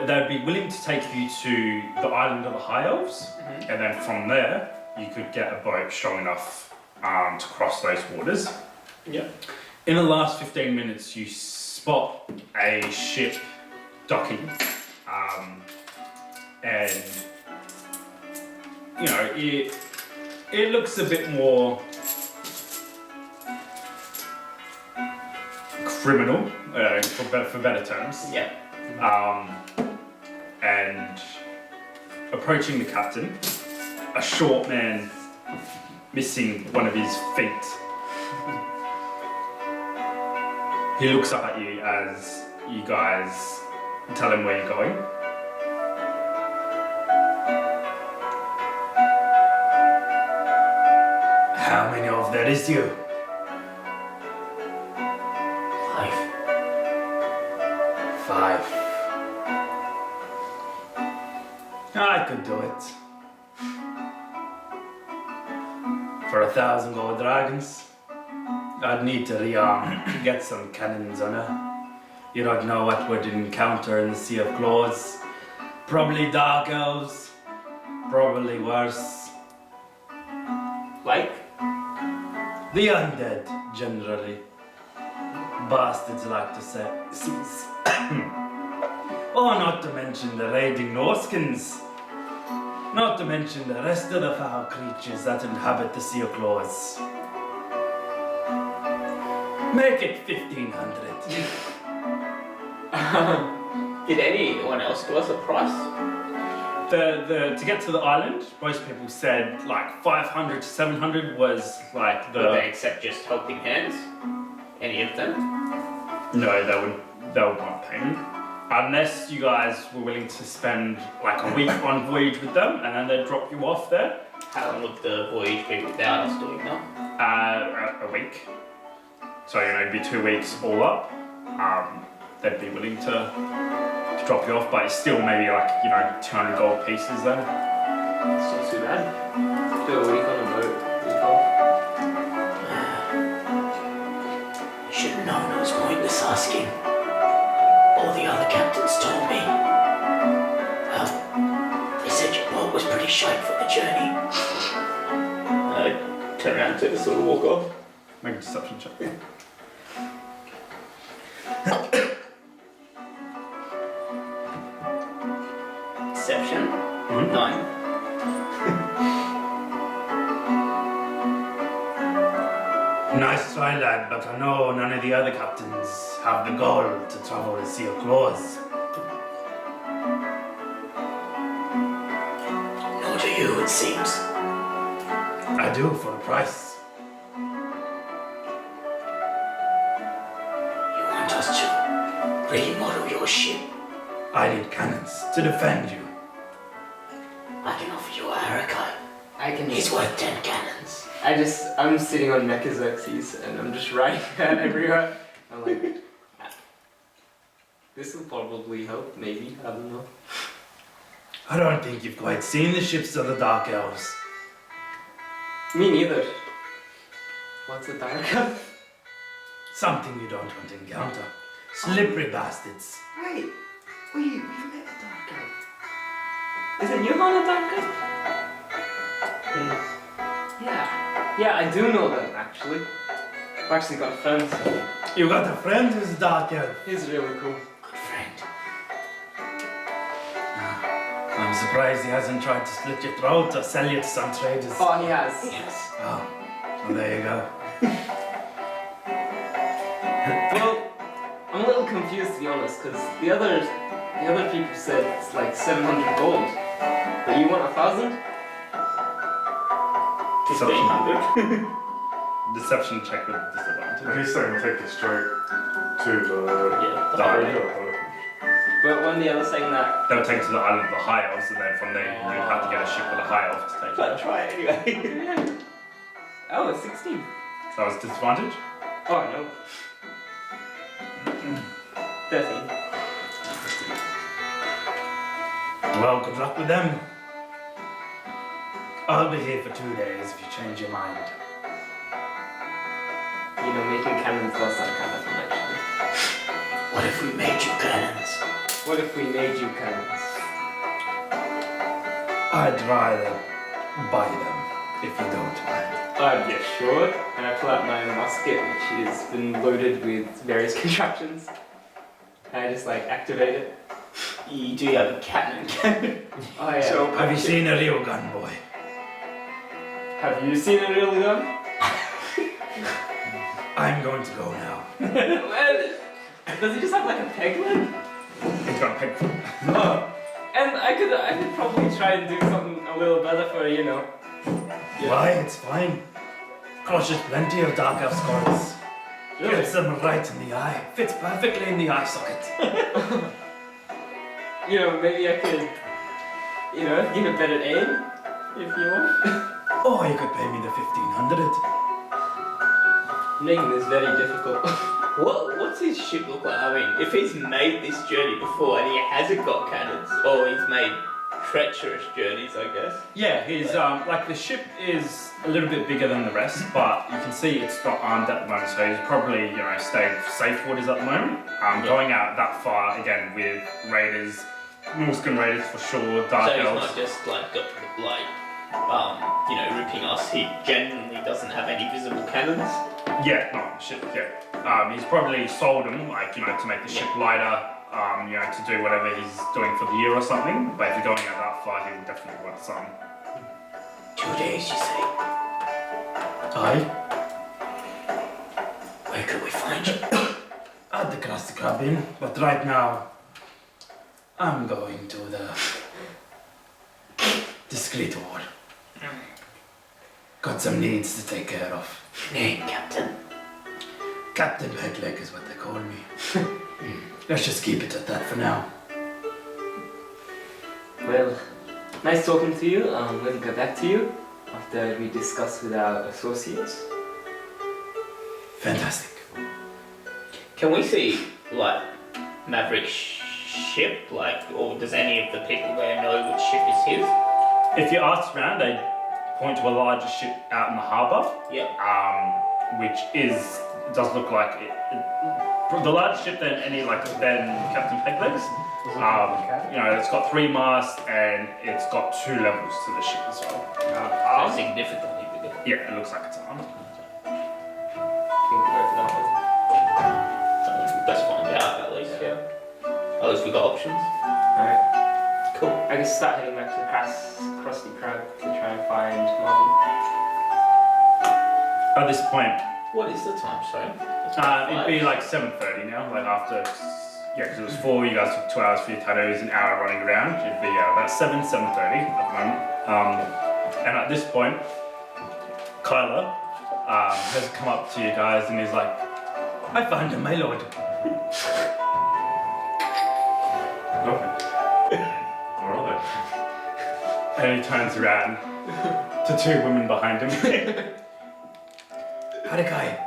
they'd be willing to take you to the island of the High Elves, and then from there you could get a boat strong enough to cross those waters. Yeah. In the last 15 minutes, you spot a ship docking, and it looks a bit more criminal, for better terms. Yeah. And approaching the captain, a short man missing one of his feet. He looks up at you as you guys tell him where you're going. How many of there is you? I could do it. For 1,000 gold dragons, I'd need to rearm to get some cannons on her. You don't know what we'd encounter in the Sea of Claws. Probably dark elves, probably worse. Like? The undead, generally. Bastards like to say seize. Oh, not to mention the raiding Norskins. Not to mention the rest of the foul creatures that inhabit the Sea of Claws. Make it 1,500. Did anyone else give us a price? To get to the island, most people said like 500 to 700 was like Would they the. accept just helping hands? Any of them? No, they would want payment. Unless you guys were willing to spend like a week on voyage with them and then they'd drop you off there. How long would the voyage be without us doing that? A week. So, it'd be 2 weeks all up. They'd be willing to drop you off, but it's still maybe like, 200 gold pieces then. It's not too bad. Do a week on a boat. Week off. Should have known it was pointless asking. All the other captains told me. Well, they said your boat was pretty shite for the journey. Turn around to sort of walk off. Make a deception check. Deception? 9. Nice try, lad, but I know none of the other captains have the gall to travel the Sea of Claws. Nor do you, it seems. I do, for a price. You want us to remodel your ship? I need cannons to defend you. I can offer you a hurricane. He's worth 10 cannons. I'm sitting on Mechazexes and I'm just writing that everywhere. I'm like, this will probably help, maybe, I don't know. I don't think you've quite seen the ships of the Dark Elves. Me neither. What's a dark elf? Something you don't want to encounter. Slippery bastards. Wait, we've met a dark elf. Isn't Johan a dark elf? Yeah, I do know them actually. I've actually got a friend. You got a friend who's a Dark Elf. He's really cool. Good friend. I'm surprised he hasn't tried to slit your throat or sell you to some traders. Oh, he has. Yes. Oh, well, there you go. Well, I'm a little confused to be honest, because the other people said it's like 700 gold, but you want 1,000? 1,500. Deception check with disadvantage. He's saying take it straight to the Direct. But when the other saying that, They'll take it to the island of the High Elves, and then from there you'd have to get a ship with a High Elf to take But it. try it anyway. oh, it's 16. So that was disadvantage? Oh no. 13. Well, good luck with them. I'll be here for 2 days if you change your mind. You know, making cannons does that kind of fun actually. What if we made you cannons? What if we made you cannons? I'd rather buy them, if you don't mind. Yeah, sure. And I pull out my musket, which has been loaded with various contraptions. And I just like activate it. You do have a cannon. Oh yeah. So- Have you seen a real gun, boy? Have you seen a real gun? I'm going to go now. Well, does he just have like a peg leg? He's got a pig foot. Oh. And I could probably try and do something a little better for, you know. Why? It's fine. Crushes plenty of Dark Elf scars. Really? Gets them right in the eye. Fits perfectly in the eye socket. You know, maybe I could, you know, give a better aim, if you want. Or you could pay me the 1,500. Making this very difficult. What's his ship look like? I mean, if he's made this journey before and he hasn't got cannons, or he's made treacherous journeys, I guess. Yeah, he's like the ship is a little bit bigger than the rest, but you can see it's not armed at the moment, so he's probably stayed safe waters at the moment. Going out that far again with raiders, Norscan raiders for sure, dark So he's elves. not just ripping us. He genuinely doesn't have any visible cannons. Yeah, no ship. Yeah, he's probably sold them to make the ship lighter. To do whatever he's doing for the year or something. But if you're going out that far, he will definitely want some. 2 days, you say? Aye. Where could we find you? At the Krusty cabin, but right now, I'm going to the discreet ward. Got some needs to take care of. Name, Captain. Captain Pegleg is what they call me. Let's just keep it at that for now. Well, nice talking to you. We'll get back to you after we discuss with our associates. Fantastic. Can we see, Maverick's ship? Or does any of the people there know which ship is his? If you ask around, they point to a larger ship out in the harbour. Yep. Which does look like the larger ship than Captain Pegleg's. It's got 3 masts and it's got 2 levels to the ship as well. Significantly bigger. Yeah, it looks like it's armed. Let's find out at least, yeah. At least we got options. Alright. Cool. I guess start heading back to the Krusty Krab to try and find Marvin. At this point, What is the time, sorry? it'd be 7:30 now, after, because it was 4, you guys took 2 hours for your tattoos, an hour running around, it'd be about 7:30 at the moment. And at this point, Kyler has come up to you guys and he's like, I found him, my lord. Alright. and he turns around to 2 women behind him. Harakai.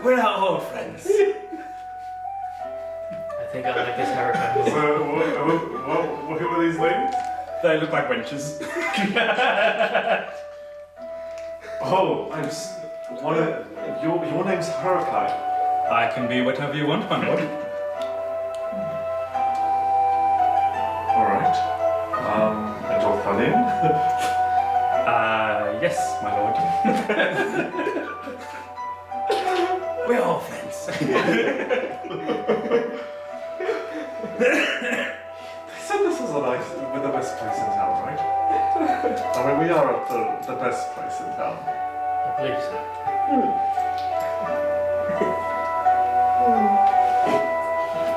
We're not all friends. I think I like his haircut. So, what were these names? They look like wenches. Oh, your name's Harakai. I can be whatever you want, my lord. Alright. And your Thalin? Yes, my lord. We're all friends. They said this was the best place in town, right? I mean, we are at the best place in town. I believe so.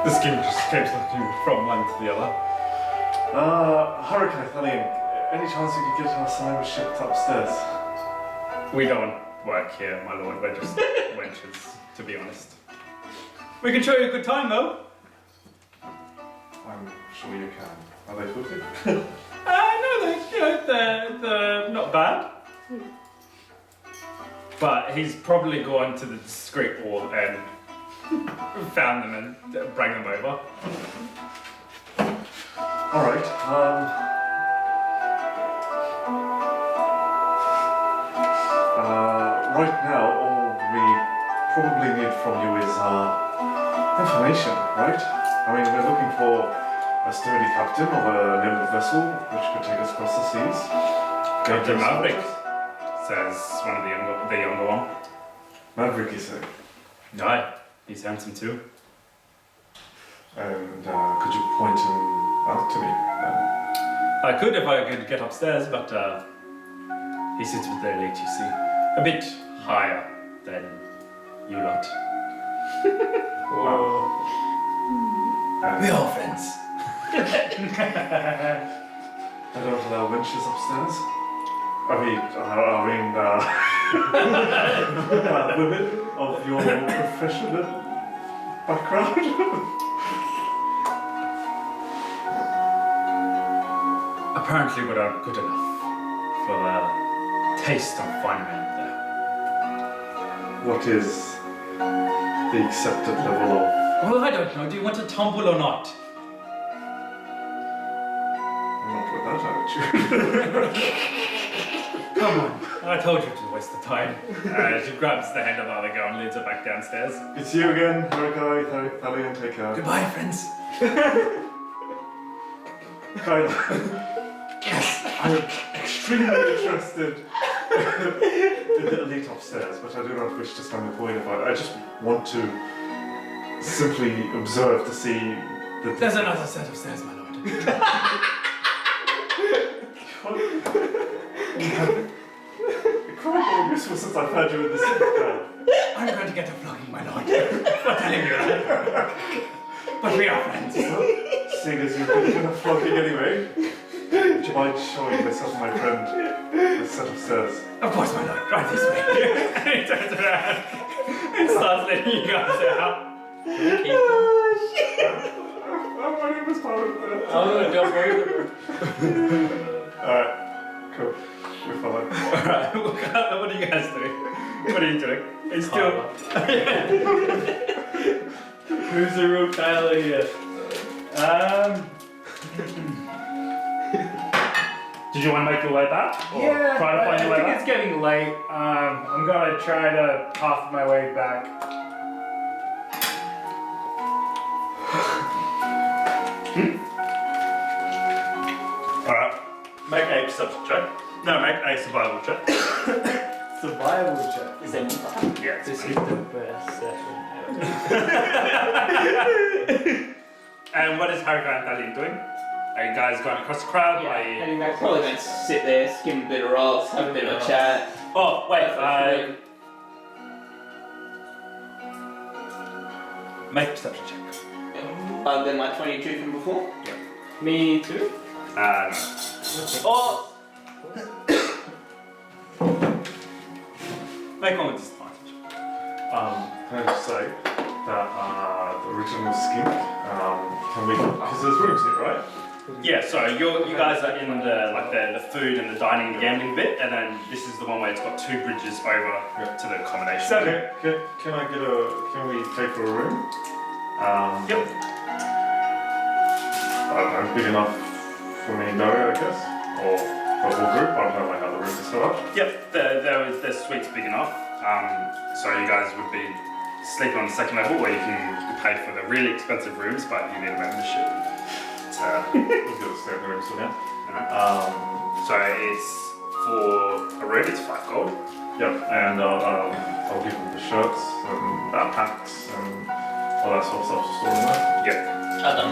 The skin just keeps looking from one to the other. Hurricane Thalin, any chance you could get us some shipped upstairs? We don't work here, my lord. We're just wenches, to be honest. We can show you a good time, though. I'm sure you can. Are they filthy? No, they're not bad. But he's probably gone to the discreet wall and found them and bring them over. Alright, right now, all we probably need from you is, information, right? I mean, we're looking for a sturdy captain of a naval vessel which could take us across the seas. Captain Maverick, says one of the younger one. Maverick, you say? Aye, he's handsome too. And could you point him out to me? I could if I could get upstairs, but he sits with the elite, you see. A bit higher than you lot. We're all friends. I don't allow wenches upstairs. Women of your professional background. Apparently we're not good enough for the taste of fine men there. What is the accepted level of. Well, I don't know. Do you want to tumble or not? Not with that attitude. Come on. I told you to waste the time. She grabs the hand of the other girl and leads her back downstairs. It's you again, Hurricane, Galleon, take care. Goodbye, friends. Kyla. Yes, I'm extremely interested in the elite upstairs, but I do not wish to stand before you. I just want to simply observe to see the. There's another set of stairs, my lord. Incredible useful since I've heard you in this. I'm going to get a flogging, my lord. For telling you that. But we are friends. Seeing as you've been given a flogging anyway, would you mind showing myself and my friend the set of stairs? Of course, my lord. Right this way. And he turns around and starts letting you guys out. My name is part of that. Oh, don't worry. Alright, cool. We follow. Alright, what are you guys doing? What are you doing? It's still. Who's the real Tyler here? Did you want to make your way back? Or Yeah, try to I find your way think back? it's getting late. I'm gonna try to path my way back. Alright. Make a perception check. No, make a survival check. Survival check. Is that one? Yeah. This is the best session ever. And what is Hurricane and Galleon doing? Are you guys going across the crowd? Yeah, Are you... heading back. Probably going to sit there, skim a bit of rocks, have a bit of a chat. Oh, wait. Make a perception check. Then my 22 from before. Me too? No. Oh! Make one with disadvantage. Can I just say that the original skink, can we, because there's rooms here, right? Yeah, so you guys are in the food and the dining and gambling bit, and then this is the one where it's got two bridges over to the accommodation. Can can we pay for a room? Yep. I'm big enough for me, no, I guess, or for the whole group. I don't know how the room is set up. Yep, the suite's big enough. So you guys would be sleeping on the second level where you can pay for the really expensive rooms, but you need a membership. We'll get a stay in the room for now. So it's for a room, it's 5 gold. Yep, and I'll give them the shirts and backpacks and all that sort of stuff to store in there. Yep.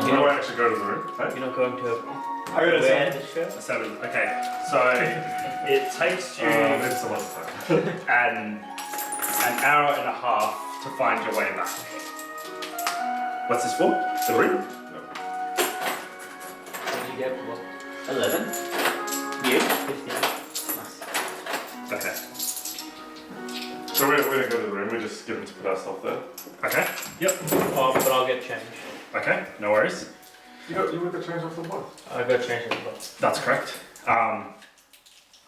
When do I actually go to the room? Hey? You're not going to I got a wear seven. the shirt? 7. Okay, so it takes you Maybe some other time. an hour and a half to find your way back. What's this for? The room? What did you get? What? 11. You? 15. Okay. So we don't go to the room, we just give them to put our stuff there. Okay. Yep. Oh, but I'll get changed. Okay, no worries. You would get change off the bus. I got changed as well. That's correct.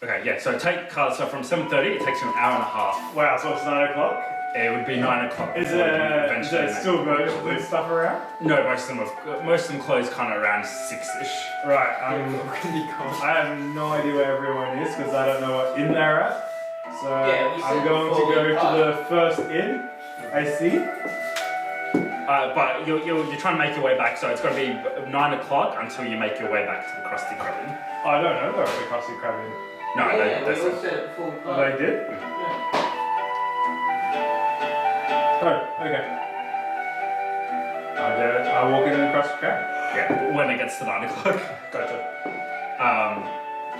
Okay, yeah, so so from 7:30 it takes you an hour and a half. Wow, so it's 9 o'clock? It would be 9 o'clock. Is before you there eventually still make- virtual stuff around? No, most of them close kind of around 6ish. Right, I have no idea where everyone is because I don't know what inn they're at. So Yeah, we I'm said going to before go we to park. the first inn I see. But you're trying to make your way back, so it's got to be 9 o'clock until you make your way back to the Krusty Krab Inn. I don't know where the Krusty Krab is. No, Yeah, we that's all said it before we Oh, parked. they did? Oh, okay. I'll walk into the Krusty Krab. yeah. When it gets to 9 o'clock. Gotcha.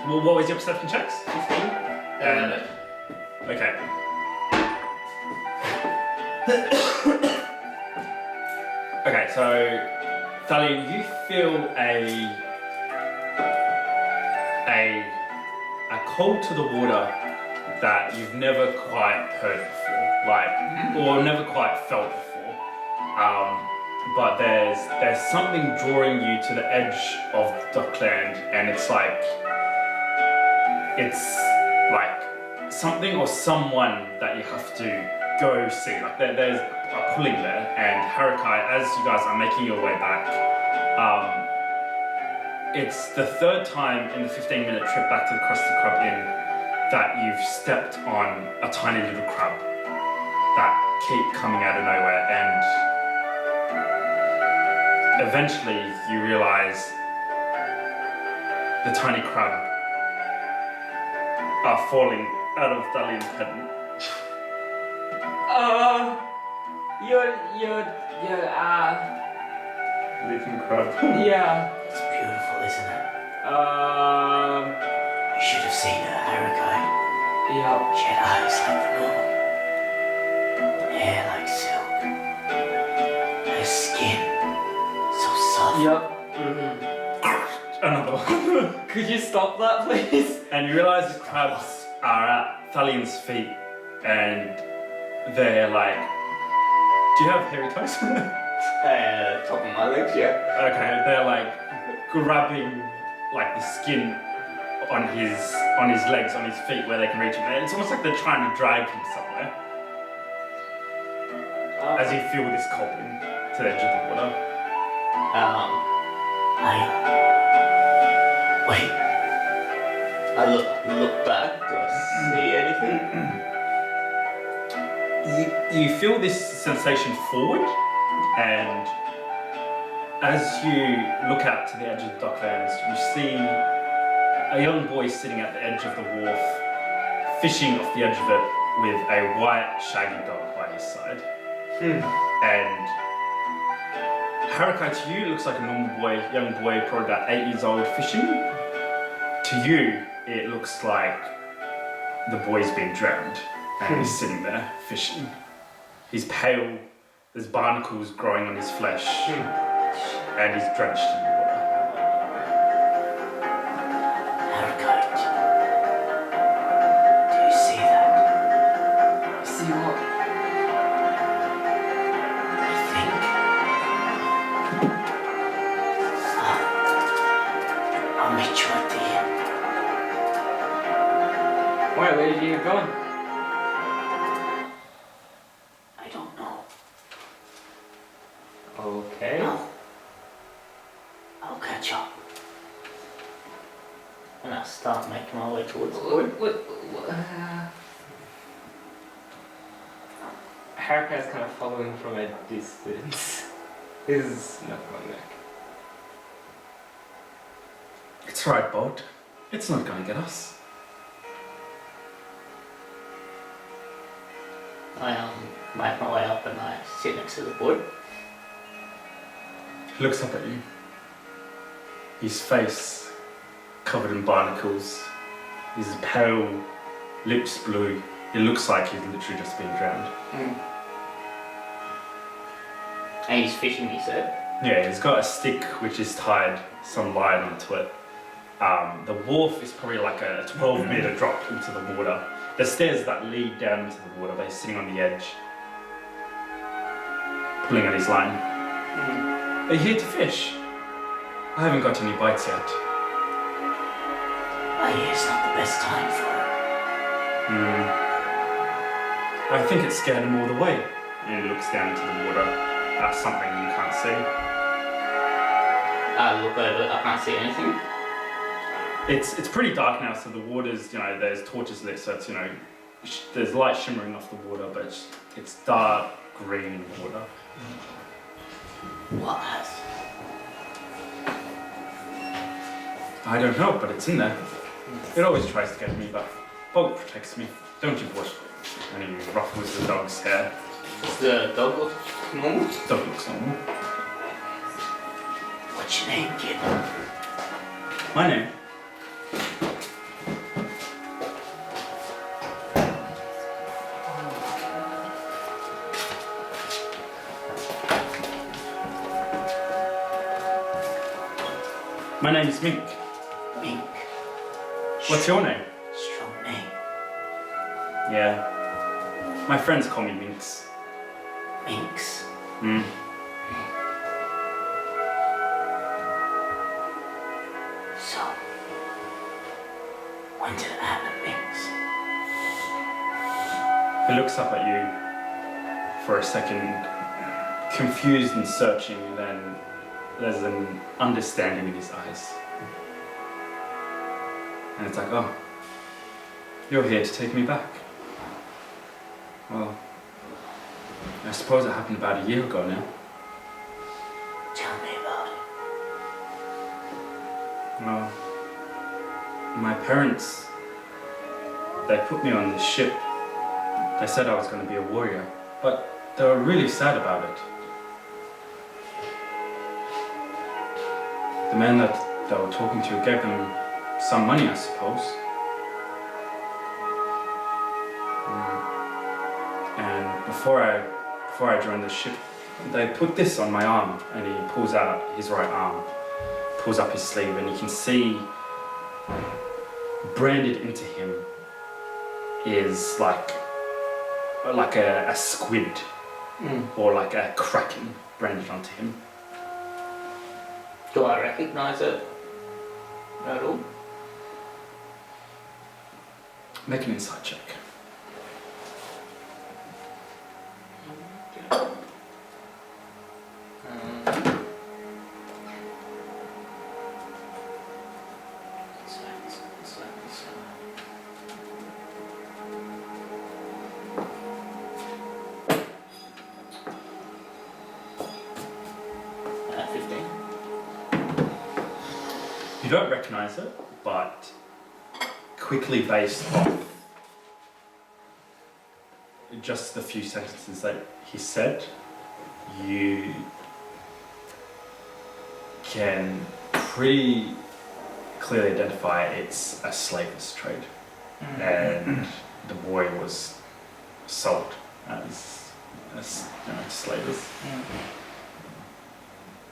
Well, what was your perception checks? 15. And okay. Okay, so Thalia, you feel a call to the water that you've never quite heard before, or never quite felt before. But there's something drawing you to the edge of Dockland, and it's like something or someone that you have to go see. Like there's are pulling there, and Harakai, as you guys are making your way back, it's the third time in the 15-minute trip back to the Krusty Krab Inn that you've stepped on a tiny little crab that keep coming out of nowhere, and eventually you realize the tiny crab are falling out of Dalian's pen. You're, Leaping crab. yeah. It's beautiful, isn't it? You should have seen her, Harakai. Yeah. She had eyes like the moon, hair like silk, her skin so soft. Yep. Another one. Could you stop that, please? And you realize the crabs are at Thalian's feet, and they're like, do you have hairy toes? Top of my legs, yeah. Okay, they're like grabbing like the skin on his legs, on his feet, where they can reach him. And it's almost like they're trying to drag him somewhere as you feel this cobbling to the edge of the water. Wait. I look back. Do I see anything? You feel this sensation forward, and as you look out to the edge of the docklands, you see a young boy sitting at the edge of the wharf, fishing off the edge of it with a white shaggy dog by his side. And Harakai, to you, looks like a normal boy, young boy, probably about 8 years old, fishing. To you, it looks like the boy's been drowned and he's sitting there fishing. He's pale, there's barnacles growing on his flesh, and he's drenched in the water. Harakai, do you see that? See what? I think. I'll meet you at the inn. Where are you going? I don't know. Okay. No. I'll catch up. And I'll start making my way towards the wood. Harakai's kind of following from a distance. He's not going back. It's right, Bod. It's not going to get us. I make my way up and I sit next to the wood. He looks up at you. His face covered in barnacles. His pale, lips blue. It looks like he's literally just been drowned. And he's fishing, he said. Yeah, he's got a stick which is tied some line onto it. The wharf is probably like a 12-meter drop into the water. There's stairs that lead down into the water, but he's sitting on the edge, pulling at his line. Are you here to fish? I haven't got any bites yet. I hear it's not the best time for it. I think it scared him all the way. And he looks down into the water at something you can't see. I look over, I can't see anything. It's pretty dark now, so the water's, there's torches lit, so it's, there's light shimmering off the water, but it's dark green water. What has? I don't know, but it's in there. It always tries to get me, but Bolt protects me. Don't you, Bolt? And he ruffles the dog's hair. Does the dog look normal? Dog looks normal. What's your name, kid? My name? My name is Mink. Mink. What's your name? Strong name. Yeah. My friends call me Minx. Minx. So, when did it happen, Minx? He looks up at you, for a second, confused and searching, and then there's an understanding in his eyes. And it's like, oh, you're here to take me back. Well, I suppose it happened about a year ago now. Tell me about it. Well, my parents, they put me on this ship. They said I was going to be a warrior, but they were really sad about it. The man that they were talking to gave them some money, I suppose. And before I joined the ship, they put this on my arm, and he pulls out his right arm, pulls up his sleeve, and you can see branded into him is like a squid or like a kraken branded onto him. Do I recognize it at all? Make an insight check. You don't recognize it, but quickly based off just the few sentences that he said, you can pretty clearly identify it's a slaver's trade, and the boy was sold as slavers.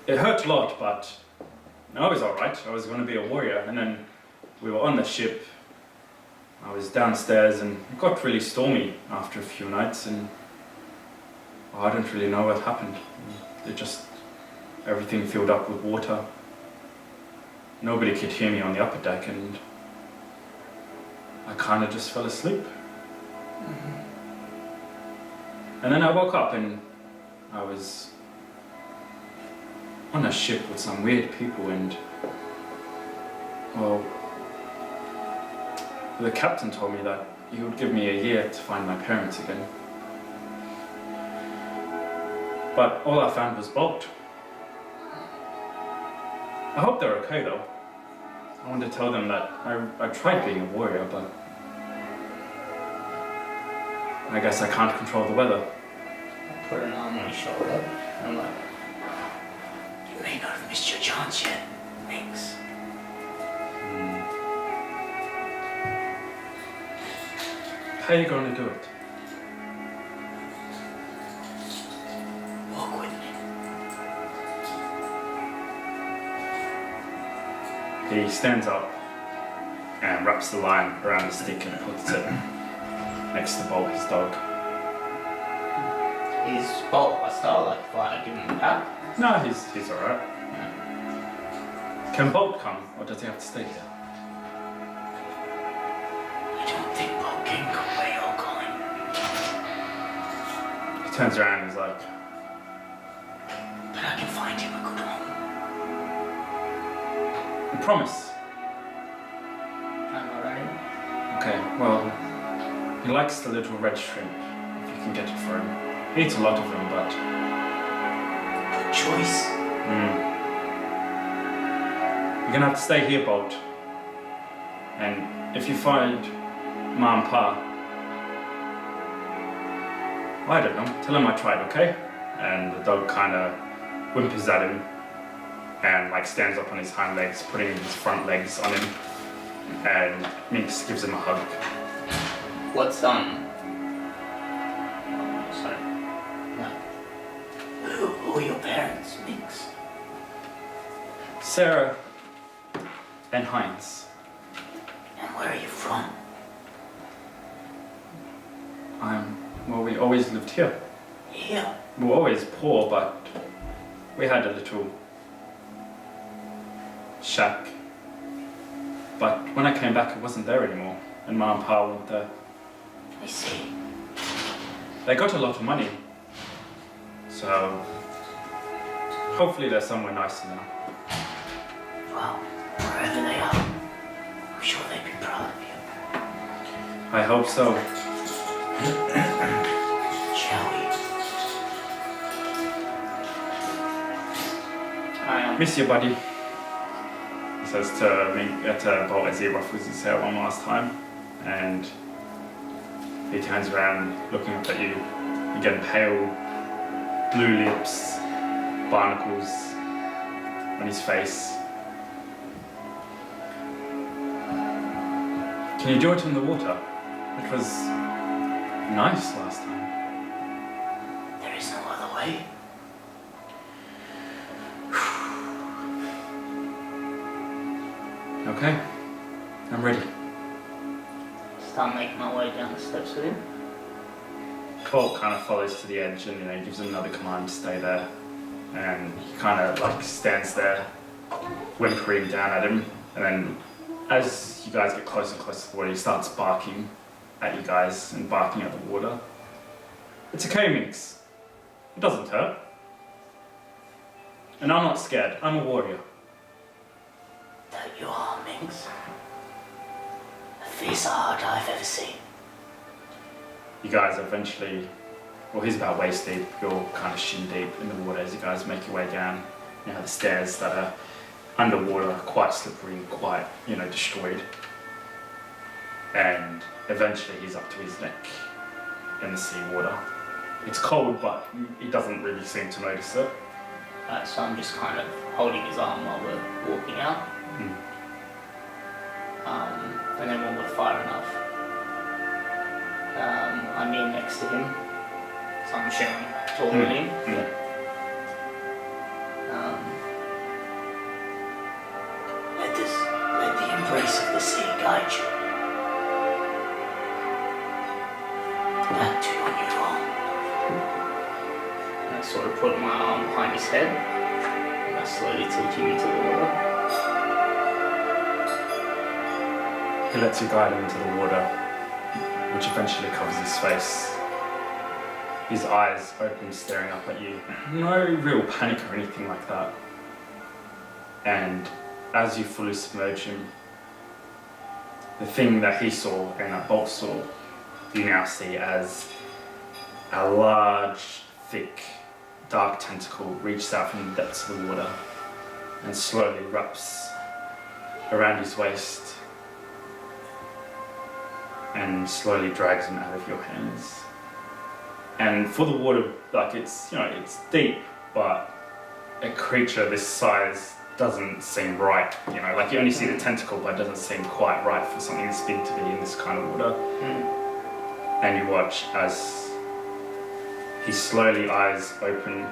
It hurt a lot, but I was alright. I was going to be a warrior, and then we were on the ship. I was downstairs, and it got really stormy after a few nights, and I don't really know what happened. Everything filled up with water. Nobody could hear me on the upper deck, and I kind of just fell asleep. And then I woke up, and I was on a ship with some weird people, and well, the captain told me that he would give me a year to find my parents again. But all I found was boat. I hope they're okay though. I wanted to tell them that I tried being a warrior, but I guess I can't control the weather. I put an arm on his shoulder. I'm like, you may not have missed your chance yet. Thanks. How are you going to do it? Walk with me. He stands up and wraps the line around the stick and puts it next to Bolt, his dog. Is Bolt hostile? Like if I give him a pat? No, he's alright. Can Bolt come, or does he have to stay here? I don't think Bolt can go where you're going. He turns around and he's like, But I can find him a good home. I promise. I'm alright. Okay, well, he likes the little red shrimp, if you can get it for him. He eats a lot of them, but... Good choice. You're gonna have to stay here, Bolt. And if you find Ma and Pa, well, I don't know, tell him I tried, okay? And the dog kinda whimpers at him and like stands up on his hind legs, putting his front legs on him, and Minx gives him a hug. What's sorry. No. Who are your parents, Minx? Sarah and Heinz. And where are you from? Well, we always lived here. Here. We were always poor, but we had a little shack. But when I came back, it wasn't there anymore, and Ma and Pa weren't there. I see. They got a lot of money, So hopefully they're somewhere nicer now. Well, wherever they are, I'm sure they'd be proud of you. I hope so. Shall we? Miss you, buddy. He says to Bolt as he ruffles his hair one last time, and he turns around, looking up at you. Again, pale, blue lips, barnacles on his face. Can you do it in the water? It was nice last time. There is no other way. Okay, I'm ready. Start making my way down the steps with him. Colt kind of follows to the edge and he gives him another command to stay there. And he kind of like stands there, whimpering down at him. And then as you guys get closer and closer to the water, he starts barking at you guys and barking at the water. It's a K-Minx. It doesn't hurt. And I'm not scared. I'm a warrior. That you are, Minx. The fiercest heart I've ever seen. You guys eventually, well, he's about waist deep, you're kind of shin deep in the water as you guys make your way down. You know, the stairs that are underwater are quite slippery and quite, destroyed. And eventually he's up to his neck in the seawater. It's cold, but he doesn't really seem to notice it. So I'm just kind of holding his arm while we're walking out. And then when we're far enough, I kneel next to him, so I'm sharing taller than him. Let the embrace of the sea guide you back to your new home. And I sort of put my arm behind his head, and I slowly tilt him into the water. He lets you guide him into the water, which eventually covers his face. His eyes open, staring up at you. No real panic or anything like that. And as you fully submerge him, the thing that he saw and that Bolt saw, you now see as a large, thick, dark tentacle reaches out from the depths of the water and slowly wraps around his waist and slowly drags him out of your hands. And for the water, like it's deep, but a creature this size doesn't seem right, like you only see the tentacle, but it doesn't seem quite right for something this big to be in this kind of water. And you watch as he slowly, eyes open,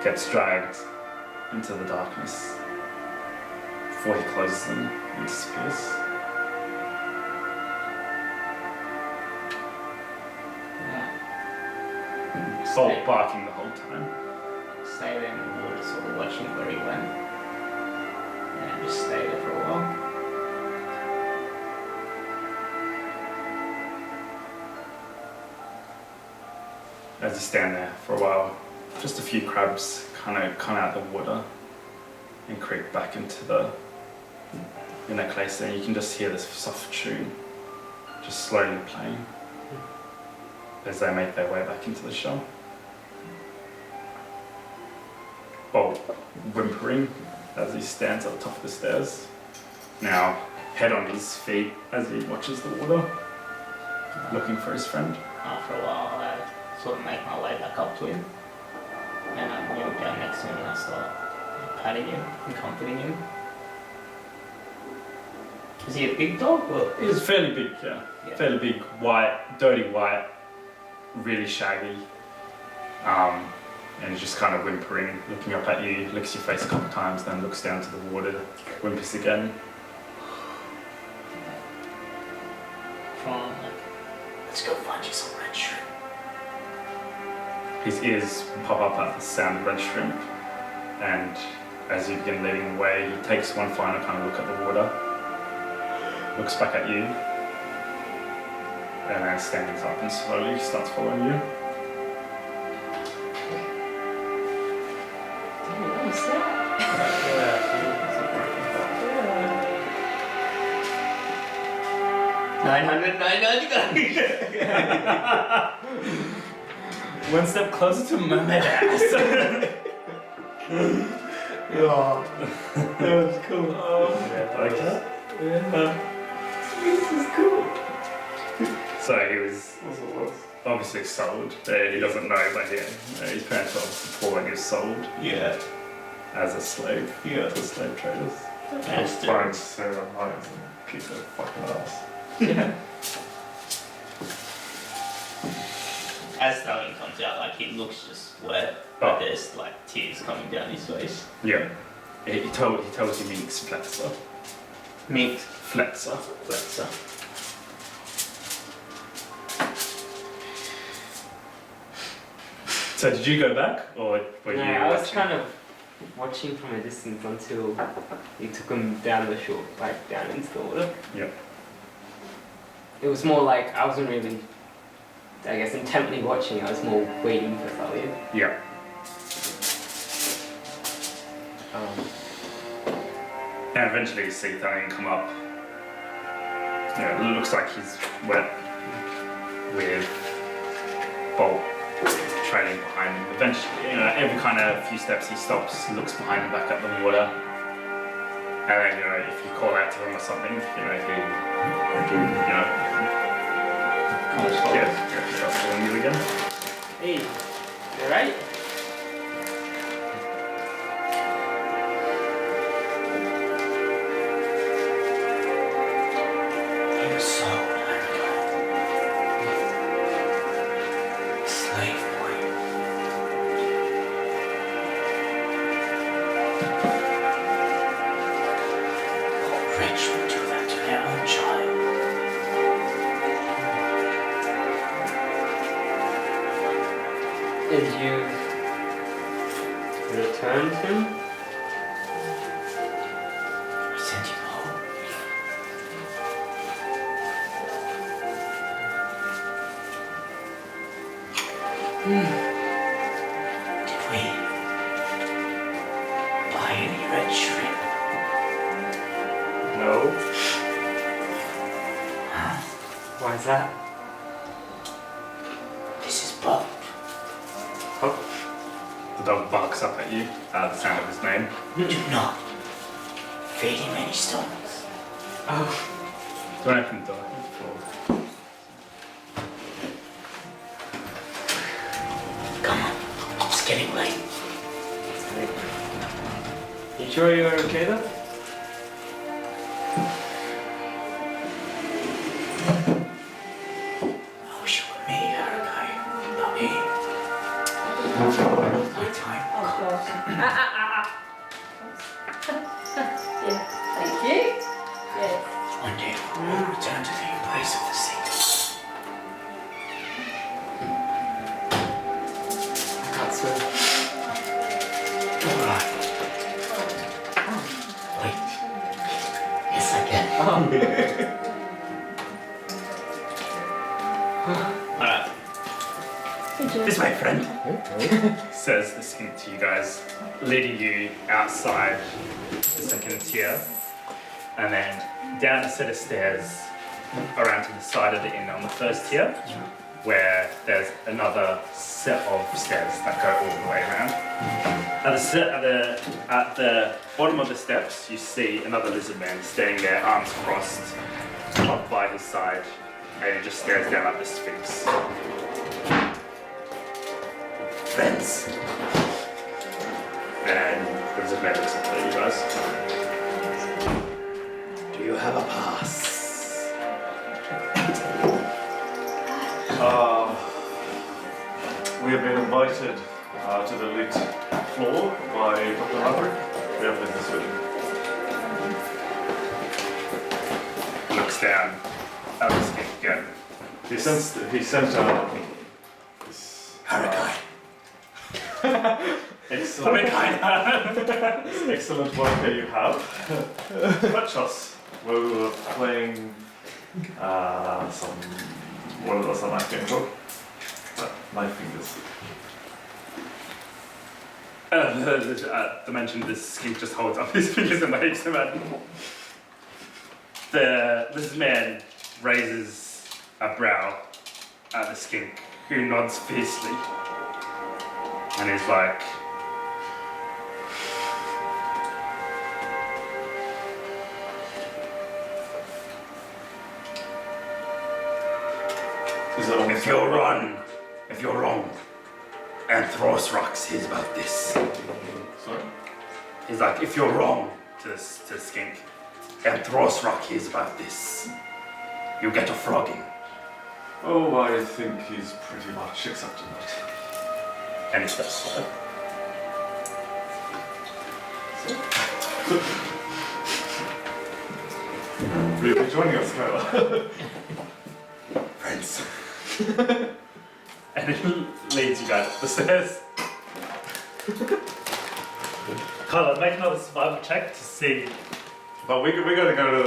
gets dragged into the darkness before he closes them and disappears. Bolt barking the whole time. Stay there in the water, sort of watching where he went. And just stay there for a while. As you stand there for a while, just a few crabs kind of come out of the water and creep back into the place, and you can just hear this soft tune just slowly playing as they make their way back into the shell. Bolt whimpering as he stands at the top of the stairs, now head on his feet as he watches the water, looking for his friend. After a while, I sort of make my way back up to him, and I kneel down next to him and I start patting him and comforting him. Is he a big dog? Or? He's fairly big, yeah. Fairly big, white, dirty white, really shaggy. And he's just kind of whimpering, looking up at you, licks your face a couple of times, then looks down to the water, whimpers again. Let's go find you some red shrimp. His ears pop up at the sound of red shrimp, and as you begin leading him away, he takes one final kind of look at the water, looks back at you, and then stands up and slowly starts following you. 999. One step closer to mermaid ass. Oh, that was cool. Yeah, like that. This is cool. So he was obviously sold, but he doesn't know, but his parents were poor and he was sold Yeah. as a slave. Yeah. To slave traders. That's Find Sarah Hines and kick her fucking ass. Yeah. As Stallion comes out, like he looks just wet, but there's like tears coming down his face. Yeah. He tells you Minx Fletzer. Minx. Fletzer. So did you go back, or were you I was watching? kind of watching from a distance until he took him down the shore, like down into the water. Yeah. It was more like I wasn't really, I guess, intently watching. I was more waiting for Thalia. Yeah. And eventually you see Thalion come up. Yeah, it looks like he's wet with Bolt trailing behind him. Eventually, every kind of few steps he stops, looks behind him back at the water. And then, if you call out to him or something, he starts calling you again. Hey, you alright? You're so slave boy. What rich would do that to their own child? Did you return to him? I sent him home. Did we buy any red shrimp? No. Why is that? This is Bob. The dog barks up at you at the sound of his name. Do not feed him any stones. Oh, Don't open the door. Come on, it's getting late. you sure you're okay though? I wish it were me, Arakai, not me. My time. Oh gosh. Yes, thank you. Yes. One day we'll return to the place of the sea. I can't swim. All right. Wait. Yes, I can. Alright. Good job. This way, friend. Says the skink to you guys, leading you outside the second tier, and then down a set of stairs around to the side of the inn on the first tier, where there's another set of stairs that go all the way around. At the bottom of the steps, you see another lizard man standing there, arms crossed, up by his side, and he just stares down at the Sphinx. Friends. And the lizard man looks up at you guys. Do you have a pass? We have been invited to the elite floor by Dr. Roderick. We have business with him. Looks down at the skink again. He sent this excellent, excellent work that you have. Touch us. We were playing what was the knife game called? Knife fingers. The mention this skink just holds up his fingers and waves them at him. This man raises a brow at the skink, who nods fiercely, and is like, if you're wrong, and Thros rocks hears about this. Sorry? He's like, if you're wrong to the skink, and Thros rock hears about this, you get a flogging. Oh, I think he's pretty much accepted that. And he starts to Really joining us, Kyla. Friends. And it leads you guys up the stairs. Carla, make another survival check to see. But we gotta go to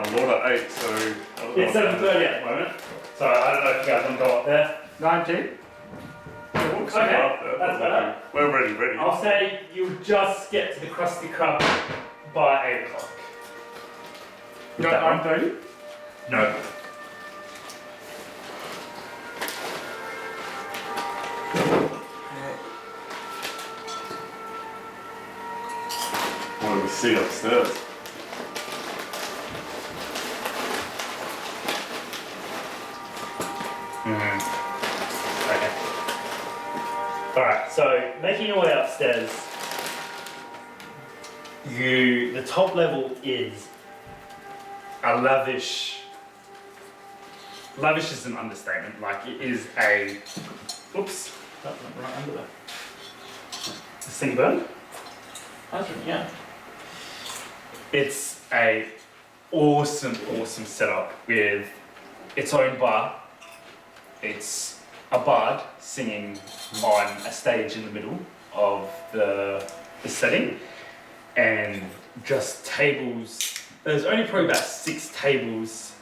the Lord at 8, so... I don't know It's what 7:30 at the moment, so I don't know if you guys want to go up there. 19? we'll see Okay, after, that's but better. We're ready. I'll say you just get to the Krusty Cup by 8 o'clock. Not 9:30? No. What do we see upstairs? Okay. Alright, so making your way upstairs, the top level is a lavish is an understatement, like it is a, oops, that went right under there. This thing burned? Yeah. It's a awesome setup with its own bar. It's a bard singing on a stage in the middle of the setting, and just tables. There's only probably about 6 tables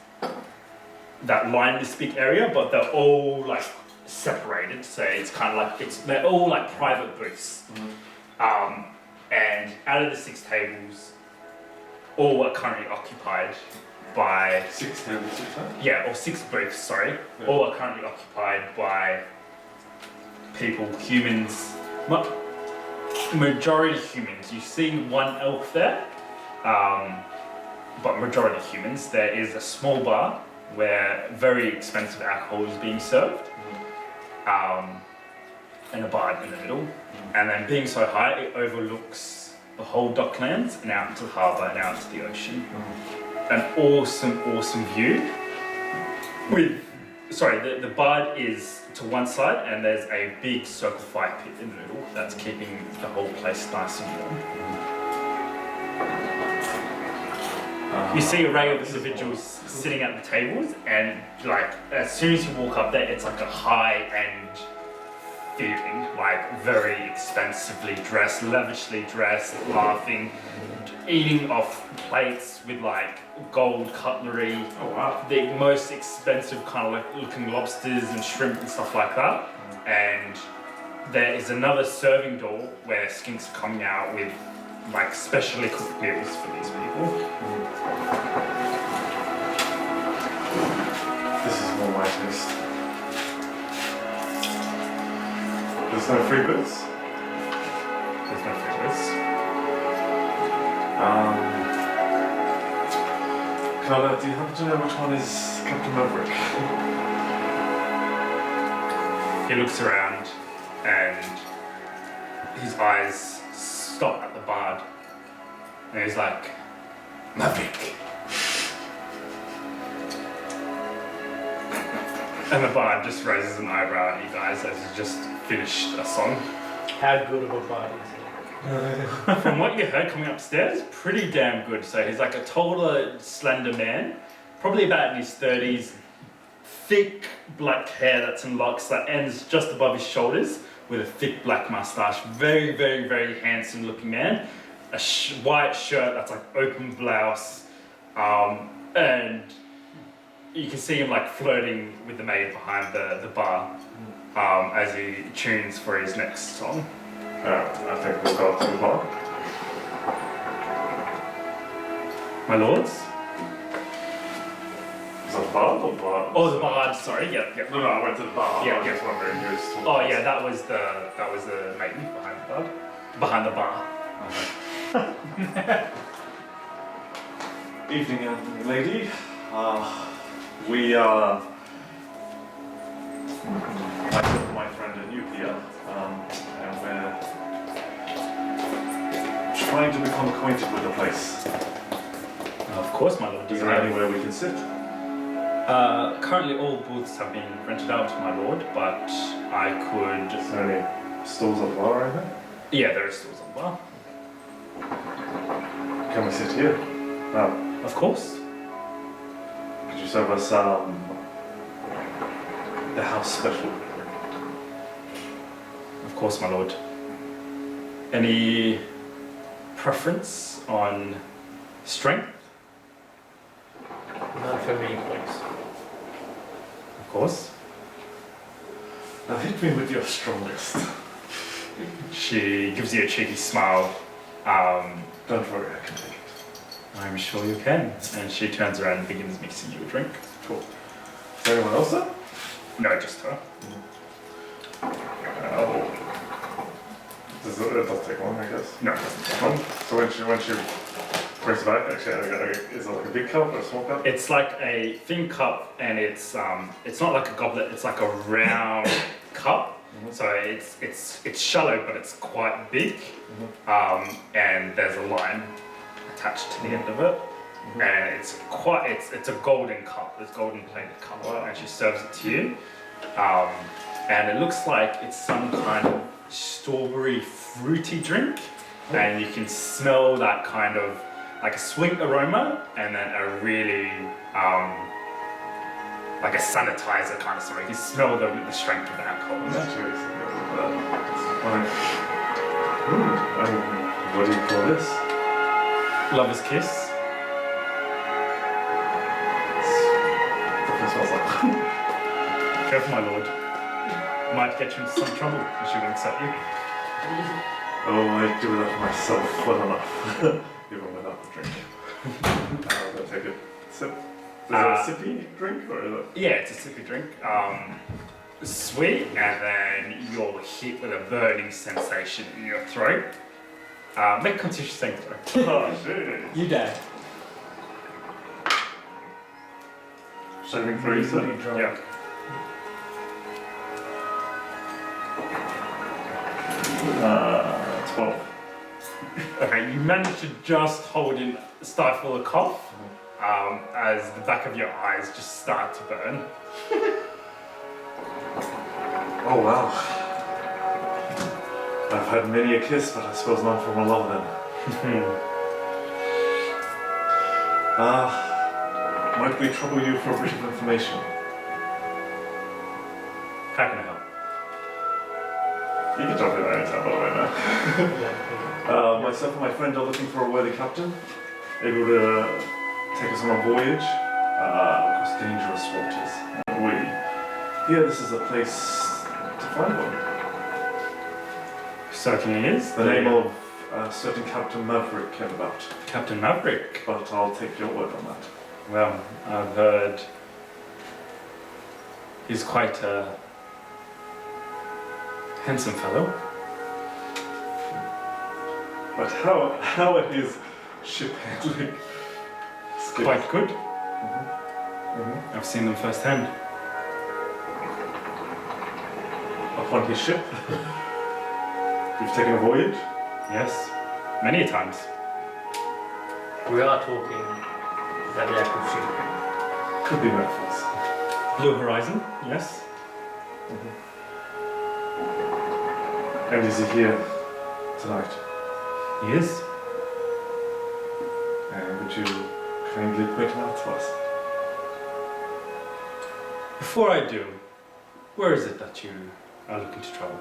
that line this big area, but they're all like separated. So it's kind of like they're all like private booths. And out of the 6 tables, all are currently occupied by 6 tables, 6 tables? yeah, or 6 booths, sorry. Yeah. All are currently occupied by people, humans, majority humans. You see one elf there, but majority humans. There is a small bar where very expensive alcohol is being served, and a bard in the middle. And then being so high, it overlooks the whole docklands and out into the harbour and out to the ocean. An awesome view. The bard is to one side, and there's a big circle fire pit in the middle that's keeping the whole place nice and warm. You see a array of individuals sitting at the tables, and like as soon as you walk up there, it's like a high-end feeling, like very expensively dressed, lavishly dressed, laughing, eating off plates with like gold cutlery. Oh wow. The most expensive kind of like looking lobsters and shrimp and stuff like that. And there is another serving door where skinks are coming out with like specially cooked meals for these people. This is more my taste. There's no free boots? There's no favorites. Carla, do you happen to know which one is Captain Maverick? He looks around and his eyes stop at the bard. And he's like, Maverick. And the bard just raises an eyebrow at you guys as he's just finished a song. How good of a bard is he? From what you heard coming upstairs, pretty damn good. So he's like a taller, slender man, probably about in his 30s, thick black hair that's in locks that ends just above his shoulders with a thick black mustache. Very, very, very handsome looking man. A white shirt that's like open blouse, and you can see him like flirting with the maid behind the bar as he tunes for his next song. I think we'll go up to the bar. My lords, Was it bar or bar? Oh, the bard. Sorry. Yep. No, I went to the bar. Yeah, I was wondering who was talking. Oh yeah, that was the maiden behind the bar. Evening, young lady. We are. Myself and my friend are new here, and we're trying to become acquainted with the place. Of course, my lord. Is there anywhere we can sit? Currently, all booths have been rented out, my lord, but I could. Is there any stalls at the bar or anything? Yeah, there are stalls on the bar. Can we sit here? No. Of course. Could you serve us the house special? Of course, my lord. Any preference on strength? Not for me, please. Of course. Now hit me with your strongest. She gives you a cheeky smile. Don't worry, I can take it. I'm sure you can. And she turns around and begins mixing you a drink. Cool. Is there anyone else there? No, just her. It does take long, I guess. No, it doesn't take long. So when she brings it back, actually, is it like a big cup or a small cup? It's like a thin cup, and it's not like a goblet. It's like a round cup. So it's shallow, but it's quite big. And there's a line attached to the end of it, and it's a golden cup. It's golden plated cup, and she serves it to you. And it looks like it's some kind of strawberry fruity drink, and you can smell that kind of like a sweet aroma, and then a really like a sanitizer kind of smell. You can smell the strength of the alcohol. That's really what do you call this? Lover's kiss. It smells like. Careful, my lord. Might get you into some trouble if she winks at you. Oh, I do that myself well enough, even without the drink. I'm gonna take a sip. Is it a sippy drink or is it? Yeah, it's a sippy drink. Sweet, and then you're hit with a burning sensation in your throat. Make a constitution saving throw. Oh shit. You die. Saving throw, you said? Yeah. Uh, 12. Okay, you manage to just hold in, stifle a cough, as the back of your eyes just start to burn. Oh wow. I've had many a kiss, but I suppose none from a lover then. Might we trouble you for a bit of information? How can I help? You can jump in there anytime, by the way, now. Myself and my friend are looking for a worthy captain, able to take us on a voyage across dangerous waters. We hear this is a place to find one. Certainly is. The name of a certain Captain Maverick came about, Captain Maverick. but I'll take your word on that. Well, I've heard he's quite a handsome fellow. But how are his ship handling skills? Quite good. Mhm. I've seen them firsthand. Upon his ship? You've taken a voyage? Yes, many times. We are talking that the actual ship. Could be metaphors. Blue Horizon, yes. And is he here tonight? He is. And would you kindly point him out to us? Before I do, where is it that you are looking to travel?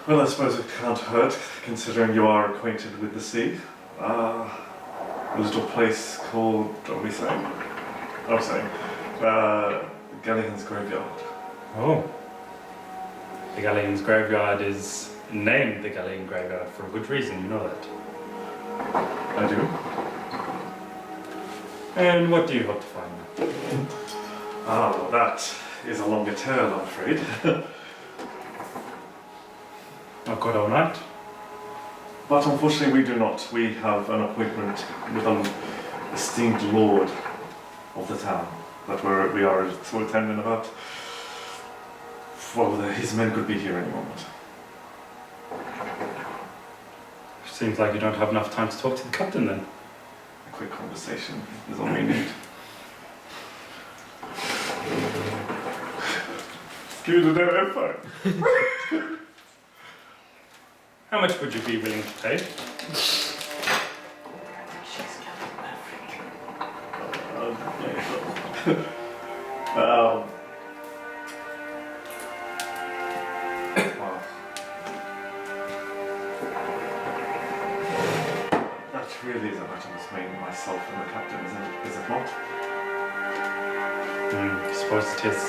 Well, I suppose it can't hurt, considering you are acquainted with the sea. A little place called, what are we saying? I'm saying, Galleons Graveyard. Oh. The Galleons Graveyard is named the Galleon Graveyard for a good reason, you know that. I do. And what do you hope to find? Ah, well, that is a longer tale, I'm afraid. I've got all night. But unfortunately, we do not. We have an appointment with an esteemed lord of the town that we are to attend in about. Well, his men could be here any moment. Seems like you don't have enough time to talk to the captain then. A quick conversation is all we need. Give you the damn phone. How much would you be willing to pay? Wow. That really is a matter between myself and the captain, is it not? I suppose it is.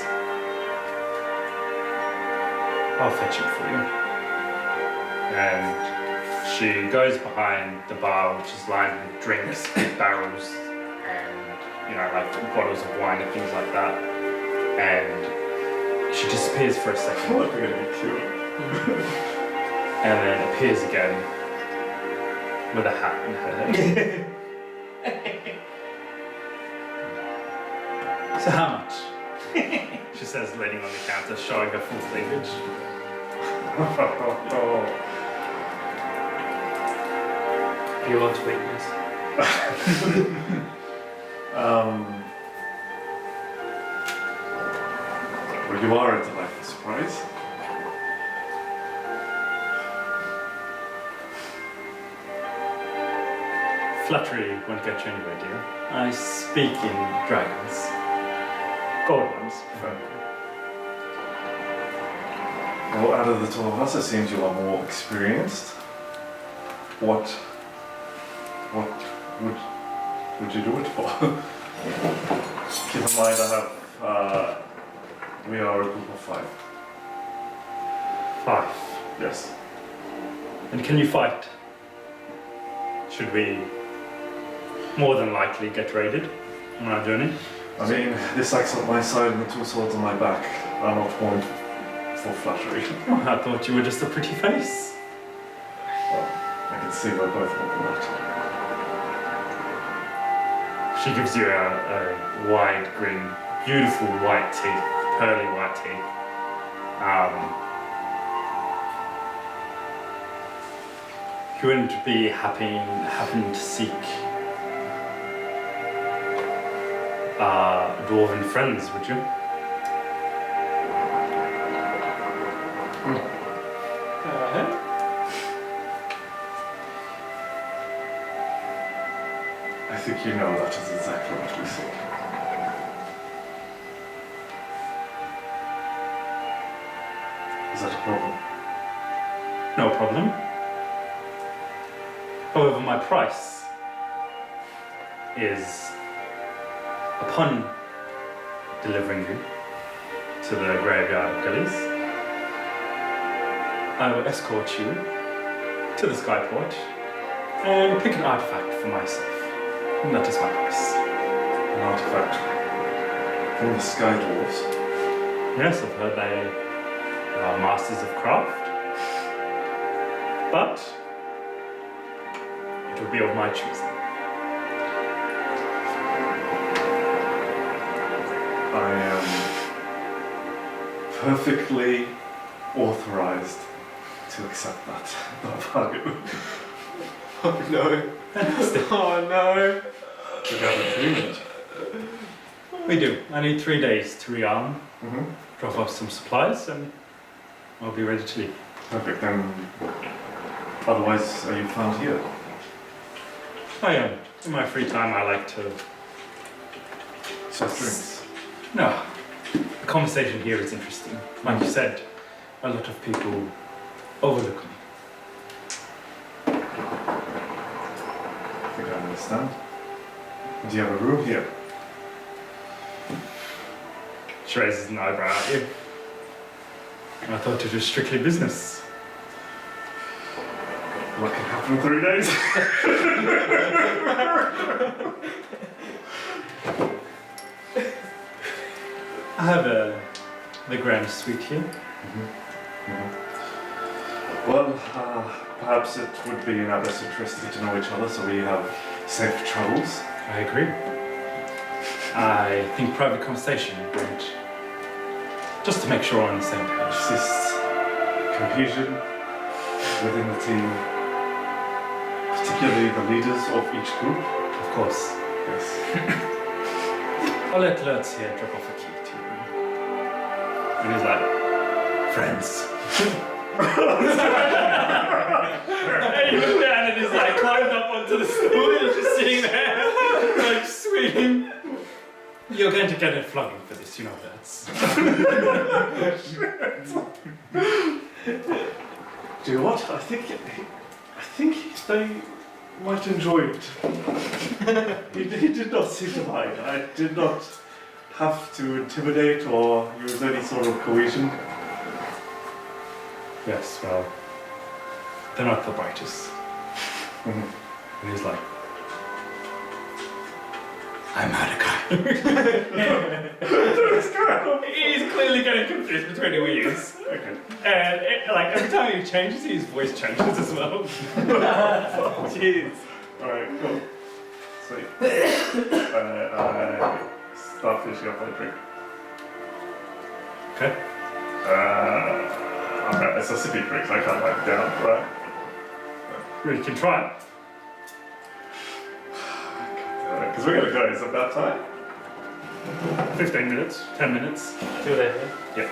I'll fetch it for you. And she goes behind the bar, which is lined with drinks, barrels, and like bottles of wine and things like that. And she disappears for a second. I'm gonna be cute. And then appears again with a hat in her head. So how much? She says, leaning on the counter, showing her full cleavage. Do you want to witness? Well, you are a delightful surprise. Flattery won't get you anywhere, dear. I speak in dragons. Gold ones, preferably. Well, out of the two of us, it seems you are more experienced. What would you do it for? Keep in mind, we are a group of 5. 5. Yes. And can you fight? Should we more than likely get raided on our journey? I mean, this axe on my side and the 2 swords on my back are not one for flattery. Oh, I thought you were just a pretty face. Well, I can see we're both looking that. She gives you a wide grin, beautiful white teeth, pearly white teeth. You wouldn't be happen to seek dwarven friends, would you? I think you know that is exactly what we seek. Is that a problem? No problem. However, my price is, upon delivering you to the graveyard of Galleons, I will escort you to the skyport and pick an artifact for myself. And that is my price. An artifact from the Sky Dwarves. Yes, I've heard they are masters of craft. But it will be of my choosing. I am perfectly authorized to accept that bargain. Oh no. Oh no. We got an agreement. We do. I need 3 days to rearm, Mm-hmm. drop off some supplies, and I'll be ready to leave. Perfect. Then, otherwise, are you found here? I am. In my free time, I like to. Soft drinks. No. The conversation here is interesting. Like you said, a lot of people overlook me. I think I understand. Do you have a room here? She raises an eyebrow at you. I thought it was strictly business. What can happen in 3 days? I have the grand suite here. Well, perhaps it would be in our best interest to get to know each other so we have safe travels. I agree. I think private conversation would just to make sure we're on the same page. Assist cohesion within the team, particularly the leaders of each group. Of course. Yes. I'll let Lurtz here drop off a key to you. And he's like, friends. And he looked down and he's like climbed up onto the stool and he's just sitting there, like swinging. You're going to get a flogging for this, you know that. Do you know what? I think they might enjoy it. he did not seem to mind. I did not have to intimidate or use any sort of cohesion. Yes, well, they're not the brightest. And he's like, I'm Mordecai. He's clearly getting confused between who he is. Okay. And like every time he changes, his voice changes as well. Jeez. Alright, cool. Sweet. I start finishing up my drink. Okay. Alright, it's a sippy drink, so I can't wipe it down, right? You can try. Because we're gonna go, it's about time. 15 minutes, 10 minutes. Till then, yeah?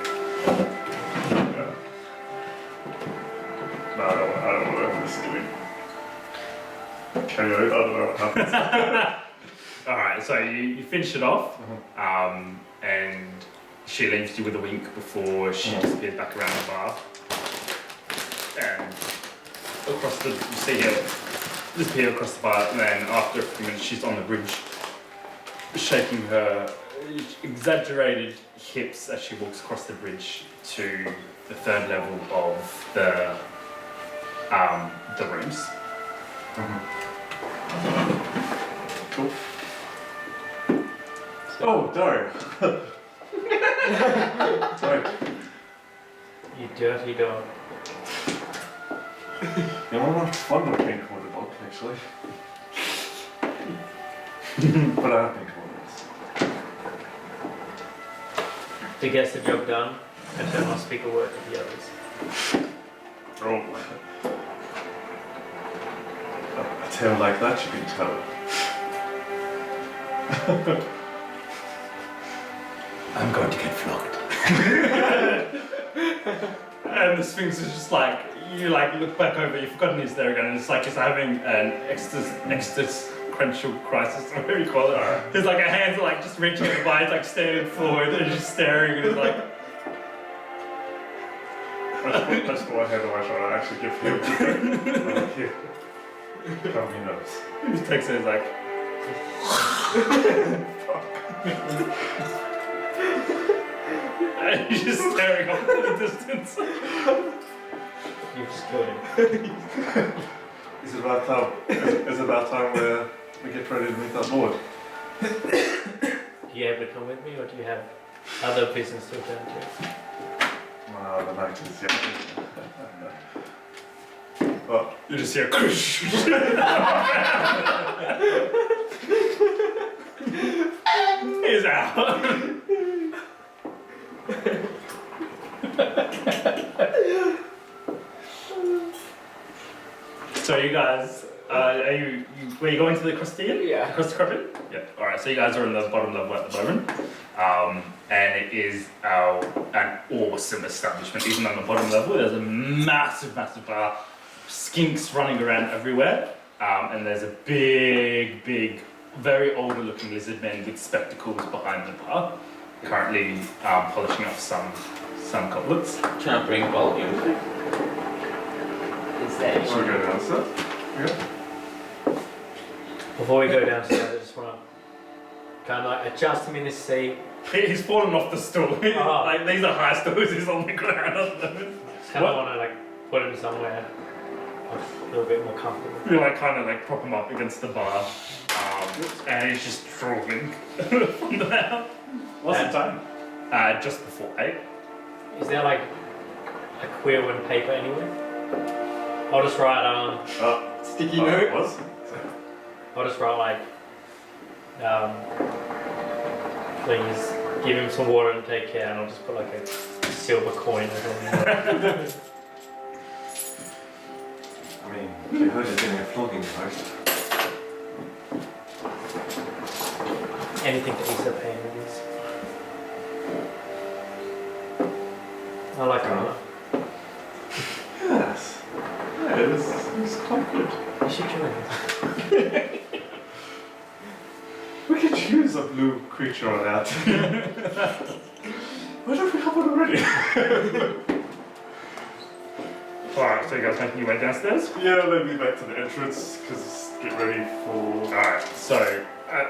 No, I don't know what this is doing. KO, I don't know what happens. Alright, so you finish it off, and she leaves you with a wink before she disappears back around the bar. And across the, you see her disappear across the bar, and then after a few minutes she's on the bridge, shaking her exaggerated hips as she walks across the bridge to the third level of the rooms. Cool. Oh, darn. Sorry. You dirty dog. You know, I'm not fond of pink water dog, actually. But I have pink waters. To get the job done, I shall not speak a word to the others. Oh. A tail like that you can tell. I'm going to get flogged. And the Sphinx is just like, you like look back over, you've forgotten he's there again, and it's like it's having an existential crisis, or whatever you call it. His like her hands are like just reaching at the bar, he's like standing forward and just staring, and he's like, That's what I had on my shoulder. I actually give him. Like, here. Come he knows. he just takes it, he's like, and he's just staring off in the distance. You just killed him. Is it about time? Is it about time we get ready to meet that board? Are you able to come with me, or do you have other business to attend to? The night is young. Well, You just hear he's out. So you guys, are you were you going to the Christian? Yeah. Across the Caribbean? Yeah. Alright, so you guys are in the bottom level at the moment. And it is an awesome establishment. Even on the bottom level, there's a massive bar, skinks running around everywhere. And there's a big, very older looking lizard man with spectacles behind the bar, currently polishing off some goblets. Can I bring volume? Is that shall we go downstairs? Yeah. Before we go downstairs, I just want to kind of like adjust him in his seat. He's fallen off the stool. Ah. Like these are high stools, he's on the ground at the moment. Kind of want to like put him somewhere a little bit more comfortable. You like kind of like prop him up against the bar, and he's just drooling from the mouth. What's the time? Just before 8. Is there like a quill and paper anywhere? I'll just write Sticky note. Was? I'll just write like please give him some water and take care, and I'll just put like a silver coin or something. I mean, you heard he's getting a flogging, right? Anything to ease the pain, I guess. I like Aarnau. Yes. Yeah, it was quite good. You should join us. We could use a blue creature on that. Why don't we have one already? Alright, so you guys making your way downstairs? Yeah, maybe back to the entrance, because get ready for... Alright, so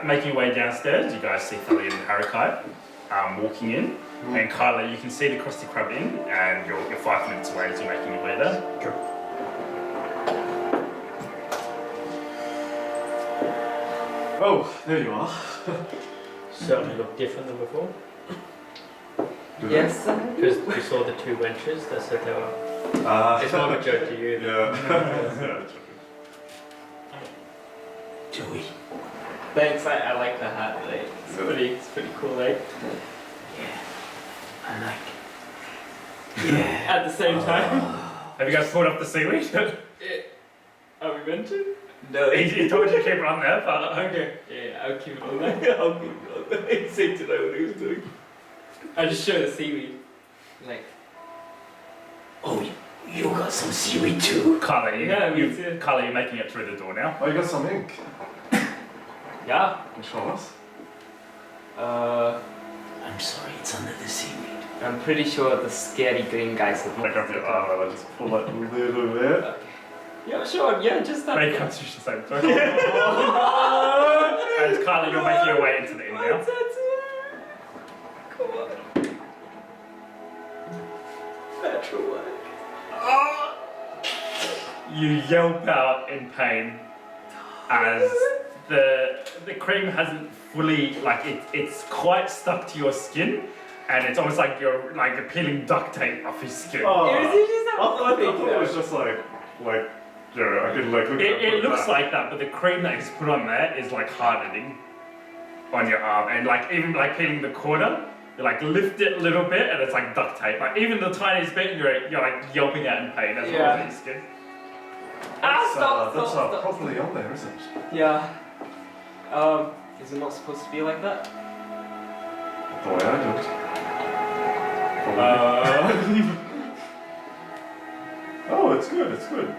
making your way downstairs, you guys see Thalian and Harakai walking in. And Kyla, you can see the Krusty Krab in, and you're 5 minutes away as you're making your way there. Oh, there you are. Certainly look different than before. Yes. Because we saw the 2 wenches that said they were. It's more of a joke to you. Yeah. Joey. Thanks, I like the hat. Like, it's pretty cool, like. I like. Yeah. At the same time. Have you guys pulled up the seaweed? Are we meant to? No. he told you to keep it on there, but Okay. Yeah, I'll keep it on there. I'll keep it on there. He seemed to know what he was doing. I just show the seaweed. Like. Oh, you got some seaweed too? Kyla, Yeah, me too. Kyla, you're making it through the door now. Oh, you got some ink. Yeah. Can you show us? I'm sorry, it's under the seaweed. I'm pretty sure the scary green guys have Take off your arm and just pull that little bit. Yeah, sure. Yeah, just that. Make Constitution saving throw. And Kyla, you're making your way into the inn My now. tattoo. Come on. Natural one. You yelp out in pain as the cream hasn't fully, like it's quite stuck to your skin, and it's almost like you're like peeling duct tape off his skin. Oh. It was just I thought it was just like, yeah, I could like look at It looks like that, but the cream that he's put on there is like hardening on your arm, and like even like peeling the corner, you like lift it a little bit, and it's like duct tape. Like even the tiniest bit, you're like yelping out in pain as well as your skin. That's properly on there, isn't it? Yeah. Is it not supposed to be like that? The way I do it. Oh, it's good, it's good.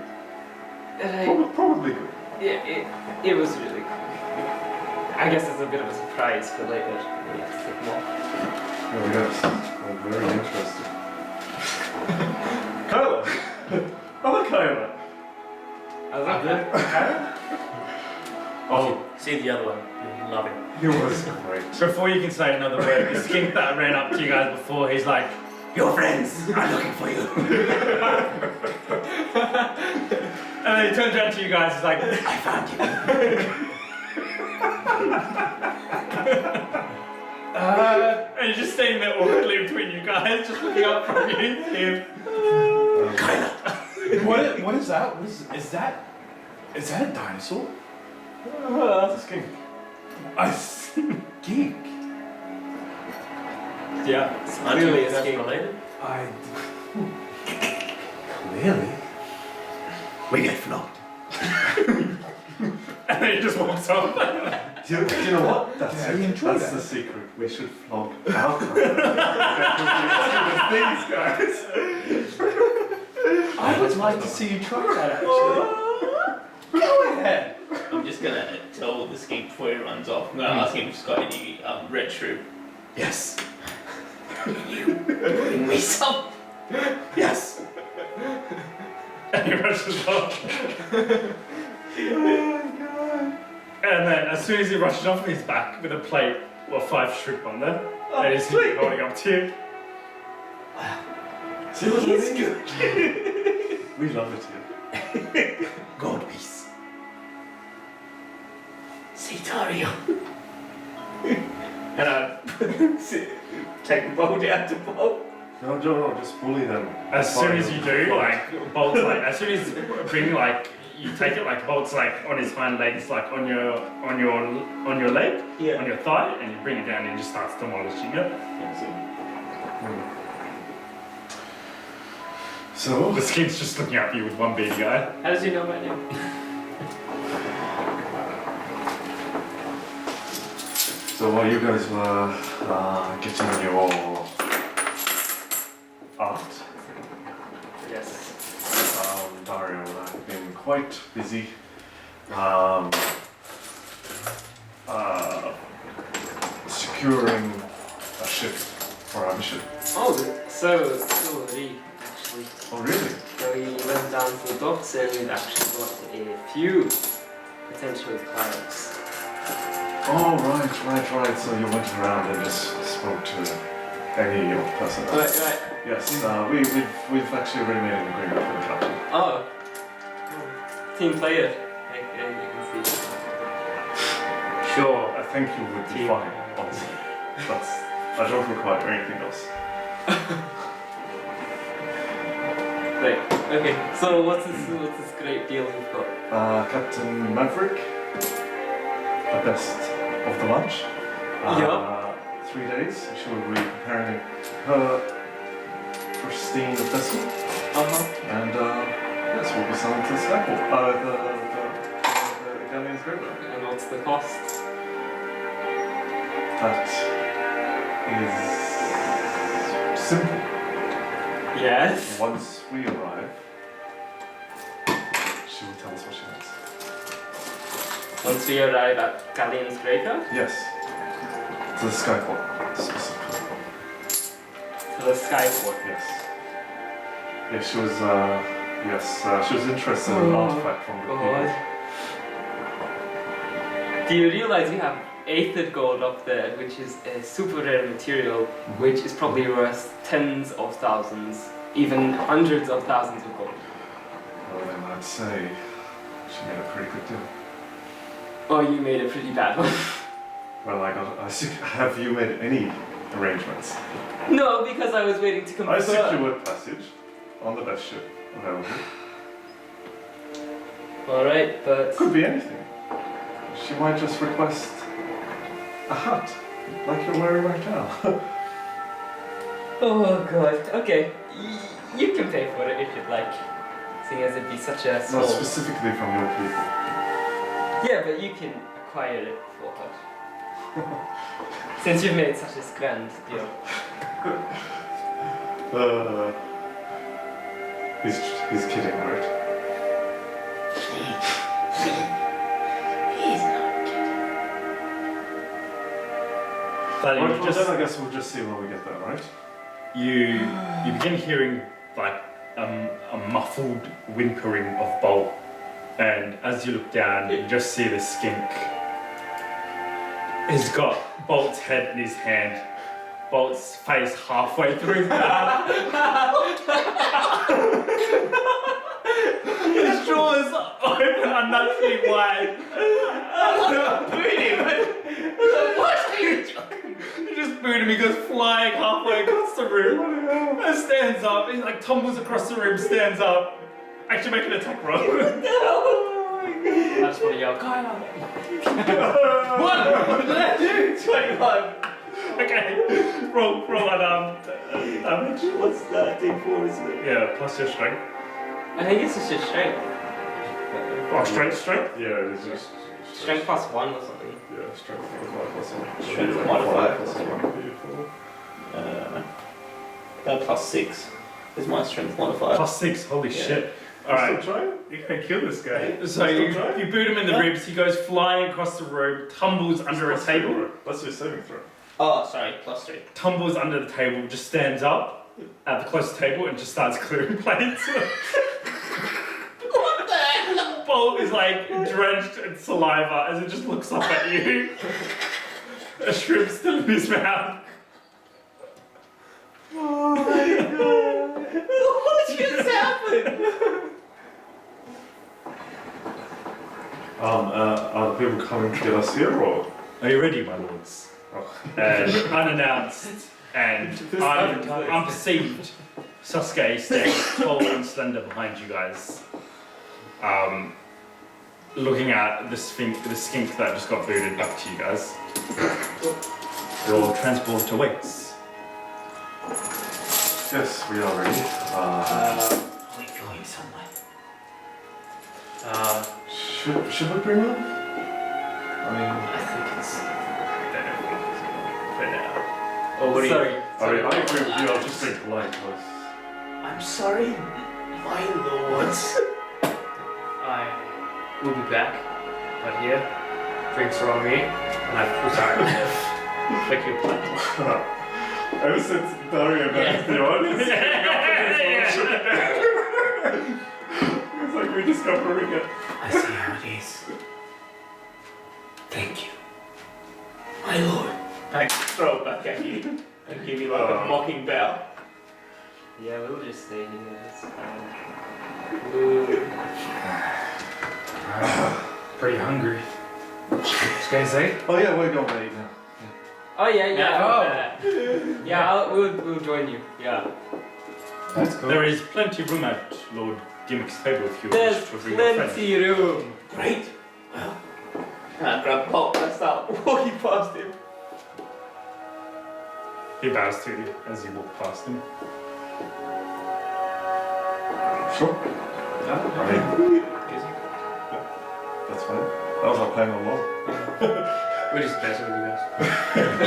Probably good. It was really cool. I guess it's a bit of a surprise for later. We have to take more. Oh yes, I'm very interested. Kyla! Hello, Kyla! Oh, See the other one. You love it. he was great. Before you can say another word, the skink that ran up to you guys before, he's like, Your friends are looking for you. and then he turns around to you guys, he's like, I found you. and he's just standing there awkwardly between you guys, just looking up from you. Kyla. What is that? Is that a dinosaur? That's a skink. A skink? Yeah, it's clearly a skink. related. Clearly. We get flogged. And then he just walks off. Do you know what? That's Yeah, we enjoy That's that. the secret. We should flog our these guys. I would like to see you try that actually. Go ahead. I'm just gonna tell the skink before he runs off. I'm gonna ask him if he's got any red shrew. Yes. Bring me some. Yes. And he rushes off. And then as soon as he rushes off, he's back with a plate or 5 shrimp on there. And he's holding up to you. See what He's good. We love it here. Gold piece. See Dario. And I take the bowl down to Bolt. No, just bully them. As soon as you do, like Bolt's like, as soon as you bring like you take it, like Bolt's like on his hind legs, like on your leg, Yeah. on your thigh, and you bring it down and he just starts demolishing it. So The skin's just looking at you with one beady eye. How does he know my name? So while you guys were getting your art, Yes. Dario and I have been quite busy securing a ship for our mission. Oh, so Lee, actually. Oh really? So we went down to the docks and we've actually got a few potential clients. Oh right. So you went around and just spoke to any old person. Right. Yes, we've actually already made an agreement with the captain. Oh. Team player. I can see. Sure, I think you would be Team. fine, honestly. I don't require anything else. Right. Okay. So what's this great deal we've got? Captain Maverick, the best of the lunch. 3 days, she will be preparing her pristine vessel. And yes, we'll be selling to the Skyport. The Galleons River. And what's the cost? That is simple. Yes. Once we arrive, she will tell us what she wants. Once we arrive at Galleons Breaker, Yes. To the Skyport, specifically. to the Skyport. Yes. Yeah, she was, she was interested in an artifact from the people. Do you realize you have aether gold up there, which is a super rare material, which is probably worth tens of thousands, even hundreds of thousands of gold? Well, then I'd say she made a pretty good deal. Oh, you made a pretty bad one. Well, have you made any arrangements? No, because I was waiting to confirm. I secured passage on the best ship available. Alright, but... Could be anything. She might just request a hat, like you're wearing right now. Oh god, okay. You can pay for it if you'd like. Seeing as it'd be such a small... Not specifically from your people. Yeah, but you can acquire it for her. Since you've made such a grand deal. He's kidding, right? He's not kidding. But Well, then I guess we'll just see when we get there, right? you begin hearing like a muffled whimpering of Bolt, and as you look down, you just see the skink. He's got Bolt's head in his hand, Bolt's face halfway through his mouth. His jaw is open unnaturally wide. You just boot him, he goes flying halfway across the room. And stands up, he like tumbles across the room, stands up. Actually make an attack roll. I just want to yell, Kyle! What? What did I do? 21. Okay. Roll damage. What's that? D4, isn't it? Yeah, plus your strength. I think it's just your strength. Oh, strength? Yeah, it is just Strength plus 1 or something. yeah, strength modifier plus one. Strength modifier plus Beautiful. plus 6 is my strength modifier. Plus 6, holy Yeah. shit. Alright, Still trying? You can kill this guy. so you boot him in the ribs, he goes flying across the room, tumbles under a table. That's your saving throw. Oh, sorry, plus 3. Tumbles under the table, just stands up at the closest table and just starts clearing plates. What the hell? Bolt is like drenched in saliva as it just looks up at you. A shrimp still in his mouth. Oh my god. What just happened? Are the people coming to get us here, or? Are you ready, my lords? And unannounced and unperceived, Sasuke stands tall and slender behind you guys. Looking at the skink that just got booted back to you guys. Your transport awaits. Yes, we are ready. Are we going somewhere? Should we bring them? I mean, I think it's. For now. Oh, what Sorry. I agree with you. I'll just say polite. I'm sorry, my lords. I will be back, but here, drinks are on me, and I've like your plan. Ever since Dario met the audience, it's like we're discovering it. I see how it is. Thank you, my lord. I throw it back at you and give you like a mocking bow. Yeah, we'll just stay here. It's fine. Pretty hungry. Just gonna say. Oh yeah, we're going to eat now. Oh yeah, yeah. Yeah. Yeah, we'll join you. Yeah. That's cool. There is plenty of room at Lord Gimmick's table if you There's wish to bring your friend. plenty room. Great. Well, I grab Pop and start walking past him. He bows to you as you walk past him. Sure. I mean, that's fine. That was our plan all along. We're just messing with you guys.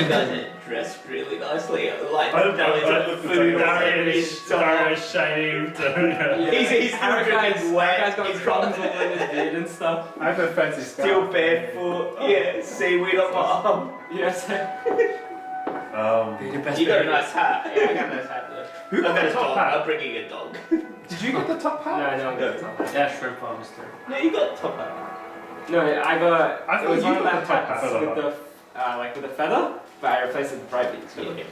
You guys are dressed really nicely. Like, I looked food. Dario's shaved. He's still dripping wet. Guy's got He's crumbs got all in his beard and stuff. I have a fancy scarf. still barefoot. Yeah, seaweed on my arm. Yes. You got a nice hat. Yeah, I got a nice hat though. Who I've got got the a top dog. hat? I'm bringing a dog. Did you get the top hat? No, I don't get the top hat. Yeah, shrimp farmers too. No, you got a top hat. No, I got. I it was thought one you of got that the top hats hat. with the like with a feather, but I replaced it with bright beaks. Yeah.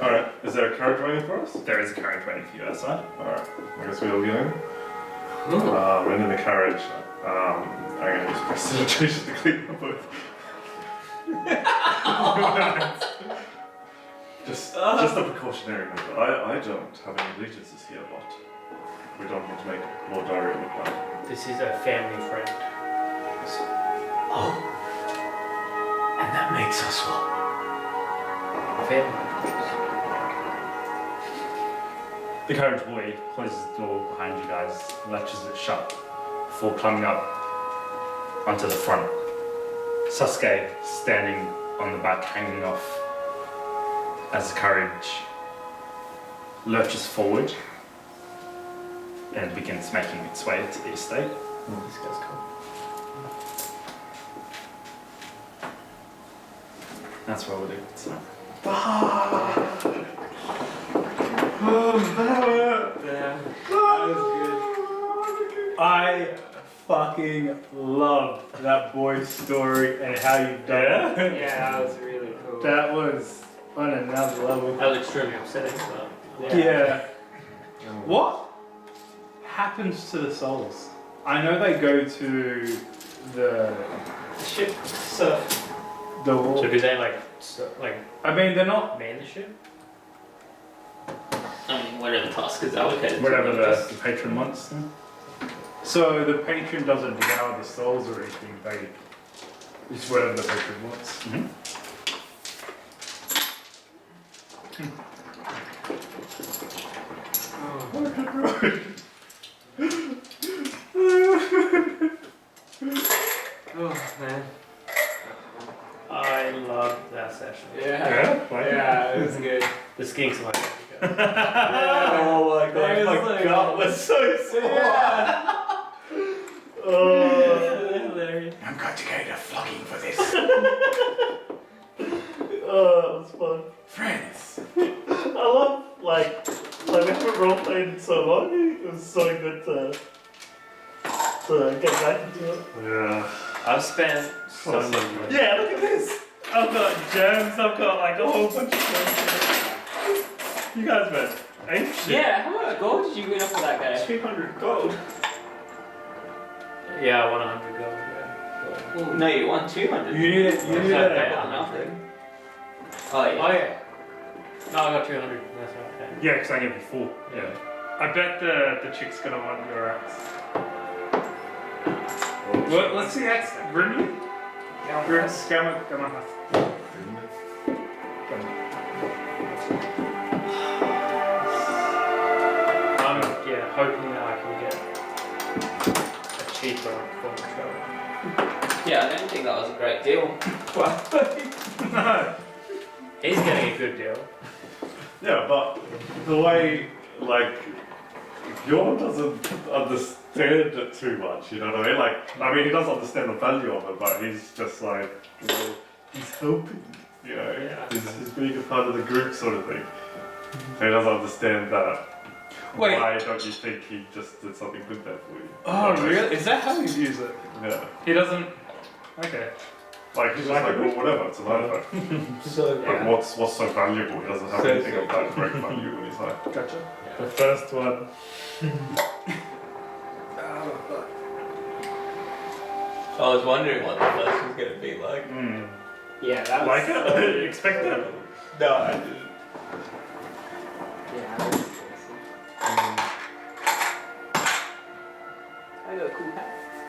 Alright, is there a carriage waiting for us? There is a carriage waiting for you outside. Alright, I guess we all get in. And in the carriage, I'm going to use prestidigitation to clean up with. Just a precautionary measure. I don't have any allegiances here, but we don't want to make Lord Dario look bad. This is a family friend. Oh. And that makes us what? Family. The carriage boy closes the door behind you guys, latches it shut before climbing up onto the front. Sasuke standing on the back, hanging off as the carriage lurches forward and begins making its way to the estate. This guy's cool. That's where we'll do it. So. Yeah, that was I fucking love that boy's story and how you've done good. it. Yeah, that was really cool. That was on another level. That was extremely upsetting, but Yeah. What happens to the souls? I know they go to the Ship surf. so wall. do they like I mean, they're not. man the ship? I mean, whatever task is allocated. to Whatever me, the just- patron wants. So the patron doesn't devour the souls or anything. They it's whatever the patron wants. Oh man. I loved that session. Yeah. Yeah, it was good. The skinks are like, Oh my That god, was my like- gut was so sore. Hilarious. I'm going to get a flogging for this. Oh, that was fun. Friends. I love, like we haven't roleplayed in so long. It was so good to get back into it. Yeah. I've spent so much money. Yeah, look at this. I've got gems, I've got like a whole bunch of gems. You guys went ape shit. Yeah, how much gold did you win off of that guy? 200 gold. Yeah, I won 100 gold. Yeah. Well, no, you want 200. You need That's it. better than nothing. Oh, yeah. Oh yeah. No, I got 200. That's okay. Yeah, because I gave you 4. Yeah. I bet the chick's gonna want your axe. Well, let's see axe. Grimly? Gamma. I'm hoping that I can get a cheaper form of Yeah, I don't think that was a great deal. No. He's getting a good deal. Yeah, but the way, like, Bjorn doesn't understand it too much, you know what I mean? Like, I mean, he does understand the value of it, but he's just like, well, he's helping, you know? Yeah. He's being a part of the group sort of thing. So he doesn't understand that. Wait. Why don't you think he just did something good there for you? Oh, You know? really? Is that how you use it? Yeah. He doesn't. Okay. Like, he's just like, well, whatever, it's an artifact. So, But what's so valuable? He doesn't have anything of that great value in his life. Gotcha. The first one. I was wondering what the first was going to be like. Yeah, that was. Like it? Expect it? No, I didn't. Yeah, that was awesome. I got a cool hat.